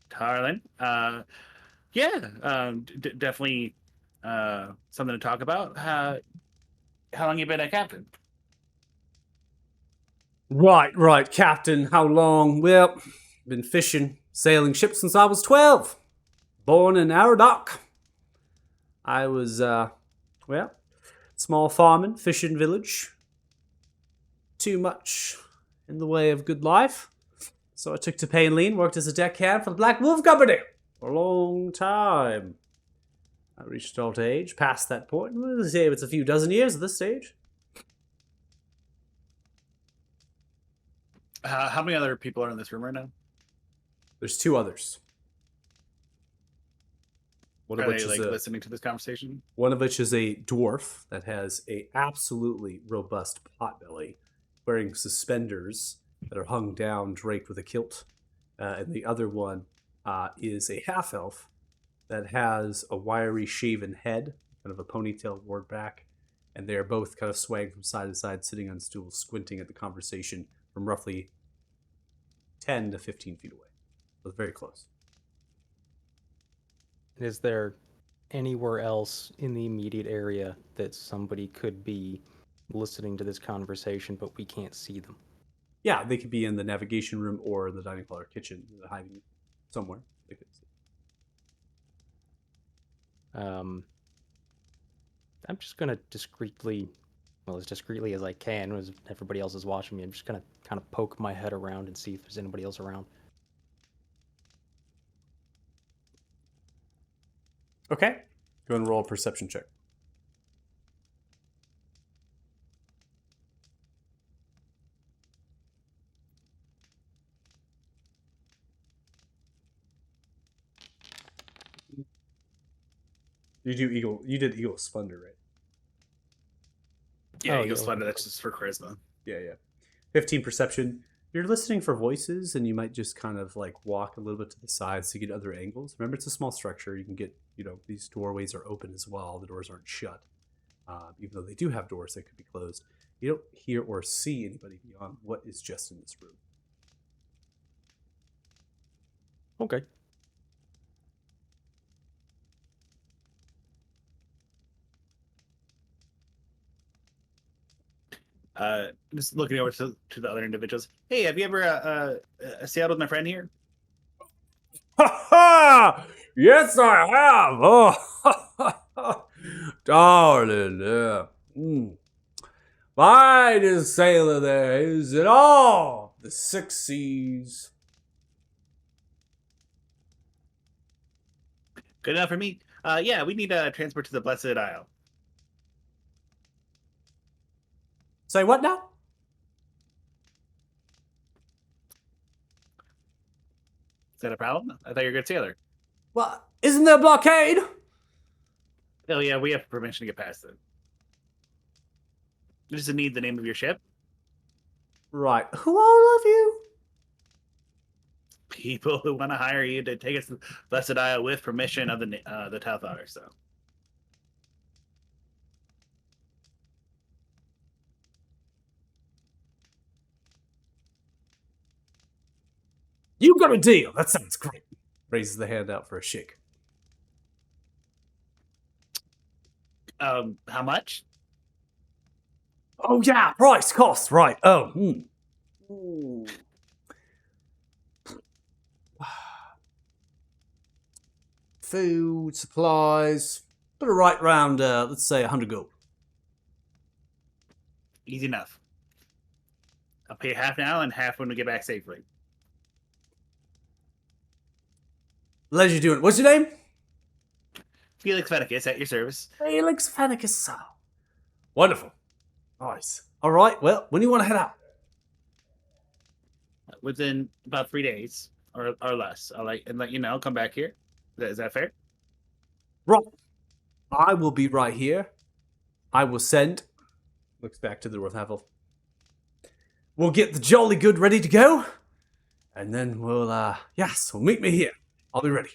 Tarlin. Definitely something to talk about. How long you been a captain? Right, Captain. How long? Well, been fishing, sailing ships since I was 12. Born in Aradoc. I was, small farming, fishing village. Too much in the way of good life. So I took to paying lean, worked as a deckhand for the Black Wolf Company for a long time. I reached adult age, past that point. We'll say it's a few dozen years at this stage. How many other people are in this room right now? There's 2 others. One of Are which they is like a listening to this conversation? one of which is a dwarf that has a absolutely robust potbelly, wearing suspenders that are hung down, draped with a kilt. And the other one is a half elf that has a wiry shaven head, kind of a ponytail ward back, and they are both kind of swaying from side to side, sitting on stools, squinting at the conversation from roughly 10 to 15 feet away. So it's very close. Is there anywhere else in the immediate area that somebody could be listening to this conversation, but we can't see them? Yeah, they could be in the navigation room or the dining hall or kitchen, hiding somewhere. They could see. I'm just gonna discreetly, well, as discreetly as I can, as everybody else is watching me, I'm just gonna kind of poke my head around and see if there's anybody else around. Okay. Go and roll a perception check. You did Eagle Splendor, right? Yeah, Oh, Eagle yeah, Splendor, that's just for charisma. Yeah. 15 perception. You're listening for voices, and you might just kind of like walk a little bit to the side so you get other angles. Remember, it's a small structure. You can get, these doorways are open as well. The doors aren't shut. Even though they do have doors that could be closed. You don't hear or see anybody beyond what is just in this room. Okay. Just looking over to the other individuals. Hey, have you ever sailed with my friend here? Ha ha! Yes, I have. Oh, darling. Yeah. Finest sailor there is in all the 6 seas. Good enough for me. Yeah, we need transport to the Blessed Isle. Say what now? Is that a problem? I thought you were a good sailor. Well, isn't there a blockade? Oh yeah, we have permission to get past it. You just need the name of your ship. Right. Who all of you? People who want to hire you to take us to Blessed Isle with permission of the Talthar. So You got a deal. That sounds great. Raises the hand out for a shake. how much? Oh yeah, price, cost, right. Oh, Food, supplies. Put it right round, let's say 100 gold. Easy enough. I'll pay half now and half when we get back safely. Pleasure doing it. What's your name? Felix Fennicus at your service. Felix Fennicus. Wonderful. Nice. All right, well, when do you want to head out? Within about 3 days or less. I'll let you know. Come back here. Is that fair? Right. I will be right here. I will send. Looks back to the North Havel. We'll get the Jolly Good ready to go. And then we'll, meet me here. I'll be ready.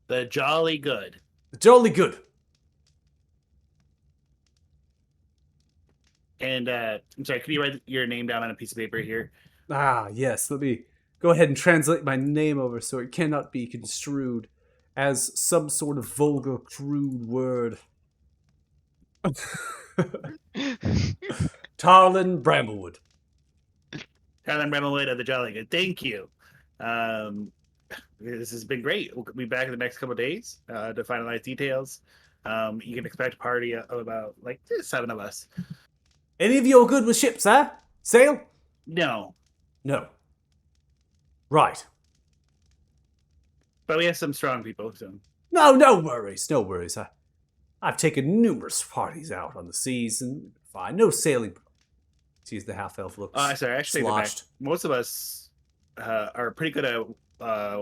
The Jolly Good. The Jolly Good. And I'm sorry, can you write your name down on a piece of paper here? Ah, yes. Let me go ahead and translate my name over so it cannot be construed as some sort of vulgar, crude word. Tarlin Bramblewood. Tyler Bremmelwood of the Jolly Good. Thank you. This has been great. We'll be back in the next couple of days to finalize details. You can expect a party of about 7 of us. Any of you are good with ships, huh? Sail? No, No. Right. but we have some strong people. So No worries, no worries. I've taken numerous parties out on the seas and fine. No sailing. Sees the half elf looks sorry, I should take that back. sloshed. Most of us are pretty good at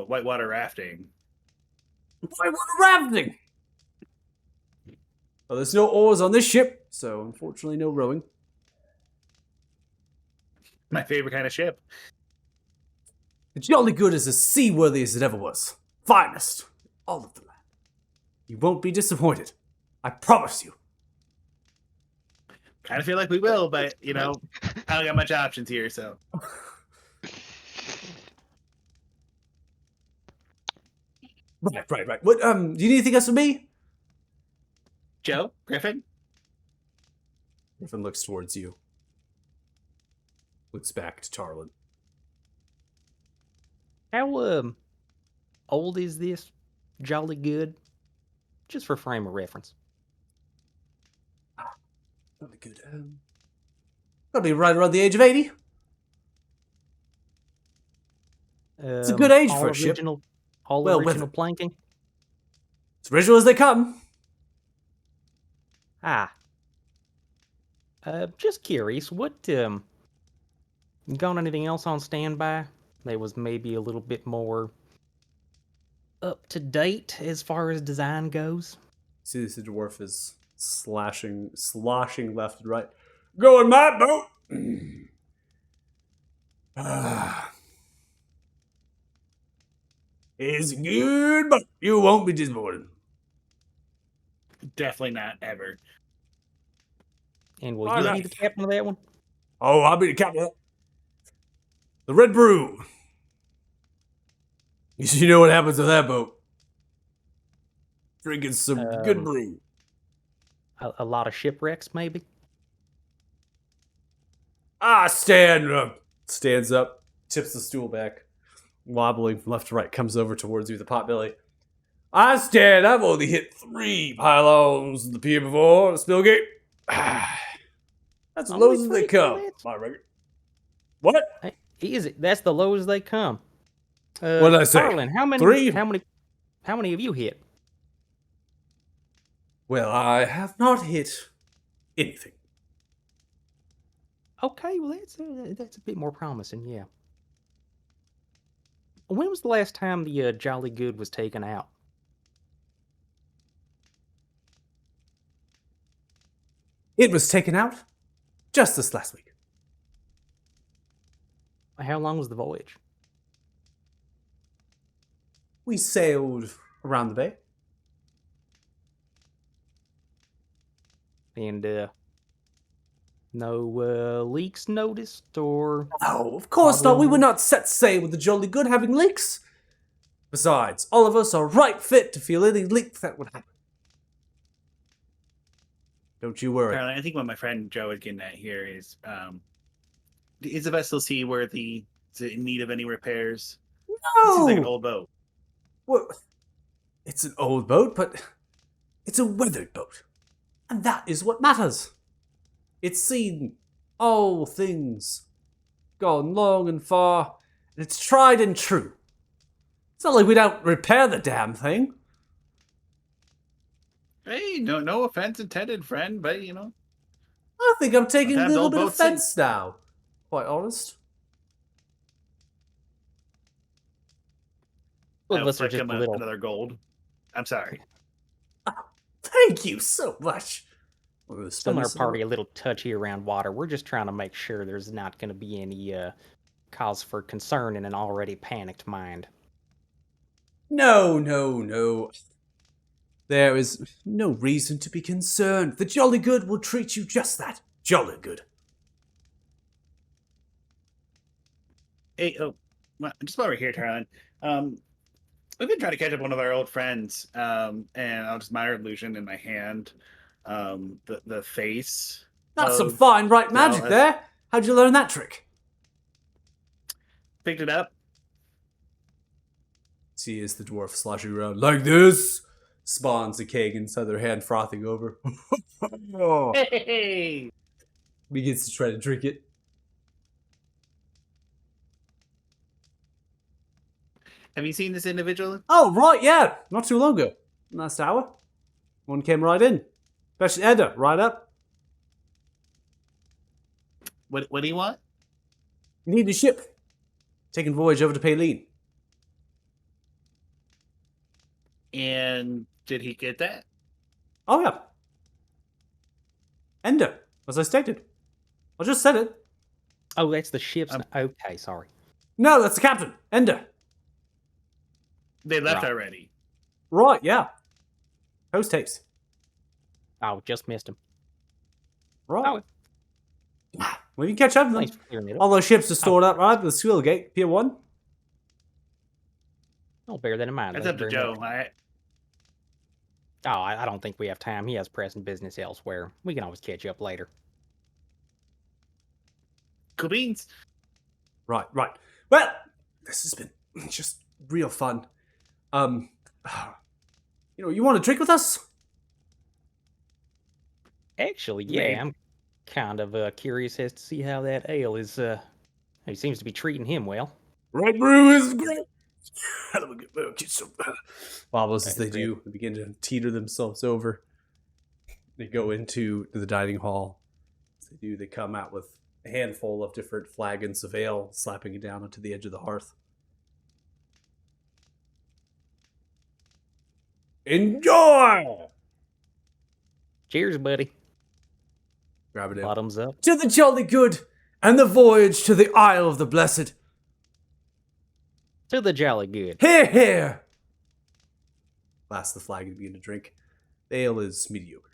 whitewater rafting. Whitewater rafting! Well, there's no oars on this ship, so unfortunately no rowing. My favorite kind of ship. The Jolly Good is as seaworthy as it ever was. Finest. All of the land. You won't be disappointed. I promise you. Kind of feel like we will, but you know, I don't got much options here. So Right. What, do you need anything else from me? Joe Griffin, Griffin looks towards you. Looks back to Tarlin. How old is this Jolly Good? Just for frame of reference. Jolly Good. Gotta be right around the age of 80. It's a good age for a ship. All Well, original with- planking. As original as they come. Ah. Just curious, what got anything else on standby that was maybe a little bit more up to date as far as design goes? See, this dwarf is sloshing left and right. Go in my boat! It's good, but you won't be disappointed. definitely not ever. And will Why you not? be the captain of that one? Oh, I'll be the captain. The Red Brew. You know what happens with that boat. Drinking some good brew. A lot of shipwrecks, maybe? Stand up. Stands up, tips the stool back, wobbling from left to right, comes over towards you with the potbelly. Stand. I've only hit 3 pylons in the pier before, Spillgate. That's as Only low as they 3 come, pallets? my record. What? Hey, easy. That's the lowest they come. What did I say? Harlan, how many? 3? How many have you hit? Well, I have not hit anything. Okay, well that's a bit more promising, yeah. When was the last time the Jolly Good was taken out? It was taken out just this last week. How long was the voyage? We sailed around the bay. And no leaks noticed, or Oh, of course not. We would not set sail with the Jolly Good having leaks. Besides, all of us are right fit to feel any leak that would happen. Don't you worry. Caroline, I think what my friend Joe is getting at here is the vessel seaworthy? Is it in need of any repairs? It seems like an No! old boat. Well, it's an old boat, but it's a weathered boat. And that is what matters. It's seen all things, gone long and far, and it's tried and true. It's not like we don't repair the damn thing. Hey, no offense intended, friend, but you know, I think I'm taking a Sometimes little old bit of boats sink. offense now, quite honest. both I'll of us are flick just him a little. another gold. I'm sorry. Thank you so much. We're gonna spend Some of our this party a little touchy around water. We're just trying to make sure there's not going to be any cause for concern in an already panicked mind. No. There is no reason to be concerned. The Jolly Good will treat you just that. Jolly good. Hey, well, just while we're here, Tarlin, we've been trying to catch up with one of our old friends, and I'll just minor illusion in my hand, the face. That's some of- fine right magic Dallas. there. How'd you learn that trick? Picked it up. See as the dwarf sloshing around like this, spawns a keg inside their hand, frothing over. Hey, Begins to try to drink it. Have you seen this individual? Oh, right, yeah. Not too long ago. Last hour. One came right in. Especially Edda, right up. What do you want? You need a ship. Taking voyage over to Paylene. And did he get that? Oh, yeah. Ender, as I stated. I just said it. Oh, that's the ship's. Okay, sorry. No, that's the captain. Ender. They left Right. already. Right, yeah. Post haste. Oh, just missed him. Right. Oh, Well, you can catch up with them. thanks for clearing it up. All those ships are stored up, right? The Squill Gate, Pier 1. I'll bear that in mind. That's Thank up to you very Joe. much. Oh, I don't think we have time. He has pressing business elsewhere. We can always catch up later. Cool beans. Right. Well, this has been just real fun. You want to drink with us? Actually, Maybe. yeah, I'm kind of curious as to see how that ale is. He seems to be treating him well. Red brew is great. Get some bobbles as Okay, they great. do. They begin to teeter themselves over. They go into the dining hall. As they do, they come out with a handful of different flagons of ale, slapping it down onto the edge of the hearth. Enjoy! Cheers, buddy. Grab it in. Bottoms up. To the jolly good, and the voyage to the Isle of the Blessed. To the jolly good. Here, here! Last the flagon begin to drink. The ale is mediocre.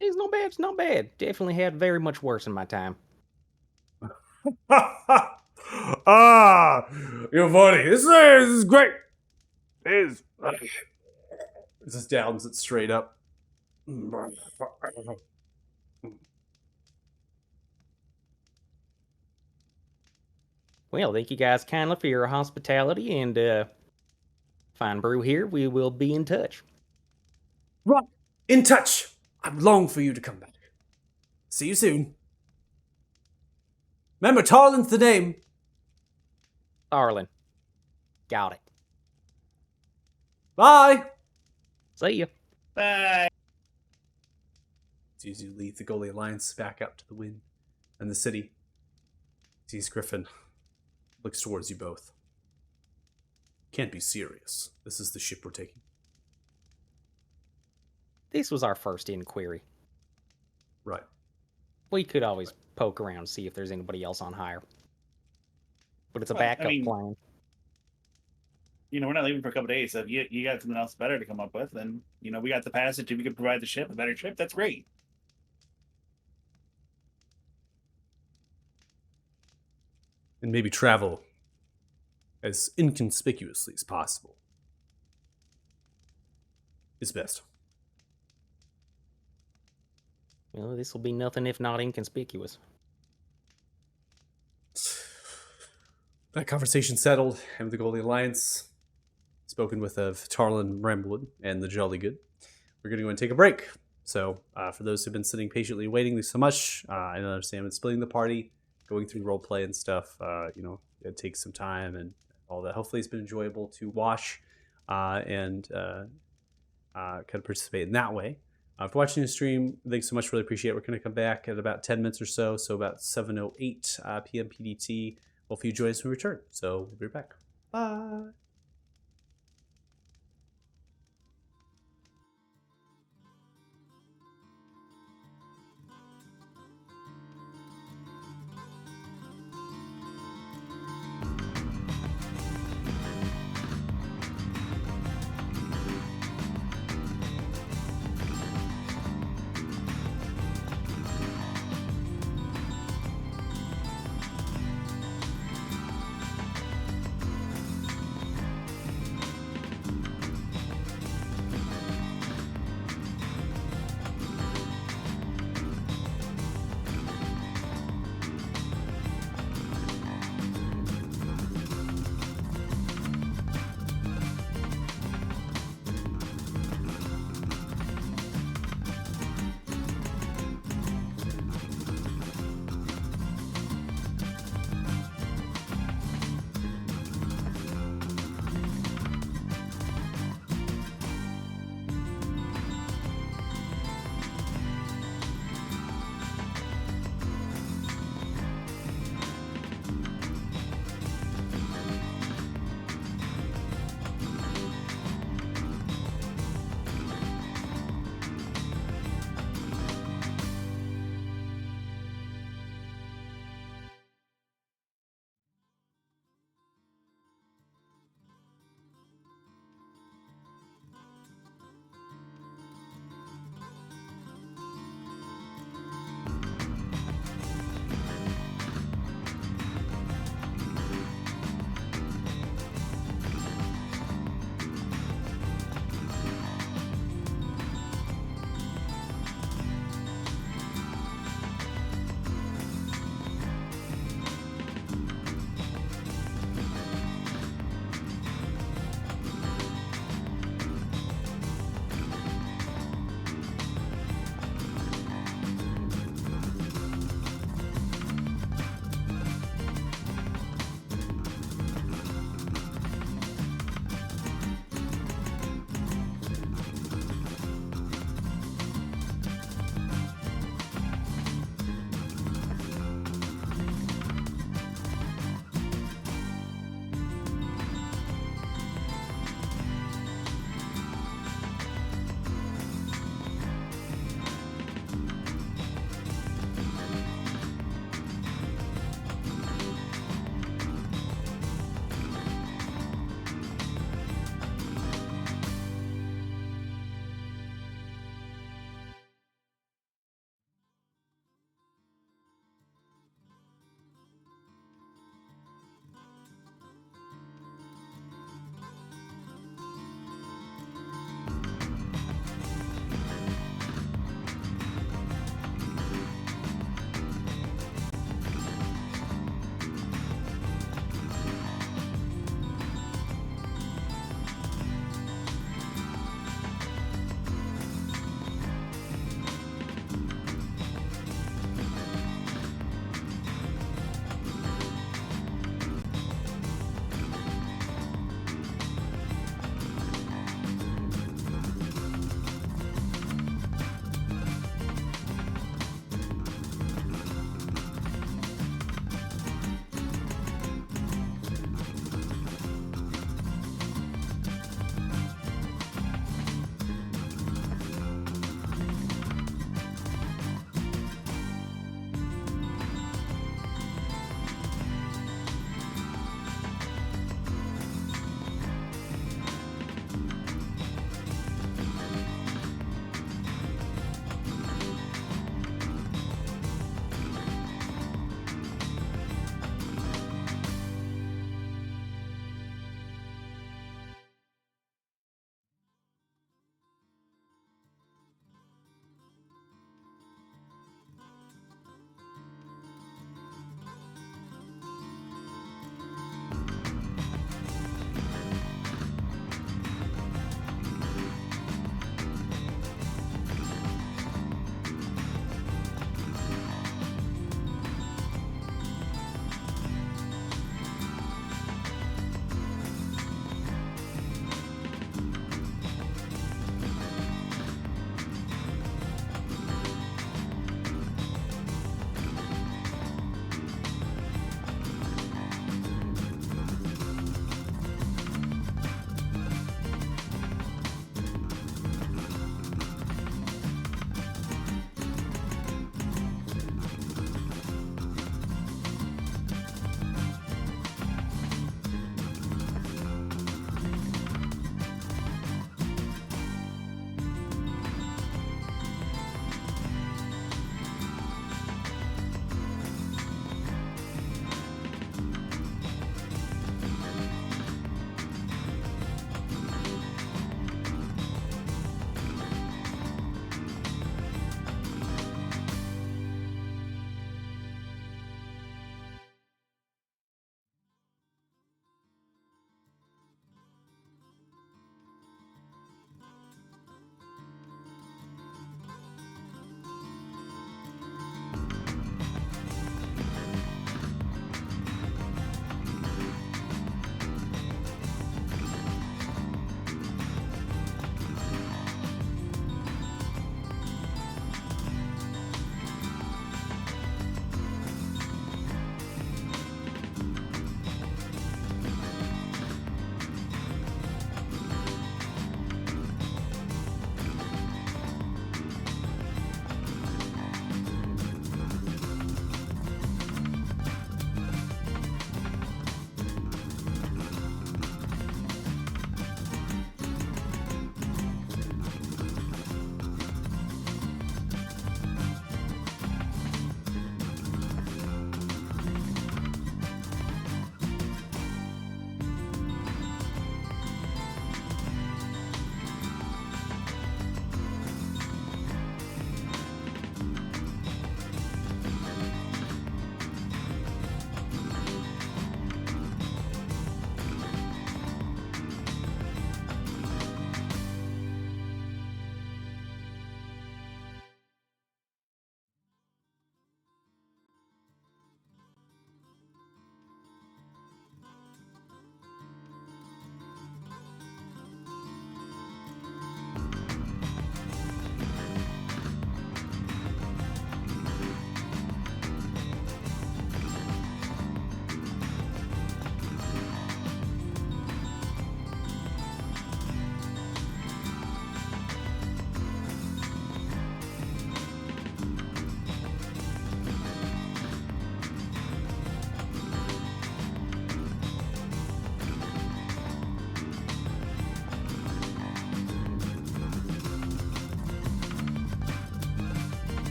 It's not bad. It's not bad. Definitely had very much worse in my time. Ah, you're funny. This is great. This just downs it straight up. Well, thank you guys kindly for your hospitality and fine brew here. We will be in touch. Right, in touch. I long for you to come back. See you soon. Remember, Tarlin's the name. Arlen. Got it. Bye. See ya. Bye. As you leave the Goalie Alliance back out to the wind and the city, sees Griffin, looks towards you both. Can't be serious. This is the ship we're taking. This was our first inquiry. Right. We could always poke around and see if there's anybody else on hire. But it's a Well, I backup mean- plan. We're not leaving for a couple days, so if you got something else better to come up with, then, we got the passage. If we could provide the ship, a better ship, that's great. And maybe travel as inconspicuously as possible is best. Well, this will be nothing if not inconspicuous. That conversation settled, and with the Goalie Alliance, spoken with of Tarlin Bramblewood and the Jolly Good, we're going to go and take a break. So, for those who've been sitting patiently waiting, thanks so much. I understand it's splitting the party, going through role play and stuff. It takes some time and all that. Hopefully, it's been enjoyable to watch and kind of participate in that way. For watching the stream, thanks so much. Really appreciate it. We're going to come back at about 10 minutes or so, about 7:08 p.m. PDT. Hopefully, you join us when we return. So, we'll be right back. Bye.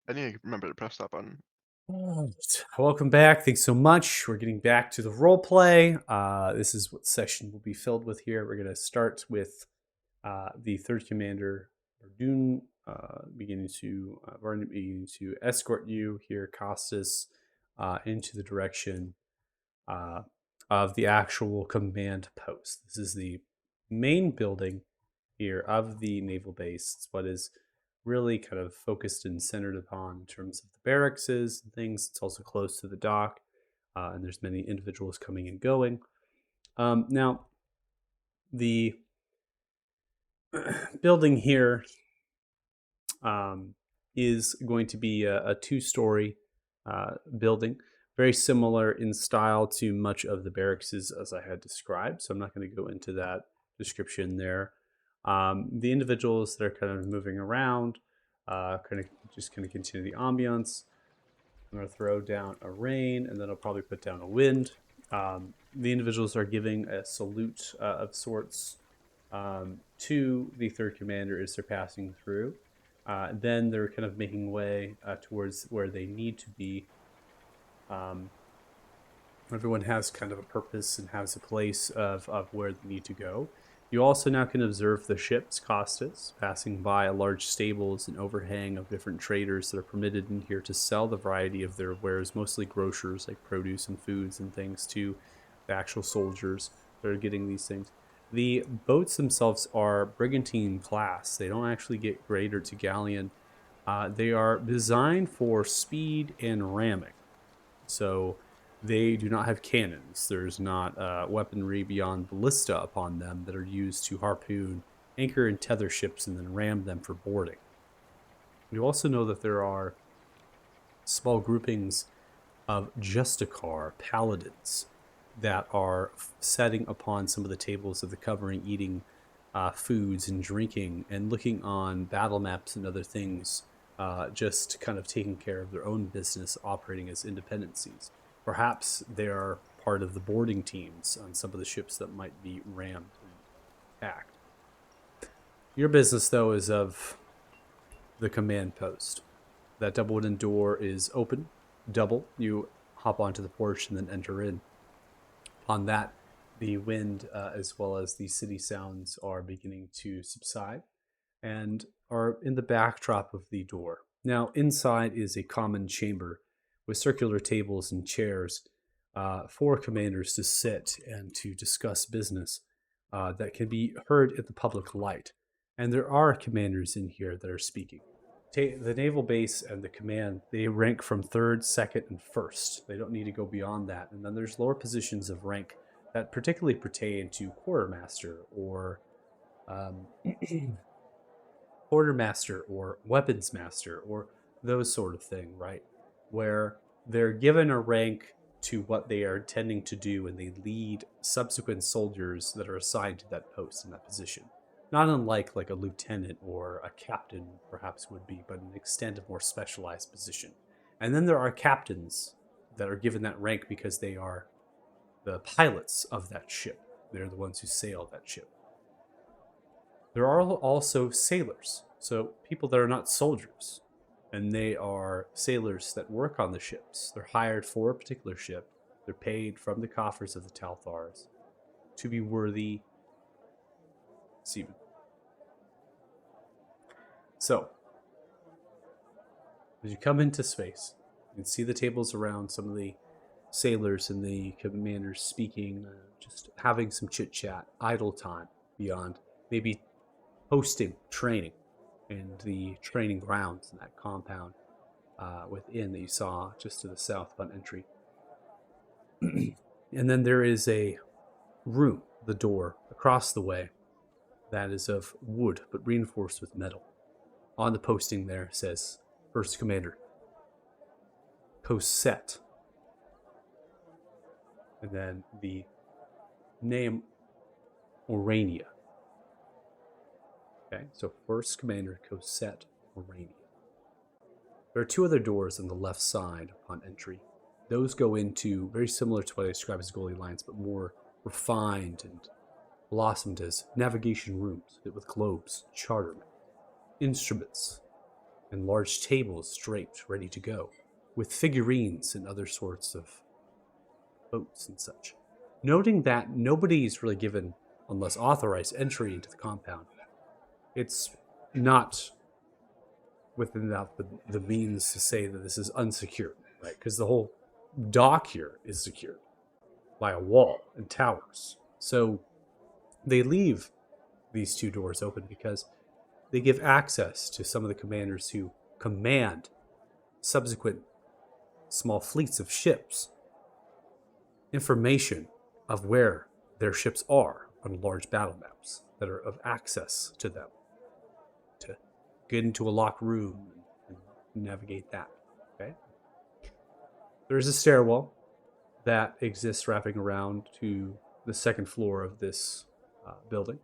I need to remember to press that button. Alright. Welcome back. Thanks so much. We're getting back to the role play. This is what the session will be filled with here. We're going to start with the third commander, Verdun, beginning to escort you here, Costas, into the direction of the actual command post. This is the main building here of the naval base. It's what is really kind of focused and centered upon in terms of the barracks and things. It's also close to the dock, and there's many individuals coming and going. Now, the building here is going to be a two-story building, very similar in style to much of the barracks as I had described. So I'm not going to go into that description there. The individuals that are kind of moving around, kind of continue the ambiance. I'm going to throw down a rain, and then I'll probably put down a wind. The individuals are giving a salute of sorts to the third commander as they're passing through. Then they're kind of making way towards where they need to be. Everyone has kind of a purpose and has a place of where they need to go. You also now can observe the ships, Costas, passing by a large stables and overhang of different traders that are permitted in here to sell the variety of their wares, mostly grocers like produce and foods and things, to the actual soldiers that are getting these things. The boats themselves are brigantine class. They don't actually get graded to galleon. They are designed for speed and ramming. So they do not have cannons. There's not weaponry beyond ballista upon them that are used to harpoon, anchor, and tether ships and then ram them for boarding. You also know that there are small groupings of Justicar paladins that are setting upon some of the tables of the covering, eating foods and drinking and looking on battle maps and other things, just kind of taking care of their own business, operating as independencies. Perhaps they are part of the boarding teams on some of the ships that might be rammed and attacked. Your business, though, is of the command post. That double wooden door is open, double. You hop onto the porch and then enter in. On that, the wind as well as the city sounds are beginning to subside and are in the backdrop of the door. Now, inside is a common chamber with circular tables and chairs for commanders to sit and to discuss business that can be heard at the public light. And there are commanders in here that are speaking. The naval base and the command, they rank from 3rd, 2nd, and 1st. They don't need to go beyond that. And then there's lower positions of rank that particularly pertain to quartermaster or quartermaster or weapons master or those sort of thing, right? Where they're given a rank to what they are intending to do and they lead subsequent soldiers that are assigned to that post in that position. Not unlike like a lieutenant or a captain perhaps would be, but an extent of more specialized position. And then there are captains that are given that rank because they are the pilots of that ship. They're the ones who sail that ship. There are also sailors, so people that are not soldiers, and they are sailors that work on the ships. They're hired for a particular ship. They're paid from the coffers of the Talthars to be worthy seamen. So, as you come into space, you can see the tables around, some of the sailors and the commanders speaking, just having some chit-chat, idle time beyond maybe hosting training in the training grounds in that compound within that you saw just to the south upon entry. And then there is a room, the door across the way, that is of wood but reinforced with metal. On the posting there says, First Commander, post set. And then the name Orania. Okay, so First Commander Cosette Orania. There are 2 other doors on the left side upon entry. Those go into, very similar to what I described as goalie lines, but more refined and blossomed as navigation rooms with globes, chartermen, instruments, and large tables draped ready to go, with figurines and other sorts of boats and such. Noting that nobody is really given, unless authorized, entry into the compound, it's not within the means to say that this is unsecured, right? Because the whole dock here is secured by a wall and towers. So they leave these two doors open because they give access to some of the commanders who command subsequent small fleets of ships, information of where their ships are on large battle maps that are of access to them to get into a locked room and navigate that. Okay. There's a stairwell that exists wrapping around to the second floor of this building,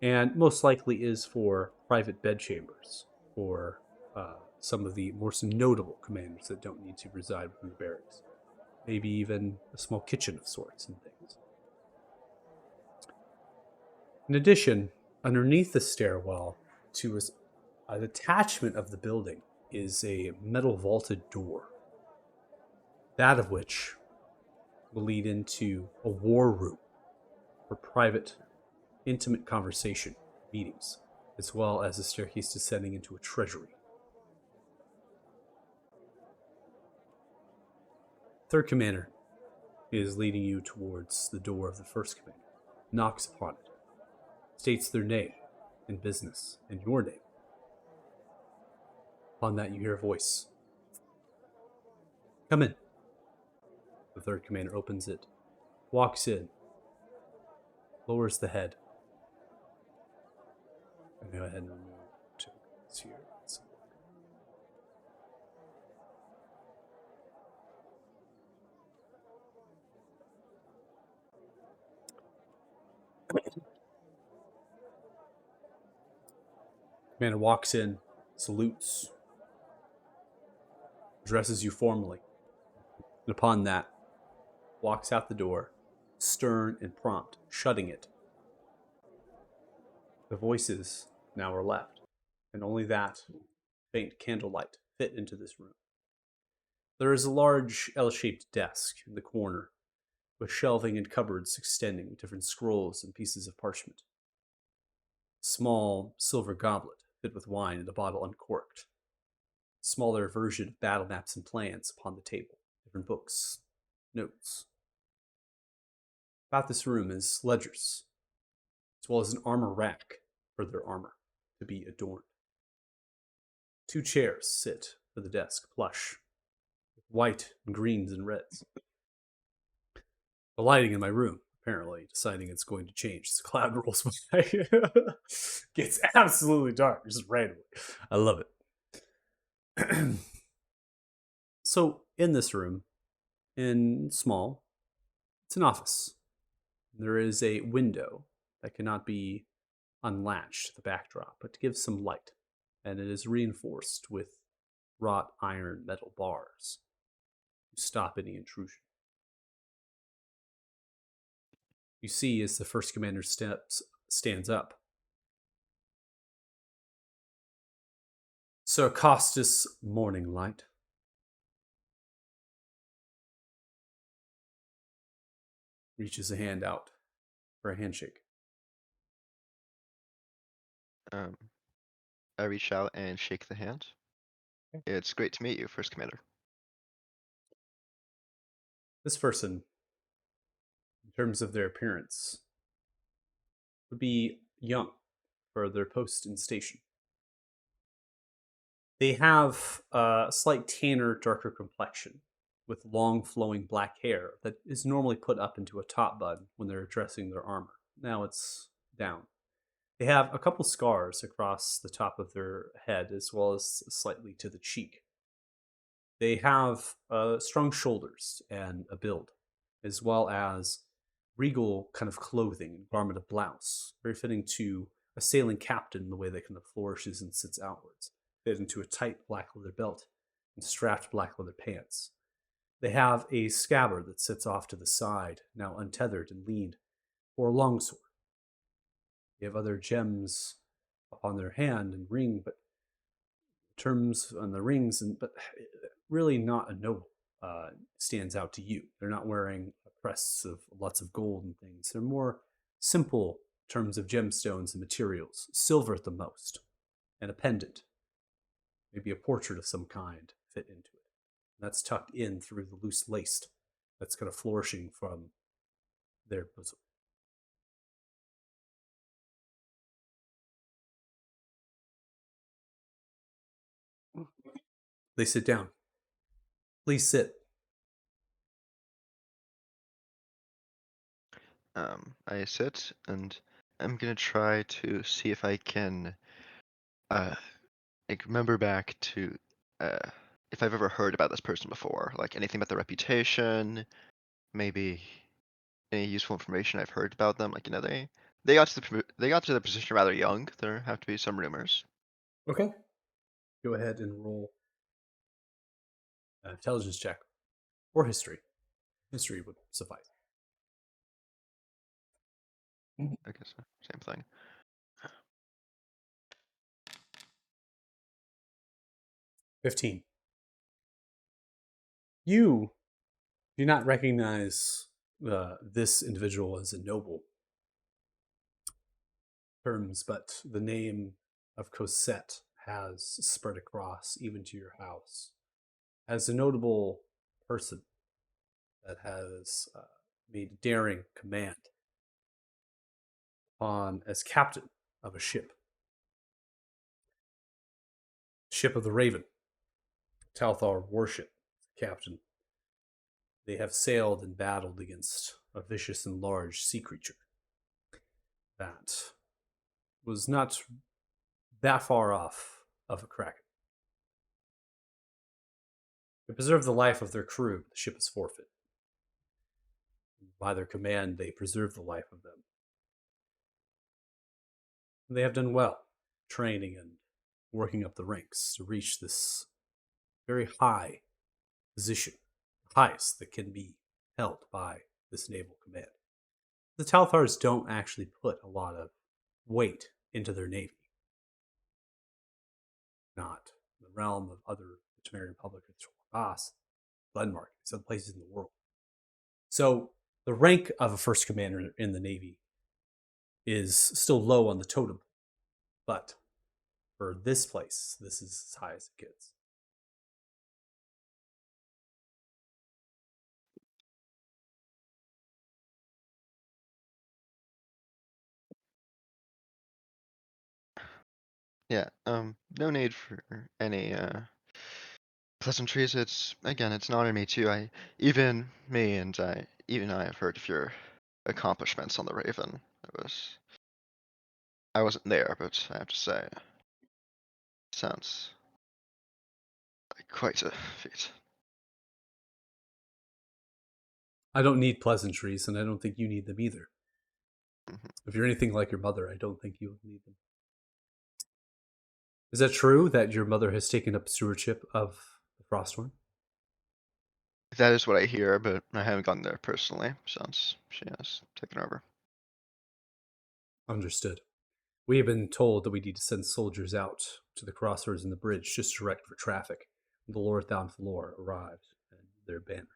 and most likely is for private bedchambers for some of the most notable commanders that don't need to reside within the barracks. Maybe even a small kitchen of sorts and things. In addition, underneath the stairwell to an attachment of the building is a metal vaulted door, that of which will lead into a war room for private, intimate conversation meetings, as well as a staircase descending into a treasury. Third commander is leading you towards the door of the first commander, knocks upon it, states their name and business and your name. Upon that, you hear a voice. Come in. The third commander opens it, walks in, lowers the head. And go ahead and remove tokens here. Commander walks in, salutes, addresses you formally, and upon that, walks out the door, stern and prompt, shutting it. The voices now are left, and only that faint candlelight fit into this room. There is a large L-shaped desk in the corner, with shelving and cupboards extending with different scrolls and pieces of parchment. A small silver goblet filled with wine and a bottle uncorked. A smaller version of battle maps and plans upon the table, different books, notes. About this room is ledgers, as well as an armor rack for their armor to be adorned. 2 chairs sit for the desk, plush, with white and greens and reds. The lighting in my room, apparently, deciding it's going to change as the cloud rolls by. Gets absolutely dark, just randomly. I love it. So, in this room, in small, it's an office. There is a window that cannot be unlatched to the backdrop, but gives some light, and it is reinforced with wrought iron metal bars to stop any intrusion. You see as the first commander stands up. Sir Costas Morning Light. Reaches a hand out for a handshake. I reach out and shake the hand. It's great to meet you, First Commander. This person, in terms of their appearance, would be young for their post and station. They have a slight tanner, darker complexion with long flowing black hair that is normally put up into a top bun when they're dressing their armor. Now it's down. They have a couple scars across the top of their head as well as slightly to the cheek. They have strong shoulders and a build, as well as regal kind of clothing and garment of blouse, very fitting to a sailing captain, the way that kind of flourishes and sits outwards, fit into a tight black leather belt and strapped black leather pants. They have a scabbard that sits off to the side, now untethered and leaned, for a longsword. They have other gems upon their hand and ring, but terms on the rings, but really not a noble stands out to you. They're not wearing crests of lots of gold and things. They're more simple terms of gemstones and materials, silver at the most, and a pendant, maybe a portrait of some kind fit into it. That's tucked in through the loose lace that's kind of flourishing from their bosom. They sit down. Please sit. I sit and I'm gonna try to see if I can uh like remember back to uh if I've ever heard about this person before, like anything about their reputation, maybe any useful information I've heard about them. Like they got to they got to the position rather young. There have to be some rumors. Okay. Go ahead and roll an intelligence check or history. History would suffice. I guess same thing. 15. You do not recognize this individual as a noble terms, but the name of Cosette has spread across even to your house as a notable person that has made a daring command on as captain of a ship of the Raven, Talthar warship captain. They have sailed and battled against a vicious and large sea creature that was not that far off of a kraken. To preserve the life of their crew, the ship is forfeit. By their command, they preserve the life of them. They have done well, training and working up the ranks to reach this very high position, highest that can be held by this naval command. The Talthars don't actually put a lot of weight into their navy. Not the realm of other Veterinary Republic of Torvas, Glenmark, these other places in the world. So the rank of a first commander in the Navy is still low on the totem, but for this place, this is as high as it gets. Yeah, no need for any pleasantries. It's again, it's an honor to meet you. Even I have heard of your accomplishments on the Raven. I wasn't there, but I have to say, sounds like quite a feat. I don't need pleasantries, and I don't think you need them either. Mhm. If you're anything like your mother, I don't think you need them. Is that true that your mother has taken up stewardship of the Frosthorn? That is what I hear, but I haven't gone there personally since she has taken over. Understood. We have been told that we need to send soldiers out to the crossroads and the bridge just direct for traffic. The Lord Floor arrived and their banner.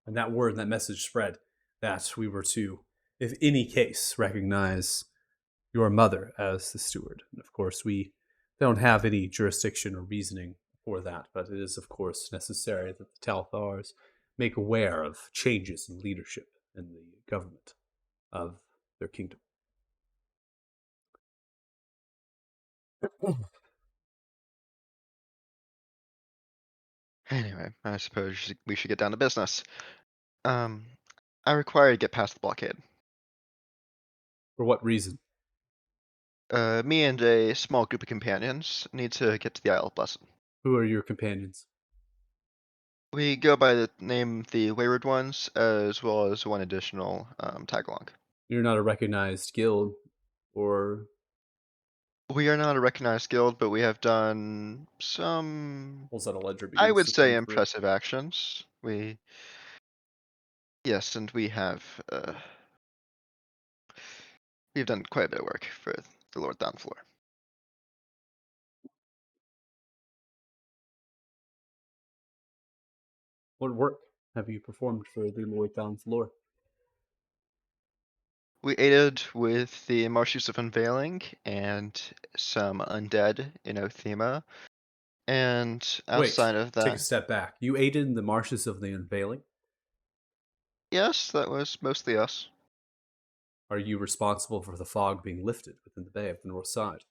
And that word and that message spread that we were to, if any case, recognize your mother as the steward. And of course, we don't have any jurisdiction or reasoning for that, but it is, of course, necessary that the Talthars make aware of changes in leadership in the government of their kingdom. Anyway, I suppose we should get down to business. Um, I require to get past the blockade. For what reason? Me and a small group of companions need to get to the Isle of Blessed. Who are your companions? We go by the name the Wayward Ones, as well as one additional tag-along. You're not a recognized guild, or We are not a recognized guild, but we have done some, pulls out a ledger, I begins would to say, thumb through it. impressive actions. Yes, and we've done quite a bit of work for the Lord Downfloor. What work have you performed for the Lord Down's lore? We aided with the Marshes of Unveiling and some undead in Othema. And outside Wait, of take a that, step back. You aided in the marshes of the Unveiling? yes, that was mostly us. Are you responsible for the fog being lifted within the bay of the north side?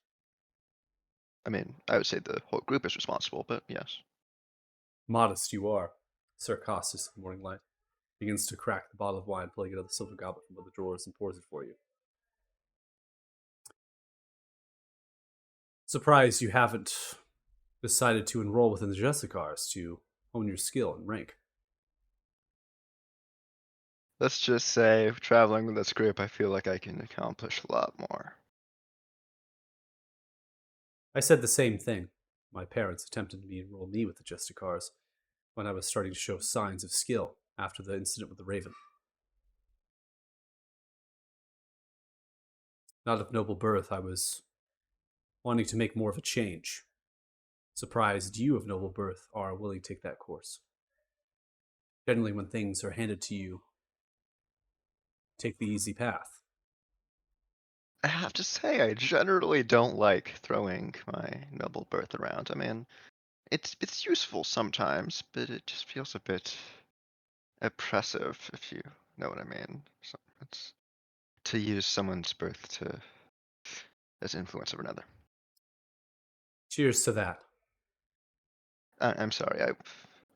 I mean, I would say the whole group is responsible, but yes. Modest you are. Sir Costas of Morning Light begins to crack the bottle of wine, pulling it out of the silver goblet from one of the drawers, and pours it for you. Surprised you haven't decided to enroll within the Jessicars to hone your skill and rank. Let's just say, traveling with this group, I feel like I can accomplish a lot more. I said the same thing. My parents attempted to enroll me with the Justicars when I was starting to show signs of skill after the incident with the Raven. Not of noble birth, I was wanting to make more of a change. Surprised you of noble birth are willing to take that course. Generally, when things are handed to you, take the easy path. I have to say, I generally don't like throwing my noble birth around. I mean, it's useful sometimes, but it just feels a bit oppressive, if you know what I mean. So it's to use someone's birth to as influence over another. Cheers to that. I'm sorry,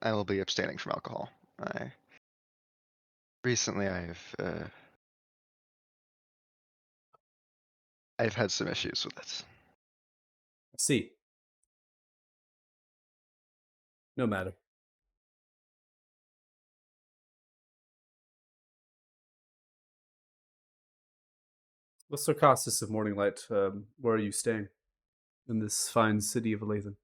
I will be abstaining from alcohol. Recently I've had some issues with it. I see. No matter. The Sarcastus of Morning Light, where are you staying? In this fine city of Alathan.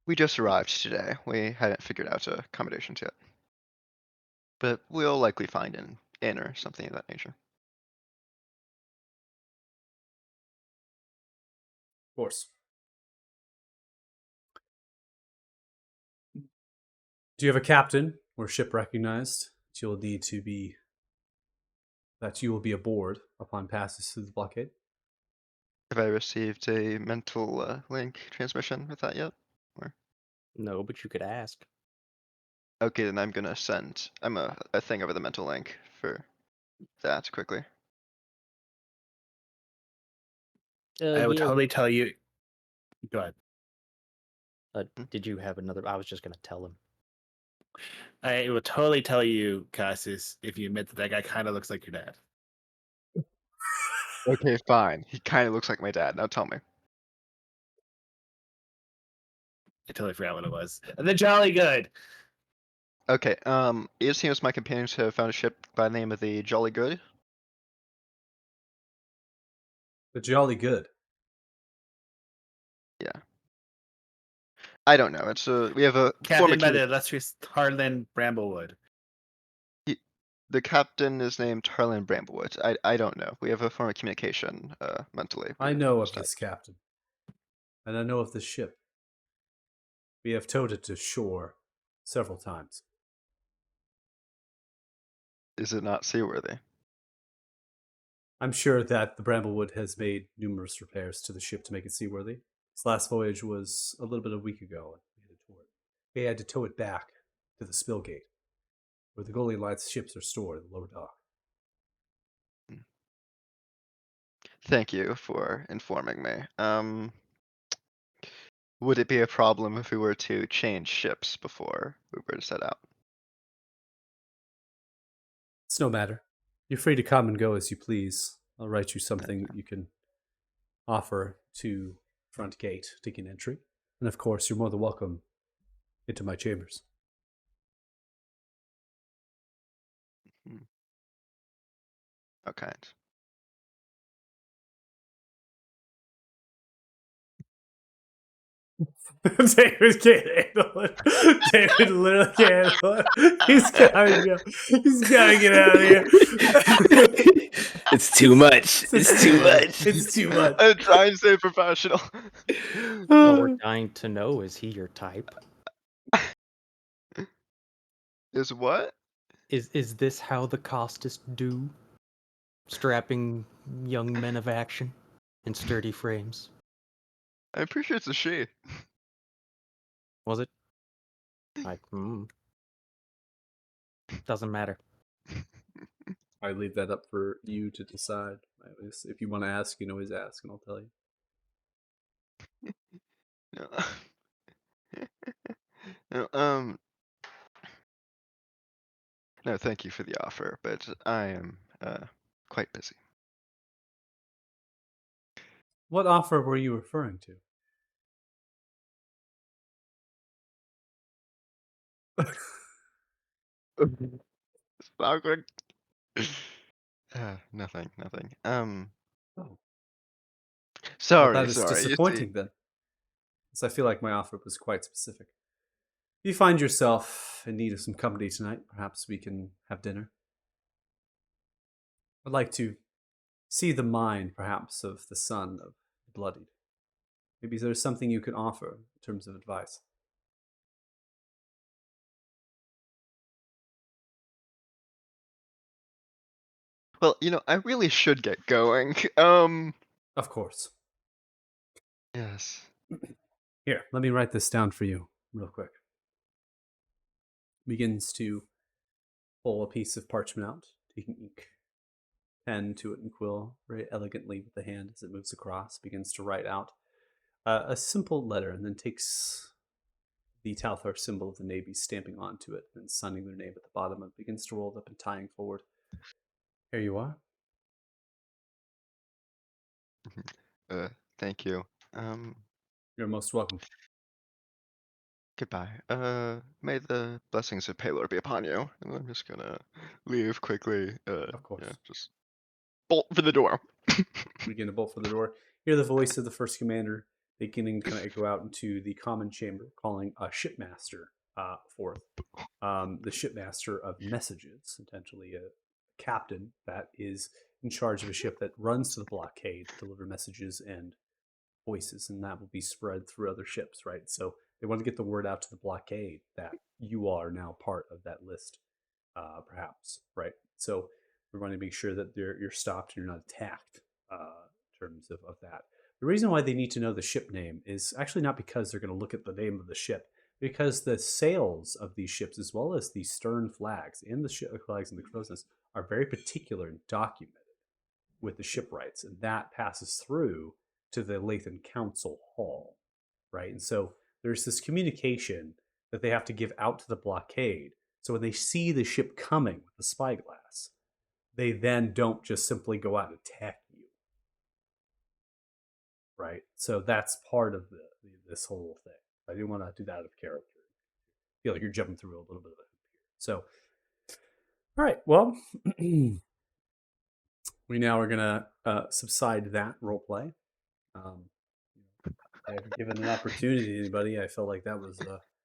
We just arrived today. We hadn't figured out accommodations yet. But we'll likely find an inn or something of that nature. Of course. Do you have a captain or ship recognized that you will need to be that you will be aboard upon passage through the blockade? Have I received a mental link transmission with that yet? Or No, but you could ask. okay, then I'm gonna send a thing over the mental link for that quickly. I would Yeah. totally tell you. Go ahead. Did you have another? I was just gonna tell him. I would totally tell you, Cassis, if you admit that that guy kind of looks like your dad. Okay, fine. He kind of looks like my dad. Now tell me. I totally forgot what it was. The Jolly Good. Okay, it seems my companions have found a ship by the name of the Jolly Good. The Jolly Good. Yeah. I don't know. It's we have a form Captain of by the illustrious Harlan Bramblewood. the captain is named Harlan Bramblewood. I don't know. We have a form of communication mentally. I know of this captain. And I know of this ship. We have towed it to shore several times. Is it not seaworthy? I'm sure that the Bramblewood has made numerous repairs to the ship to make it seaworthy. Its last voyage was a little bit a week ago. We had to tow it back to the Spillgate, where the Golian Light's ships are stored in the lower dock. Thank you for informing me. Would it be a problem if we were to change ships before we were to set out? It's no matter. You're free to come and go as you please. I'll write you something that you can offer to front gate to gain entry. And of course, you're more than welcome into my chambers. Okay. David can't handle it. David literally can't handle it. He's gotta go. He's gotta get out of here. It's too much. It's too much. It's too much. I'm trying to stay professional. Well, we're dying to know, is he your type? Is what? Is this how the Costas do? Strapping young men of action in sturdy frames. I'm pretty sure it's a she. Was it? Like, doesn't matter. I leave that up for you to decide. If you want to ask, you can always ask, and I'll tell you. No. No, no, thank you for the offer, but I am quite busy. What offer were you referring to? It's awkward. Nothing, nothing. Oh, well, Sorry, that is sorry. You see, disappointing then. Because I feel like my offer was quite specific. If you find yourself in need of some company tonight, perhaps we can have dinner. I'd like to see the mind, perhaps, of the son of the Bloodied. Maybe there's something you can offer in terms of advice. well, I really should get going. Of course. Yes. Here, let me write this down for you real quick. Begins to pull a piece of parchment out, taking ink, pen to it and quill very elegantly with the hand as it moves across, begins to write out a simple letter, and then takes the Talthar symbol of the Navy, stamping onto it and signing their name at the bottom, and begins to roll it up and tying forward. Here you are. Thank you. You're most welcome. Goodbye. May the blessings of Palor be upon you. And I'm just gonna leave quickly. Of course. Yeah, just bolt for the door. Begin to bolt for the door. Hear the voice of the first commander beginning to kind of echo out into the common chamber, calling a shipmaster forth. The shipmaster of messages, potentially a captain that is in charge of a ship that runs to the blockade to deliver messages and voices, and that will be spread through other ships, right? So they want to get the word out to the blockade that you are now part of that list, perhaps, right? So we want to make sure that you're stopped and you're not attacked in terms of that. The reason why they need to know the ship name is actually not because they're going to look at the name of the ship, because the sails of these ships, as well as the stern flags and the ship flags and the crow's nest, are very particular and documented with the shipwrights, and that passes through to the Lathan Council Hall, right? And so there's this communication that they have to give out to the blockade. So when they see the ship coming with the spyglass, they then don't just simply go out and attack you, right? So that's part of this whole thing. I do want to do that out of character. I feel like you're jumping through a little bit of a hoop here. So, all right, well, we now are going to subside that role play. I haven't given an opportunity to anybody. I felt like that was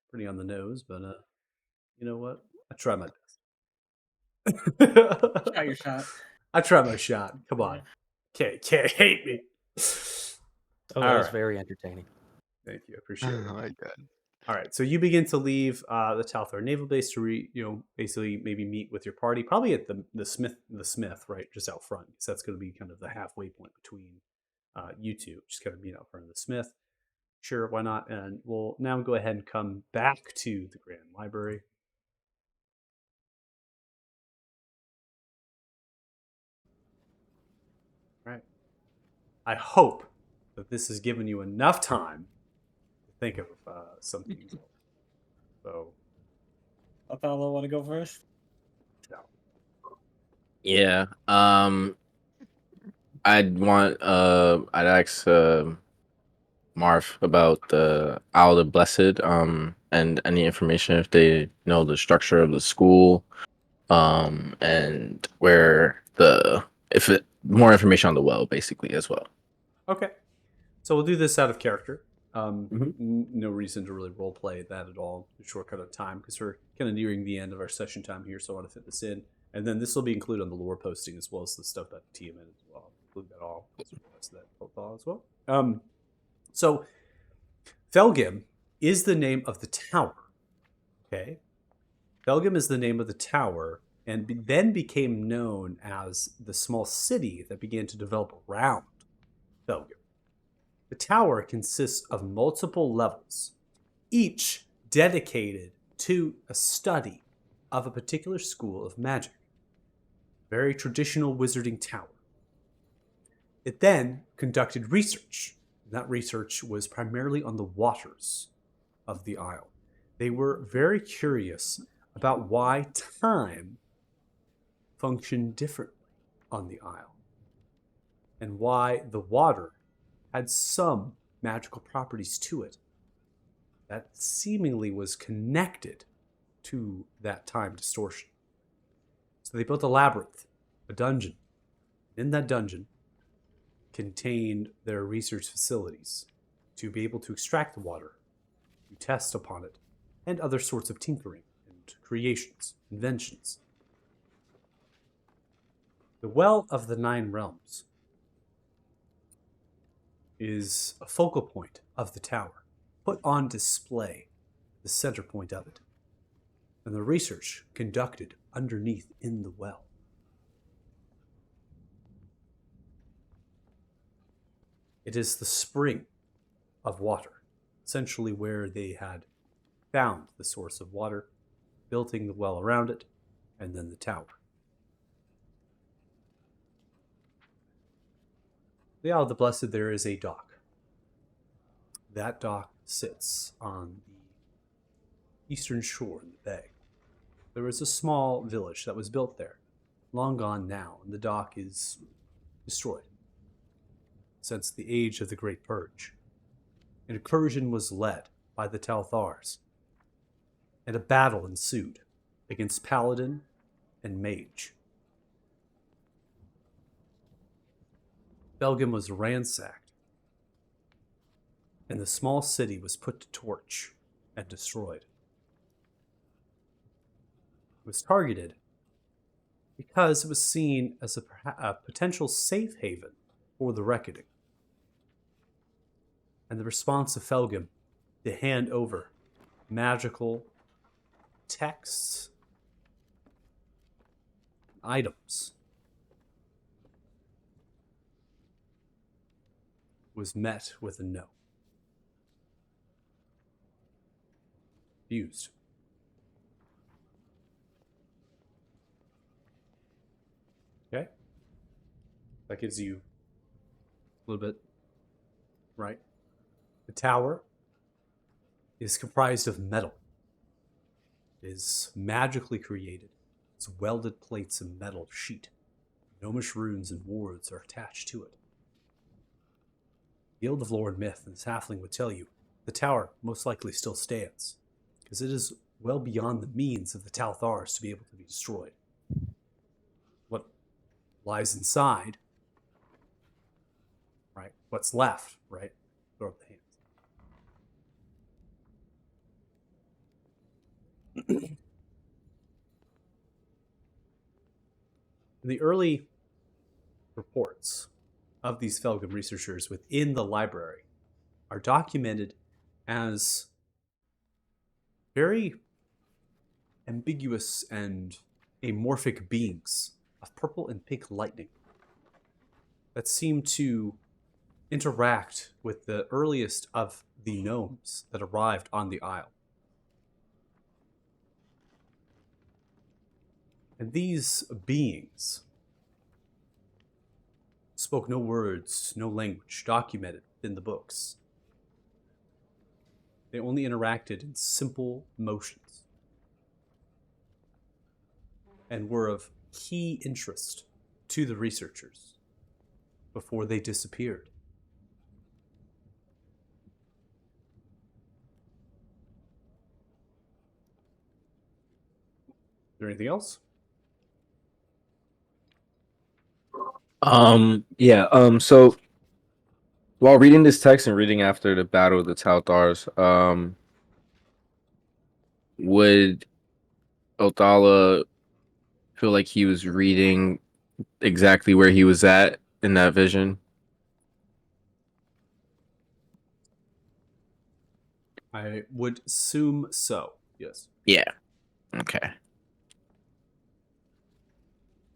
pretty on the nose, but you know what? I try my best. Try your shot. I try my shot. Come on, can't hate me. Oh, that was very entertaining. Thank you, I appreciate it. Oh my god. All right, so you begin to leave the Talthar Naval Base to basically maybe meet with your party, probably at the Smith, right, just out front, because that's going to be kind of the halfway point between you two. Just kind of meet out front of the Smith. Sure, why not? And we'll now go ahead and come back to the Grand Library. Right. I hope that this has given you enough time to think of something. So, Othello, want to go first? no. Yeah. I'd ask Marv about the Owl of the Blessed, and any information if they know the structure of the school, and more information on the well, basically, as well. Okay. So we'll do this out of character. Mhm. No reason to really role play that at all. A shortcut of time because we're kind of nearing the end of our session time here, so I want to fit this in. And then this will be included on the lore posting as well as the stuff about the TMN as well. I'll include that all as that profile as well. So Felgim is the name of the tower. Okay. Belgium is the name of the tower, and then became known as the small city that began to develop around Belgium. The tower consists of multiple levels, each dedicated to a study of a particular school of magic. Very traditional wizarding tower. It then conducted research. That research was primarily on the waters of the Isle. They were very curious about why time functioned differently on the Isle and why the water had some magical properties to it that seemingly was connected to that time distortion. So they built a labyrinth, a dungeon. In that dungeon contained their research facilities to be able to extract the water, to test upon it, and other sorts of tinkering and creations, inventions. The Well of the Nine Realms is a focal point of the tower, put on display, the center point of it, and the research conducted underneath in the well. It is the spring of water, essentially where they had found the source of water, building the well around it, and then the tower. The Isle of the Blessed, there is a dock. That dock sits on the eastern shore in the bay. There was a small village that was built there, long gone now, and the dock is destroyed since the age of the Great Purge. An incursion was led by the Talthars, and a battle ensued against Paladin and Mage. Belgium was ransacked, and the small city was put to torch and destroyed. It was targeted because it was seen as a potential safe haven for the reckoning. And the response of Felgum to hand over magical texts, items, was met with a no. Refused. Okay? That gives you a little bit, right? The tower is comprised of metal. It is magically created. It's welded plates of metal sheet. Gnomish runes and wards are attached to it. The Guild of Lore and Myth and this halfling would tell you the tower most likely still stands, because it is well beyond the means of the Talthars to be able to be destroyed. What lies inside, right? What's left, right? Throw up the hands. In the early reports of these Felgum researchers within the library are documented as very ambiguous and amorphic beings of purple and pink lightning that seem to interact with the earliest of the gnomes that arrived on the Isle. And these beings spoke no words, no language documented in the books. They only interacted in simple motions and were of key interest to the researchers before they disappeared. Is there anything else? So while reading this text and reading after the Battle of the Talthars, would Othala feel like he was reading exactly where he was at in that vision? I would assume so, yes. Yeah. Okay.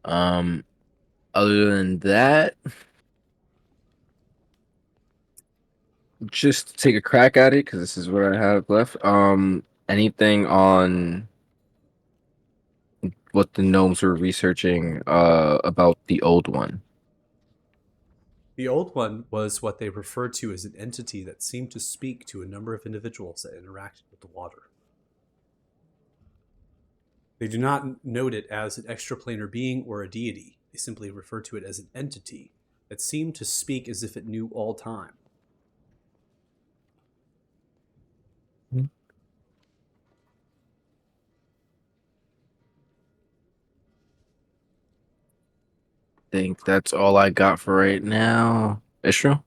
Other than that, just to take a crack at it because this is what I have left. Anything on what the gnomes were researching about the old one? The old one was what they referred to as an entity that seemed to speak to a number of individuals that interacted with the water. They do not note it as an extraplanar being or a deity. They simply refer to it as an entity that seemed to speak as if it knew all time. Think that's all I got for right now. Ishra?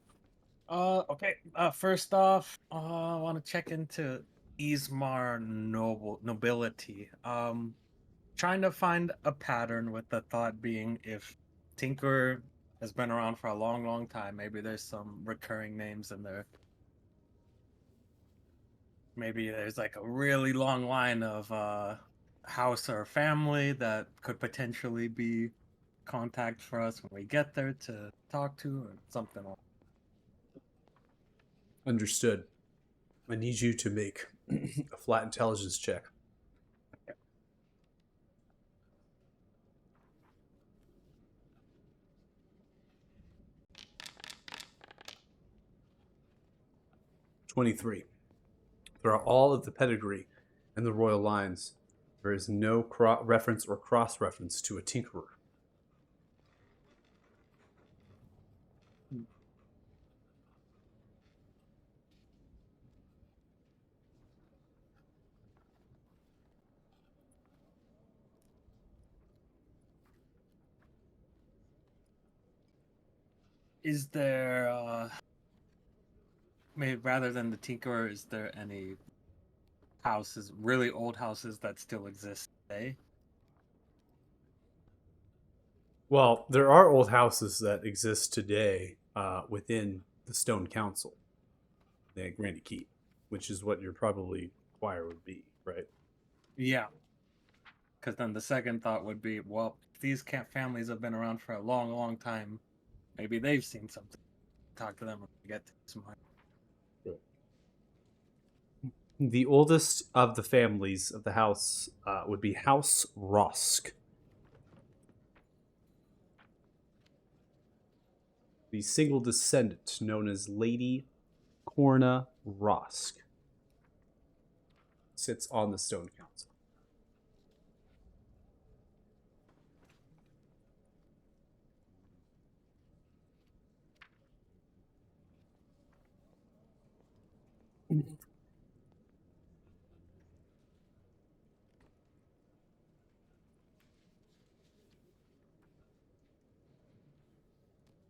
Okay. First off, I want to check into Ismar nobility. Trying to find a pattern with the thought being if Tinker has been around for a long, long time, maybe there's some recurring names in there. Maybe there's like a really long line of house or family that could potentially be contact for us when we get there to talk to or something like Understood. I need you to make a flat intelligence check. that. 23. There are all of the pedigree and the royal lines. There is no reference or cross-reference to a tinkerer. Is there maybe rather than the Tinkerer, is there any houses, really old houses that still exist today? Well, there are old houses that exist today within the Stone Council, the Granny Keep, which is what your probably choir would be, right? Yeah. Because then the second thought would be, well, if these families have been around for a long, long time, maybe they've seen something. Talk to them when we get to some. The oldest of the families of the house would be House Rosk. The single descendant known as Lady Corna Rosk sits on the Stone Council.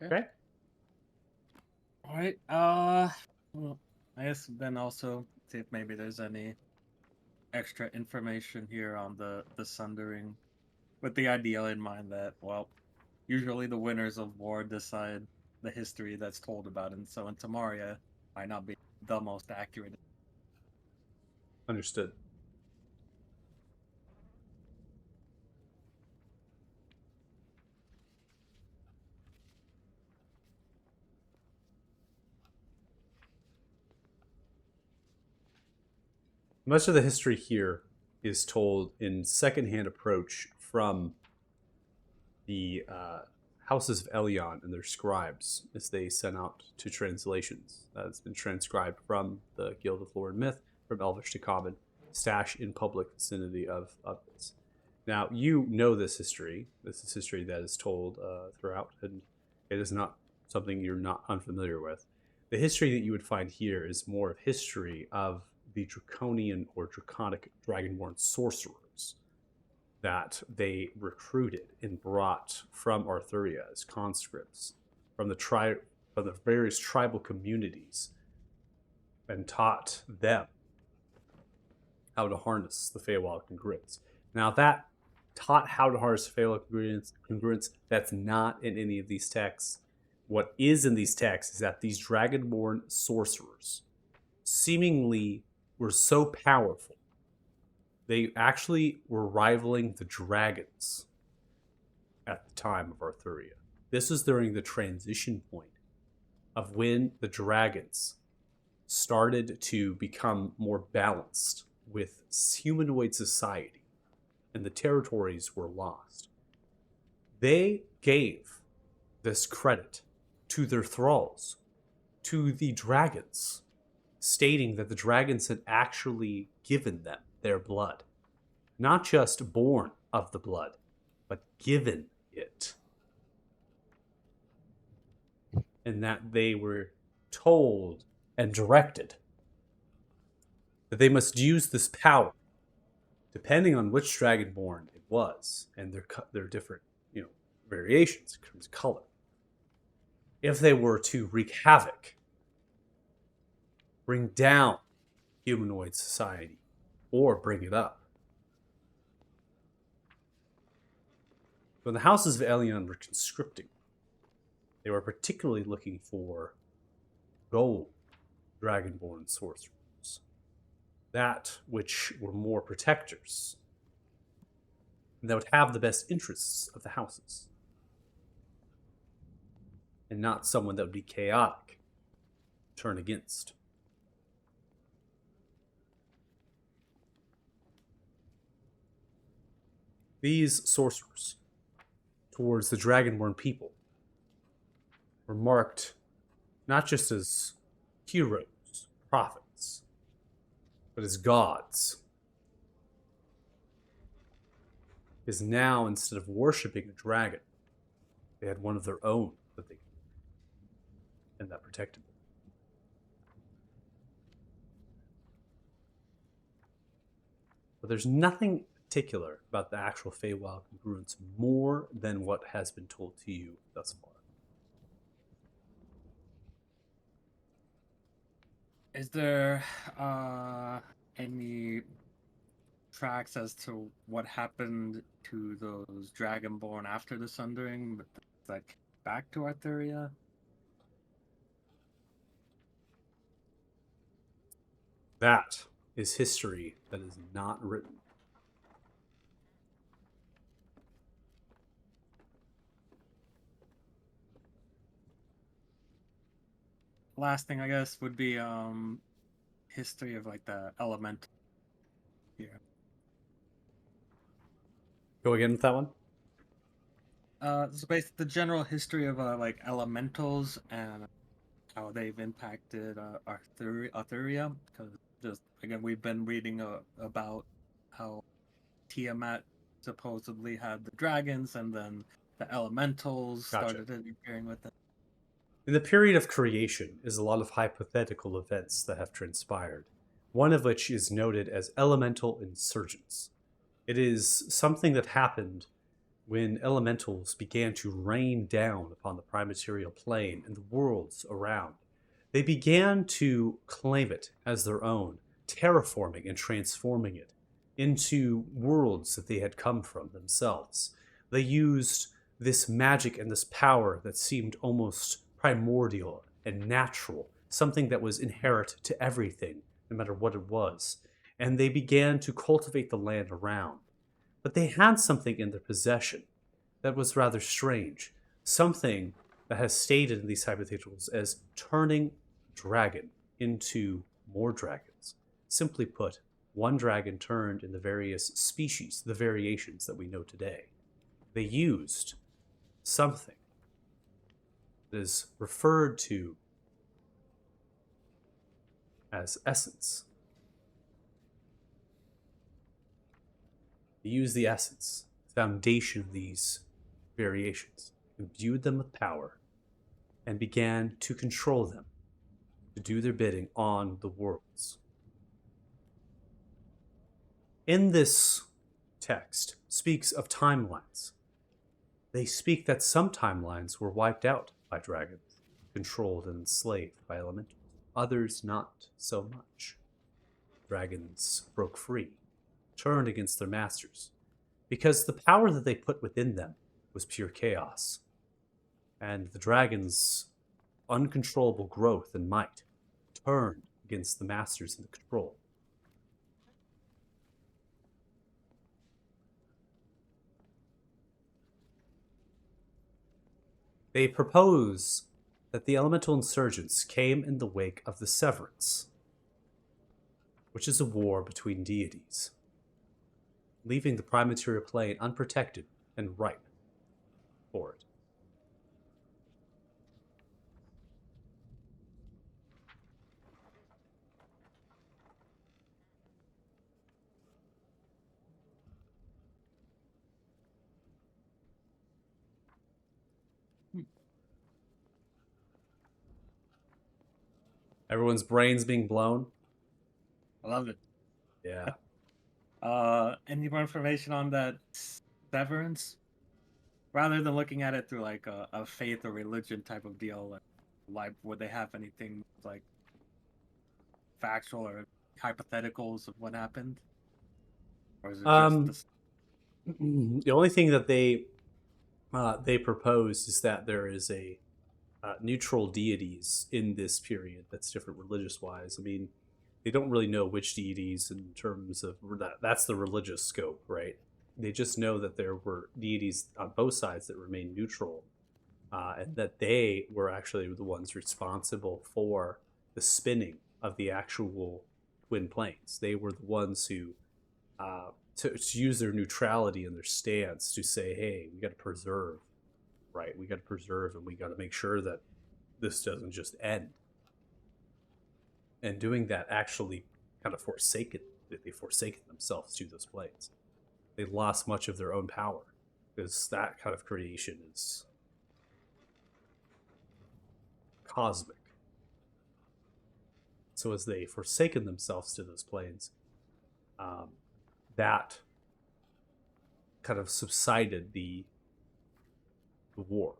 Okay. All right. Well, I guess then also see if maybe there's any extra information here on the Sundering, with the idea in mind that, well, usually the winners of war decide the history that's told about it, and so in Tamaria might not be the most accurate. Understood. Much of the history here is told in secondhand approach from the houses of Elion and their scribes as they sent out to translations. That's been transcribed from the Guild of Lore and Myth, from Elvish to Common, stash in public vicinity of this. Now, you know this history. This is history that is told throughout, and it is not something you're not unfamiliar with. The history that you would find here is more of history of the draconian or draconic dragonborn sorcerers that they recruited and brought from Arthuria as conscripts from the various tribal communities and taught them how to harness the Feywild congruence. Now that taught how to harness the Feywild congruence, that's not in any of these texts. What is in these texts is that these dragonborn sorcerers seemingly were so powerful They actually were rivaling the dragons at the time of Arthuria. This was during the transition point of when the dragons started to become more balanced with humanoid society and the territories were lost. They gave this credit to their thralls, to the dragons, stating that the dragons had actually given them their blood. Not just born of the blood, but given it. And that they were told and directed that they must use this power, depending on which dragonborn it was, and their different, variations in terms of color. If they were to wreak havoc, bring down humanoid society, or bring it up. When the houses of Elion were conscripting, they were particularly looking for gold dragonborn sorcerers, that which were more protectors, and that would have the best interests of the houses, and not someone that would be chaotic, turn against. These sorcerers, towards the dragonborn people, were marked not just as heroes, prophets, but as gods. Because now, instead of worshipping a dragon, they had one of their own that they and that protected them. But there's nothing particular about the actual Feywild congruence more than what has been told to you thus far. Is there any tracks as to what happened to those dragonborn after the Sundering, like back to Arthuria? That is history that is not written. Last thing I guess would be history of like the element here. Go again with that one? So basically the general history of like elementals and how they've impacted Arthuria. Because just again, we've been reading about how Tiamat supposedly had the dragons, and then the elementals started interfering with it. In the period of creation is a lot of hypothetical events that have transpired, one of which is noted as elemental insurgence. It is something that happened when elementals began to rain down upon the primaterial plane and the worlds around. They began to claim it as their own, terraforming and transforming it into worlds that they had come from themselves. They used this magic and this power that seemed almost primordial and natural, something that was inherent to everything, no matter what it was. And they began to cultivate the land around. But they had something in their possession that was rather strange, something that has stayed in these hypotheticals as turning dragon into more dragons. Simply put, one dragon turned in the various species, the variations that we know today. They used something that is referred to as essence. They used the essence, foundation of these variations, imbued them with power, and began to control them, to do their bidding on the worlds. In this text speaks of timelines. They speak that some timelines were wiped out by dragons, controlled and enslaved by elementals. Others not so much. Dragons broke free, turned against their masters, because the power that they put within them was pure chaos. And the dragons' uncontrollable growth and might turned against the masters in the control. They propose that the elemental insurgents came in the wake of the Severance, which is a war between deities, leaving the prime material plane unprotected and ripe for it. Everyone's brains being blown. I love it. Yeah. Any more information on that severance? Rather than looking at it through like a faith or religion type of deal, like would they have anything like factual or hypotheticals of what happened, or is it just The only thing that they propose is that there is a neutral deities in this period that's different religious wise. I mean, they don't really know which deities in terms of that. That's the religious scope, right? They just know that there were deities on both sides that remained neutral, and that they were actually the ones responsible for the spinning of the actual twin planes. They were the ones who, to use their neutrality and their stance to say, hey, we got to preserve, right? We got to preserve, and we got to make sure that this doesn't just end. And doing that actually kind of they forsaken themselves to those planes. They lost much of their own power because that kind of creation is cosmic. So as they forsaken themselves to those planes, that kind of subsided the war.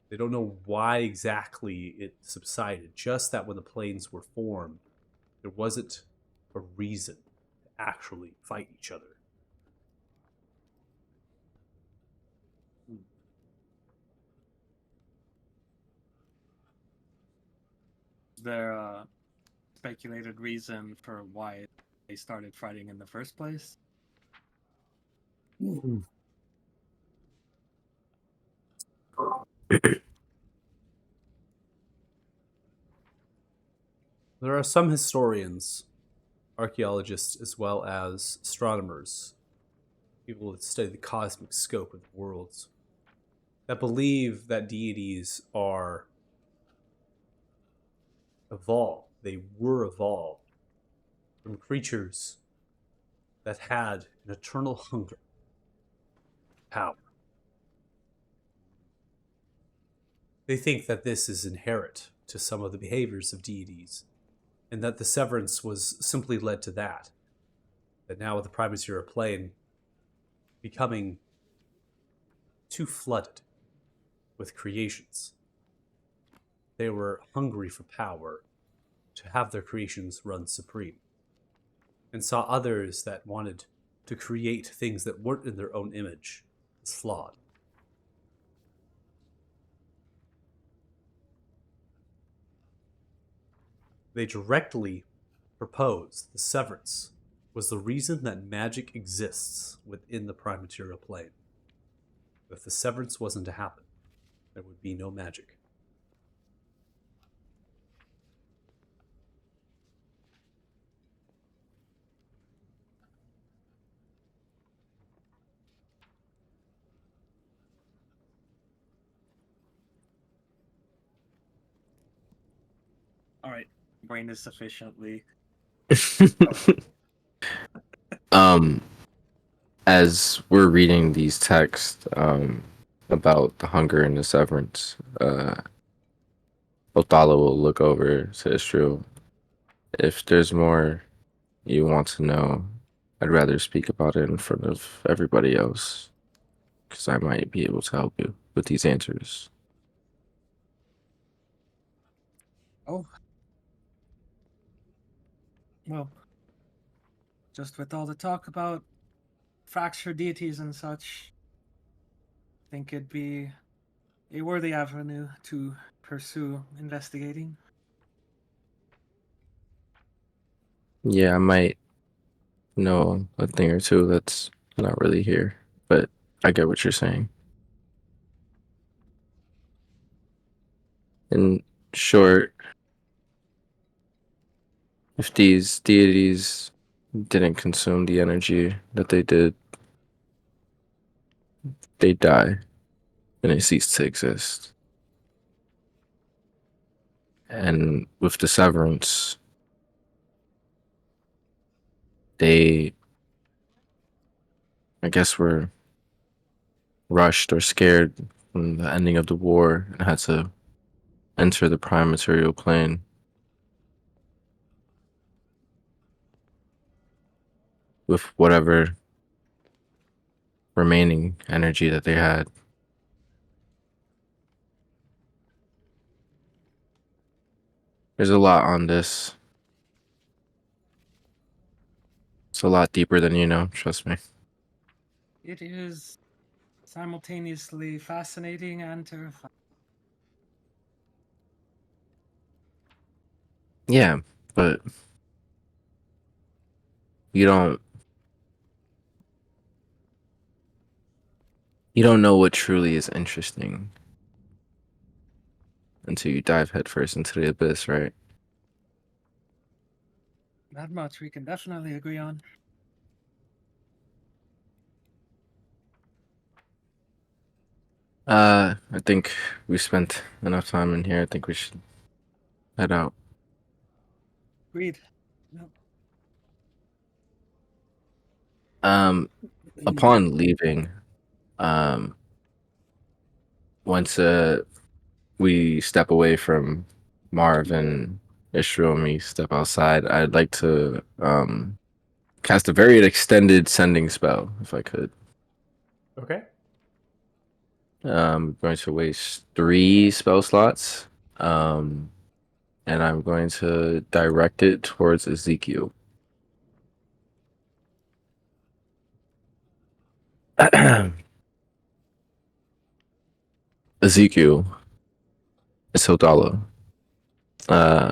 They don't know why exactly it subsided, just that when the planes were formed, there wasn't a reason to actually fight each other. Is there a speculated reason for why they started fighting in the first place? There are some historians, archaeologists, as well as astronomers, people that study the cosmic scope of the worlds, that believe that deities are evolved. They were evolved from creatures that had an eternal hunger, power. They think that this is inherent to some of the behaviors of deities, and that the severance was simply led to that. That now with the prime material plane becoming too flooded with creations, they were hungry for power to have their creations run supreme, and saw others that wanted to create things that weren't in their own image as flawed. They directly proposed the severance was the reason that magic exists within the prime material plane. If the severance wasn't to happen, there would be no magic. All right, brain is sufficiently. um, as we're reading these texts about the hunger and the severance, Othala will look over to Istrio. If there's more you want to know, I'd rather speak about it in front of everybody else, because I might be able to help you with these answers. Oh, well, just with all the talk about fractured deities and such, I think it'd be a worthy avenue to pursue investigating. Yeah, I might know a thing or two that's not really here, but I get what you're saying. In short, if these deities didn't consume the energy that they did, they die and they cease to exist. And with the severance, they, I guess, were rushed or scared from the ending of the war and had to enter the prime material plane with whatever remaining energy that they had. There's a lot on this. It's a lot deeper than you know, trust me. It is simultaneously fascinating and terrifying. Yeah, but you don't know what truly is interesting until you dive headfirst into the abyss, right? That much we can definitely agree on. I think we spent enough time in here. I think we should head out. Agreed. Yep. Upon leaving, um, once we step away from Marv and Ishru and we step outside, I'd like to cast a very extended sending spell, if I could. Okay. I'm going to waste 3 spell slots, and I'm going to direct it towards Ezekiel. Ezekiel, it's Hodala. Uh,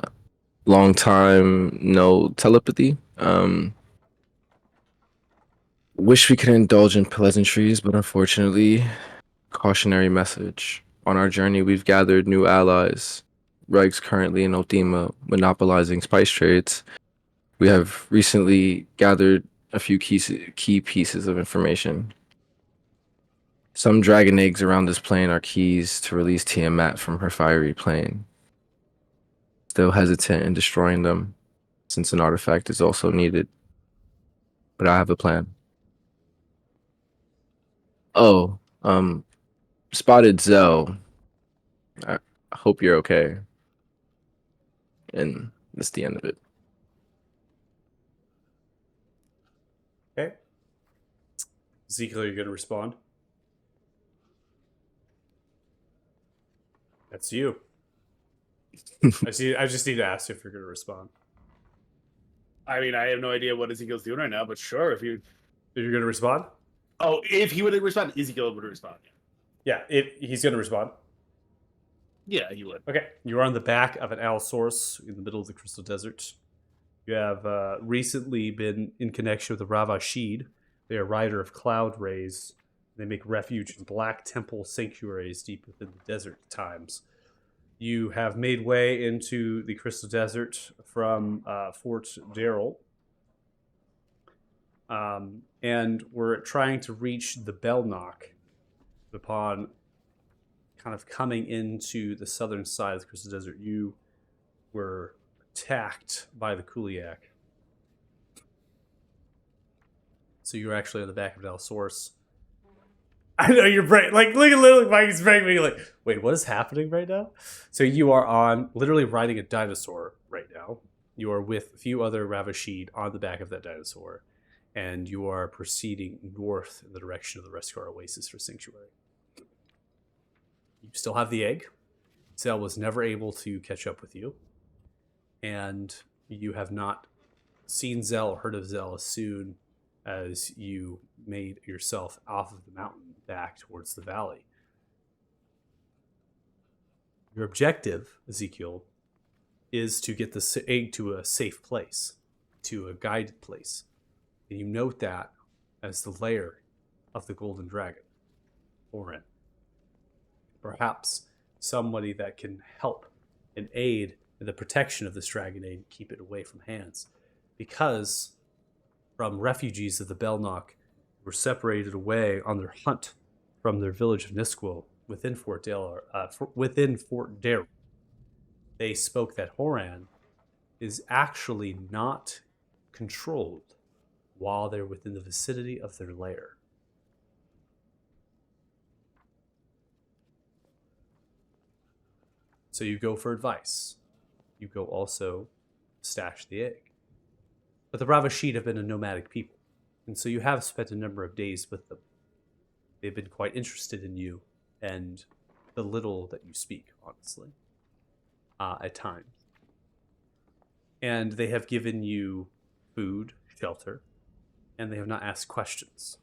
long time no telepathy. Wish we could indulge in pleasantries, but unfortunately, cautionary message. On our journey, we've gathered new allies. Reg's currently in Othema, monopolizing spice trades. We have recently gathered a few key pieces of information. Some dragon eggs around this plane are keys to release Tiamat from her fiery plane. Still hesitant in destroying them, since an artifact is also needed. But I have a plan. Oh, spotted Zell. I hope you're okay. And that's the end of it. Okay. Ezekiel, are you going to respond? That's you. I just need to ask if you're going to respond. I mean, I have no idea what Ezekiel's doing right now, but sure, if you. If you're going to respond? Oh, if he would respond, Ezekiel would respond. Yeah, he's going to respond. Yeah, he would. Okay. You are on the back of an Allosaurus in the middle of the Crystal Desert. You have recently been in connection with the Ravashid. They are rider of cloud rays. They make refuge in black temple sanctuaries deep within the desert at times. You have made way into the Crystal Desert from Fort Darrell. And we're trying to reach the Bell Knock upon kind of coming into the southern side of the Crystal Desert. You were attacked by the Kuliak. So you're actually on the back of an Allosaurus. I know your brain, like, look at literally Mikey's brain being like, wait, what is happening right now? So you are on, literally riding a dinosaur right now. You are with a few other Ravashid on the back of that dinosaur, and you are proceeding north in the direction of the Rescar Oasis for Sanctuary. You still have the egg. Zell was never able to catch up with you, and you have not seen Zell or heard of Zell as soon as you made yourself off of the mountain back towards the valley. Your objective, Ezekiel, is to get the egg to a safe place, to a guided place. And you note that as the lair of the golden dragon, Orin. Perhaps somebody that can help and aid in the protection of this dragonade and keep it away from hands. Because from refugees of the Belknock were separated away on their hunt from their village of Nisquil within Fort Darrow, they spoke that Horan is actually not controlled while they're within the vicinity of their lair. So you go for advice. You go also stash the egg. But the Ravashid have been a nomadic people, and so you have spent a number of days with them. They've been quite interested in you and the little that you speak, honestly, at times. And they have given you food, shelter, and they have not asked questions.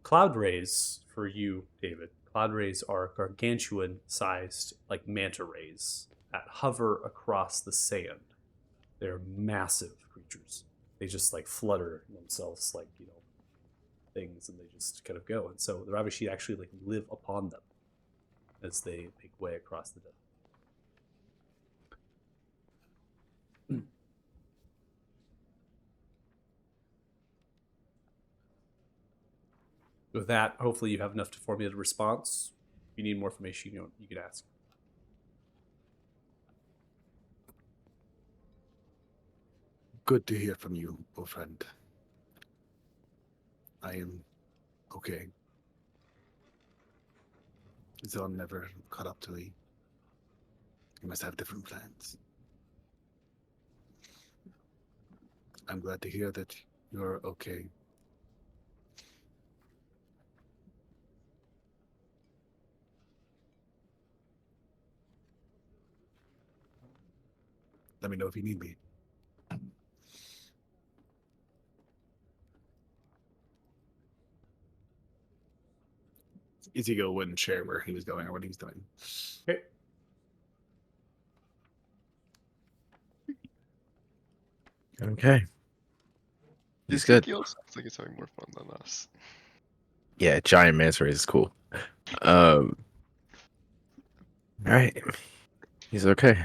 Cloud rays, for you, David, cloud rays are gargantuan-sized, like manta rays, that hover across the sand. They're massive creatures. They just like flutter themselves like, things, and they just kind of go. And so the Ravashid actually like live upon them as they make way across the desert. With that, hopefully you have enough to formulate a response. If you need more information, you can ask. Good to hear from you, old friend. I am okay. Zell never caught up to me. He must have different plans. I'm glad to hear that you're okay. Let me know if you need me. Ezekiel wouldn't share where he was going or what he was doing. Okay. Okay. He's good. Ezekiel sounds like he's having more fun than us. Yeah, giant manta rays is cool. All right. He's okay.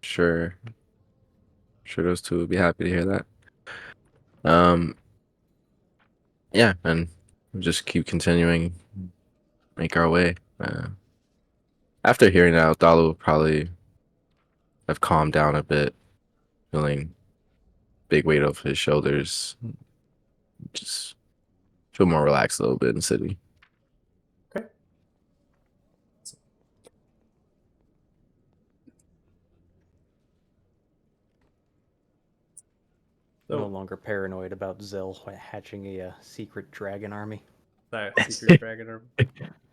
Sure those two would be happy to hear that. Yeah, and we'll just keep continuing, make our way. After hearing that, Dalu will probably have calmed down a bit, feeling big weight off his shoulders. Just feel more relaxed a little bit in the city. Okay. No longer paranoid about Zell hatching a secret dragon army. That secret dragon army.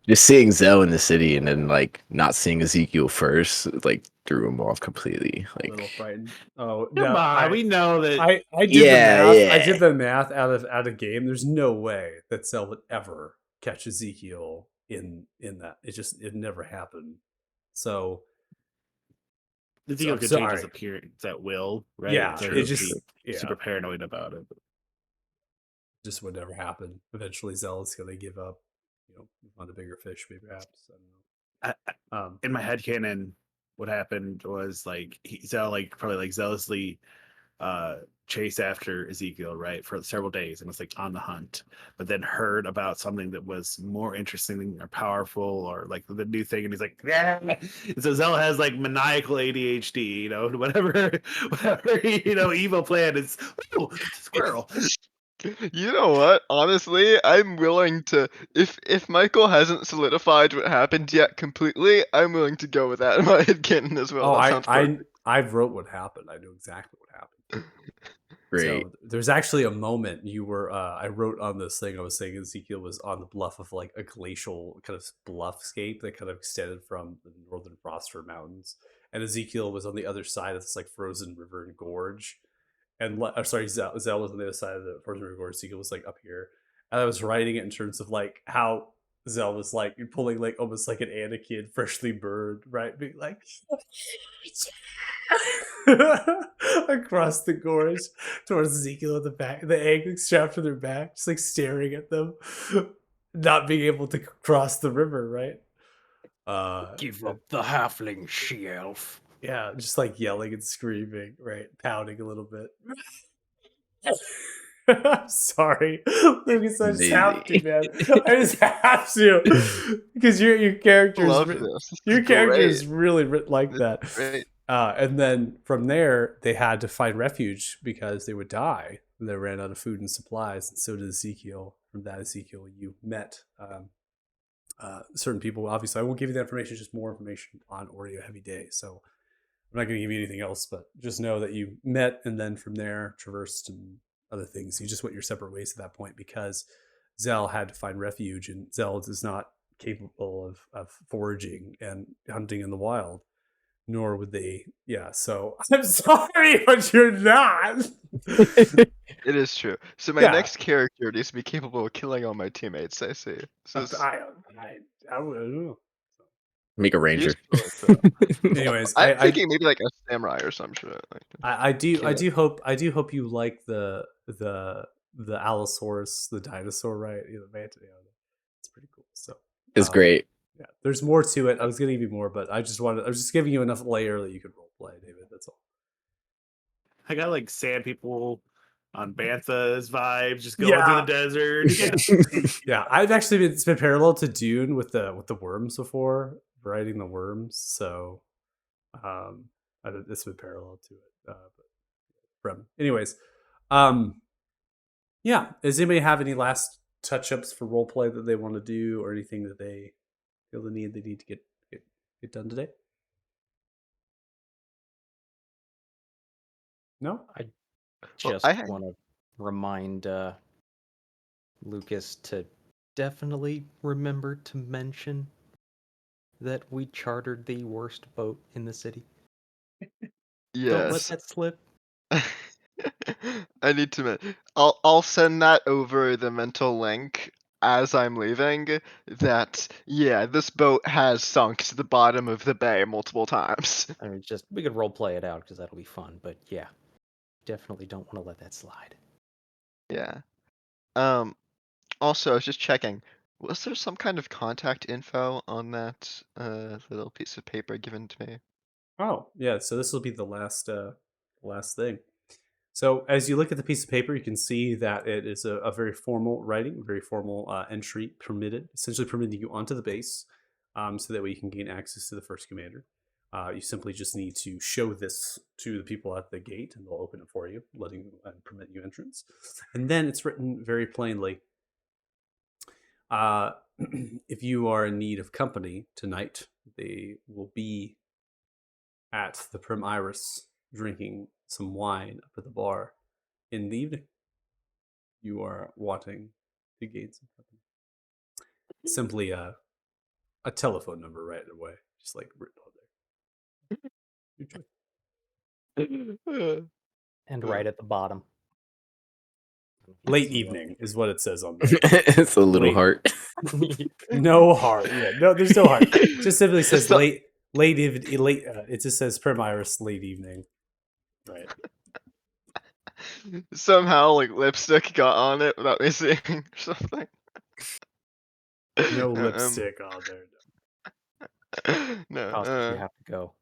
Just seeing Zell in the city and then like not seeing Ezekiel first, like threw him off completely. A little Like, frightened. Oh, Come no, on, we know that. I did Yeah, the math. yeah. I did the math out of game. There's no way that Cell would ever catch Ezekiel in that. It never happened. So Ezekiel I'm could change his sorry. appearance at will, right? Yeah, So it he'd just be super paranoid about it. just would never happen. Eventually, Zell is going to give up. On the bigger fish, maybe perhaps. I don't know. In my headcanon, what happened was like Zell probably like zealously chased after Ezekiel, right, for several days and was like on the hunt, but then heard about something that was more interesting or powerful or like the new thing, and he's like, yeah. And so Zell has like maniacal ADHD, whatever evil plan is. Oh, squirrel. You know what? Honestly, I'm willing to if Michael hasn't solidified what happened yet completely, I'm willing to go with that in my headcanon as well. Oh, That sounds perfect. I wrote what happened. I knew exactly what happened. great. So there's actually a moment you were. I wrote on this thing. I was saying Ezekiel was on the bluff of like a glacial kind of bluffscape that kind of extended from the northern Frostford Mountains, and Ezekiel was on the other side of this like frozen river and gorge. And Zell was on the other side of the frozen river gorge. Ezekiel was like up here, and I was writing it in terms of like how Zell was like pulling like almost like an Anakin freshly burned, right? Being like, across the gorge towards Ezekiel at the back, the egg like, strapped to their back, just like staring at them, not being able to cross the river, right? Give up the halfling, she-elf. Yeah, just like yelling and screaming, right? Pouting a little bit. I'm sorry, Lucas. I just have to, Amazing. man. I just have to because your character Love is this. This your is character great. is really written like This that. is great. And then from there, they had to find refuge because they would die. They ran out of food and supplies, and so did Ezekiel. From that Ezekiel, you met certain people. Obviously, I won't give you the information; just more information on Oreo Heavy Day. So I'm not going to give you anything else, but just know that you met, and then from there traversed and other things. You just went your separate ways at that point because Zell had to find refuge, and Zell is not capable of foraging and hunting in the wild, nor would they. Yeah, so I'm sorry, but you're not. It is true. So my Yeah. next character needs to be capable of killing all my teammates. I see. So this- I don't know. Make a ranger. useful, so- Anyways, I'm I thinking maybe like a samurai or some shit. Like, I do Kill it. I do hope you like the Allosaurus, the dinosaur, right? You know, it's pretty cool. So It's great. Yeah, there's more to it. I was gonna give you more, but I was just giving you enough layer that you could role play, David. That's all. I got like sand people on Bantha's vibes, just going through the desert. Yeah. Yeah, I've actually been it's been parallel to Dune with the worms before, riding the worms. So, it's been parallel to it. But from anyways, yeah. Does anybody have any last touch ups for role play that they want to do, or anything that they feel they need to get done today? No. I Well, just I had- want to remind Lucas to definitely remember to mention that we chartered the worst boat in the city. Don't let yes. that slip. I need to. I'll send that over the mental link as I'm leaving. That yeah, this boat has sunk to the bottom of the bay multiple times. I mean, just we could role play it out because that'll be fun. But yeah, definitely don't want to let that slide. Yeah. Also, I was just checking. Was there some kind of contact info on that little piece of paper given to me? Oh, yeah. So this will be the last thing. So as you look at the piece of paper, you can see that it is a very formal writing, very formal entry permitted, essentially permitting you onto the base, so that way you can gain access to the first commander. You simply just need to show this to the people at the gate, and they'll open it for you, letting you and permit you entrance. And then it's written very plainly. If you are in need of company tonight, they will be at the Prim Iris drinking some wine up at the bar in the evening. You are wanting to gain some company. Simply a telephone number right away, just like written on there. Your choice. And Yeah. right at the bottom. Late evening is what it says on there. It's a little Late. heart. No heart. Yeah, no, there's no heart. It just simply says It's not- late. It just says Prim Iris late evening. Right. Somehow, like lipstick got on it without me seeing or something. No Um, lipstick on there. No. Cost you have to go.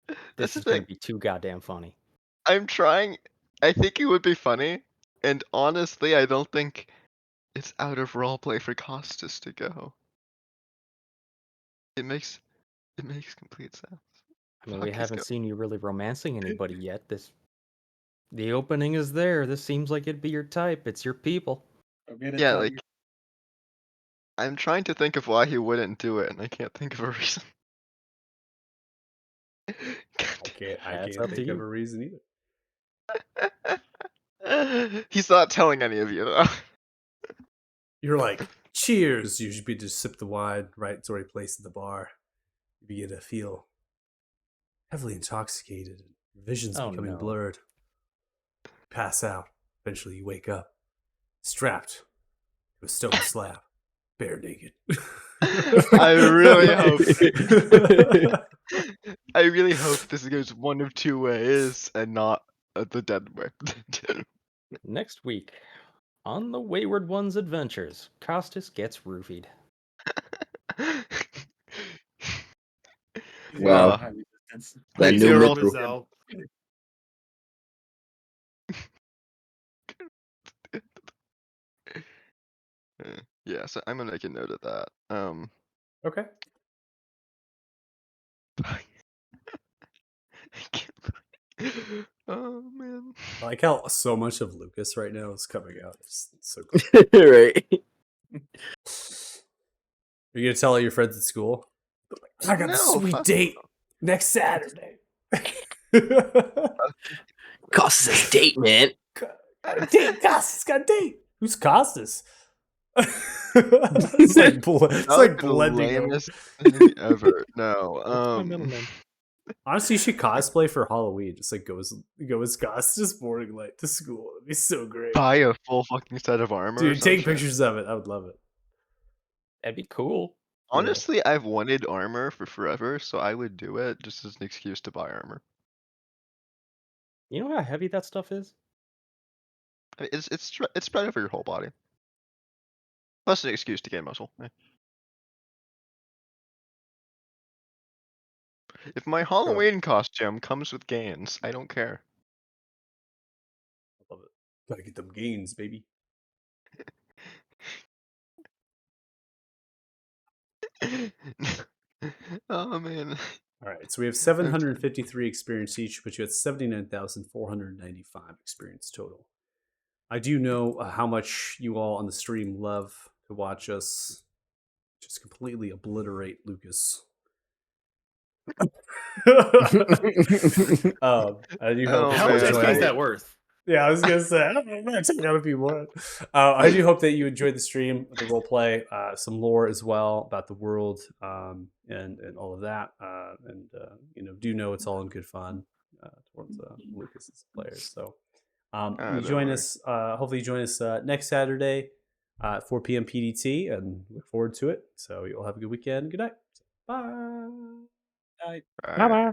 That's This the is going thing. to be too goddamn funny. I'm trying. I think it would be funny, and honestly, I don't think it's out of roleplay for Costas to go. It makes complete sense. I mean, Fuck, we he's haven't go- seen you really romancing anybody yet. The opening is there. This seems like it'd be your type. It's your people. Go get it Yeah, done. like I'm trying to think of why he wouldn't do it, and I can't think of a reason. I can't That's think up to of you. a reason either. He's not telling any of you though. You're like, cheers. You should be just sip the wine, right? It's already placed at the bar. You begin to feel heavily intoxicated, and your vision's Oh, becoming no. blurred. Pass out. Eventually, you wake up, strapped to a stone slab, bare naked. I really hope. I really hope this goes one of two ways and not the dead way. Next week, on the Wayward One's adventures, Costas gets roofied. Wow. Uh, That He's new gonna roll mythical. his L. yeah, so I'm gonna make a note of that. Okay. I can't- oh man. I like how so much of Lucas right now is coming out. It's so cool. Right. Are you gonna tell all your friends at school? I got No, a sweet fuck date next Saturday. Costas date, man. Got a date. Costas got a date. Who's Costas? It's like it's That like would be the blending. lamest thing ever. No. That's my middle name. Honestly, you should cosplay for Halloween. Just like go as Costas morning light to school. It'd be so great. Buy a full fucking set of armor. or Dude, some take shit. pictures of it. I would love it. That'd be cool. Honestly, I've wanted armor for forever, so I would do it just as an excuse to buy armor. You know how heavy that stuff is? I mean, it's spread over your whole body. Plus an excuse to gain muscle. eh. If my Halloween costume comes with gains, I don't care. I love it. Gotta get them gains, baby. Oh man. All right, so we have 753 experience each, but you had 79,495 experience total. I do know how much you all on the stream love to watch us just completely obliterate Lucas. I do hope Oh, How much man. XP is that worth? Yeah, I was gonna say I don't know, it's gotta be more. I do hope that you enjoyed the stream, the role play, some lore as well about the world, and all of that, and do know it's all in good fun towards Lucas's players. So, you don't join worry. us. Hopefully, you join us next Saturday at 4 p.m. PDT, and look forward to it. So, you'll have a good weekend. Good night. Bye. Alright. Bye bye.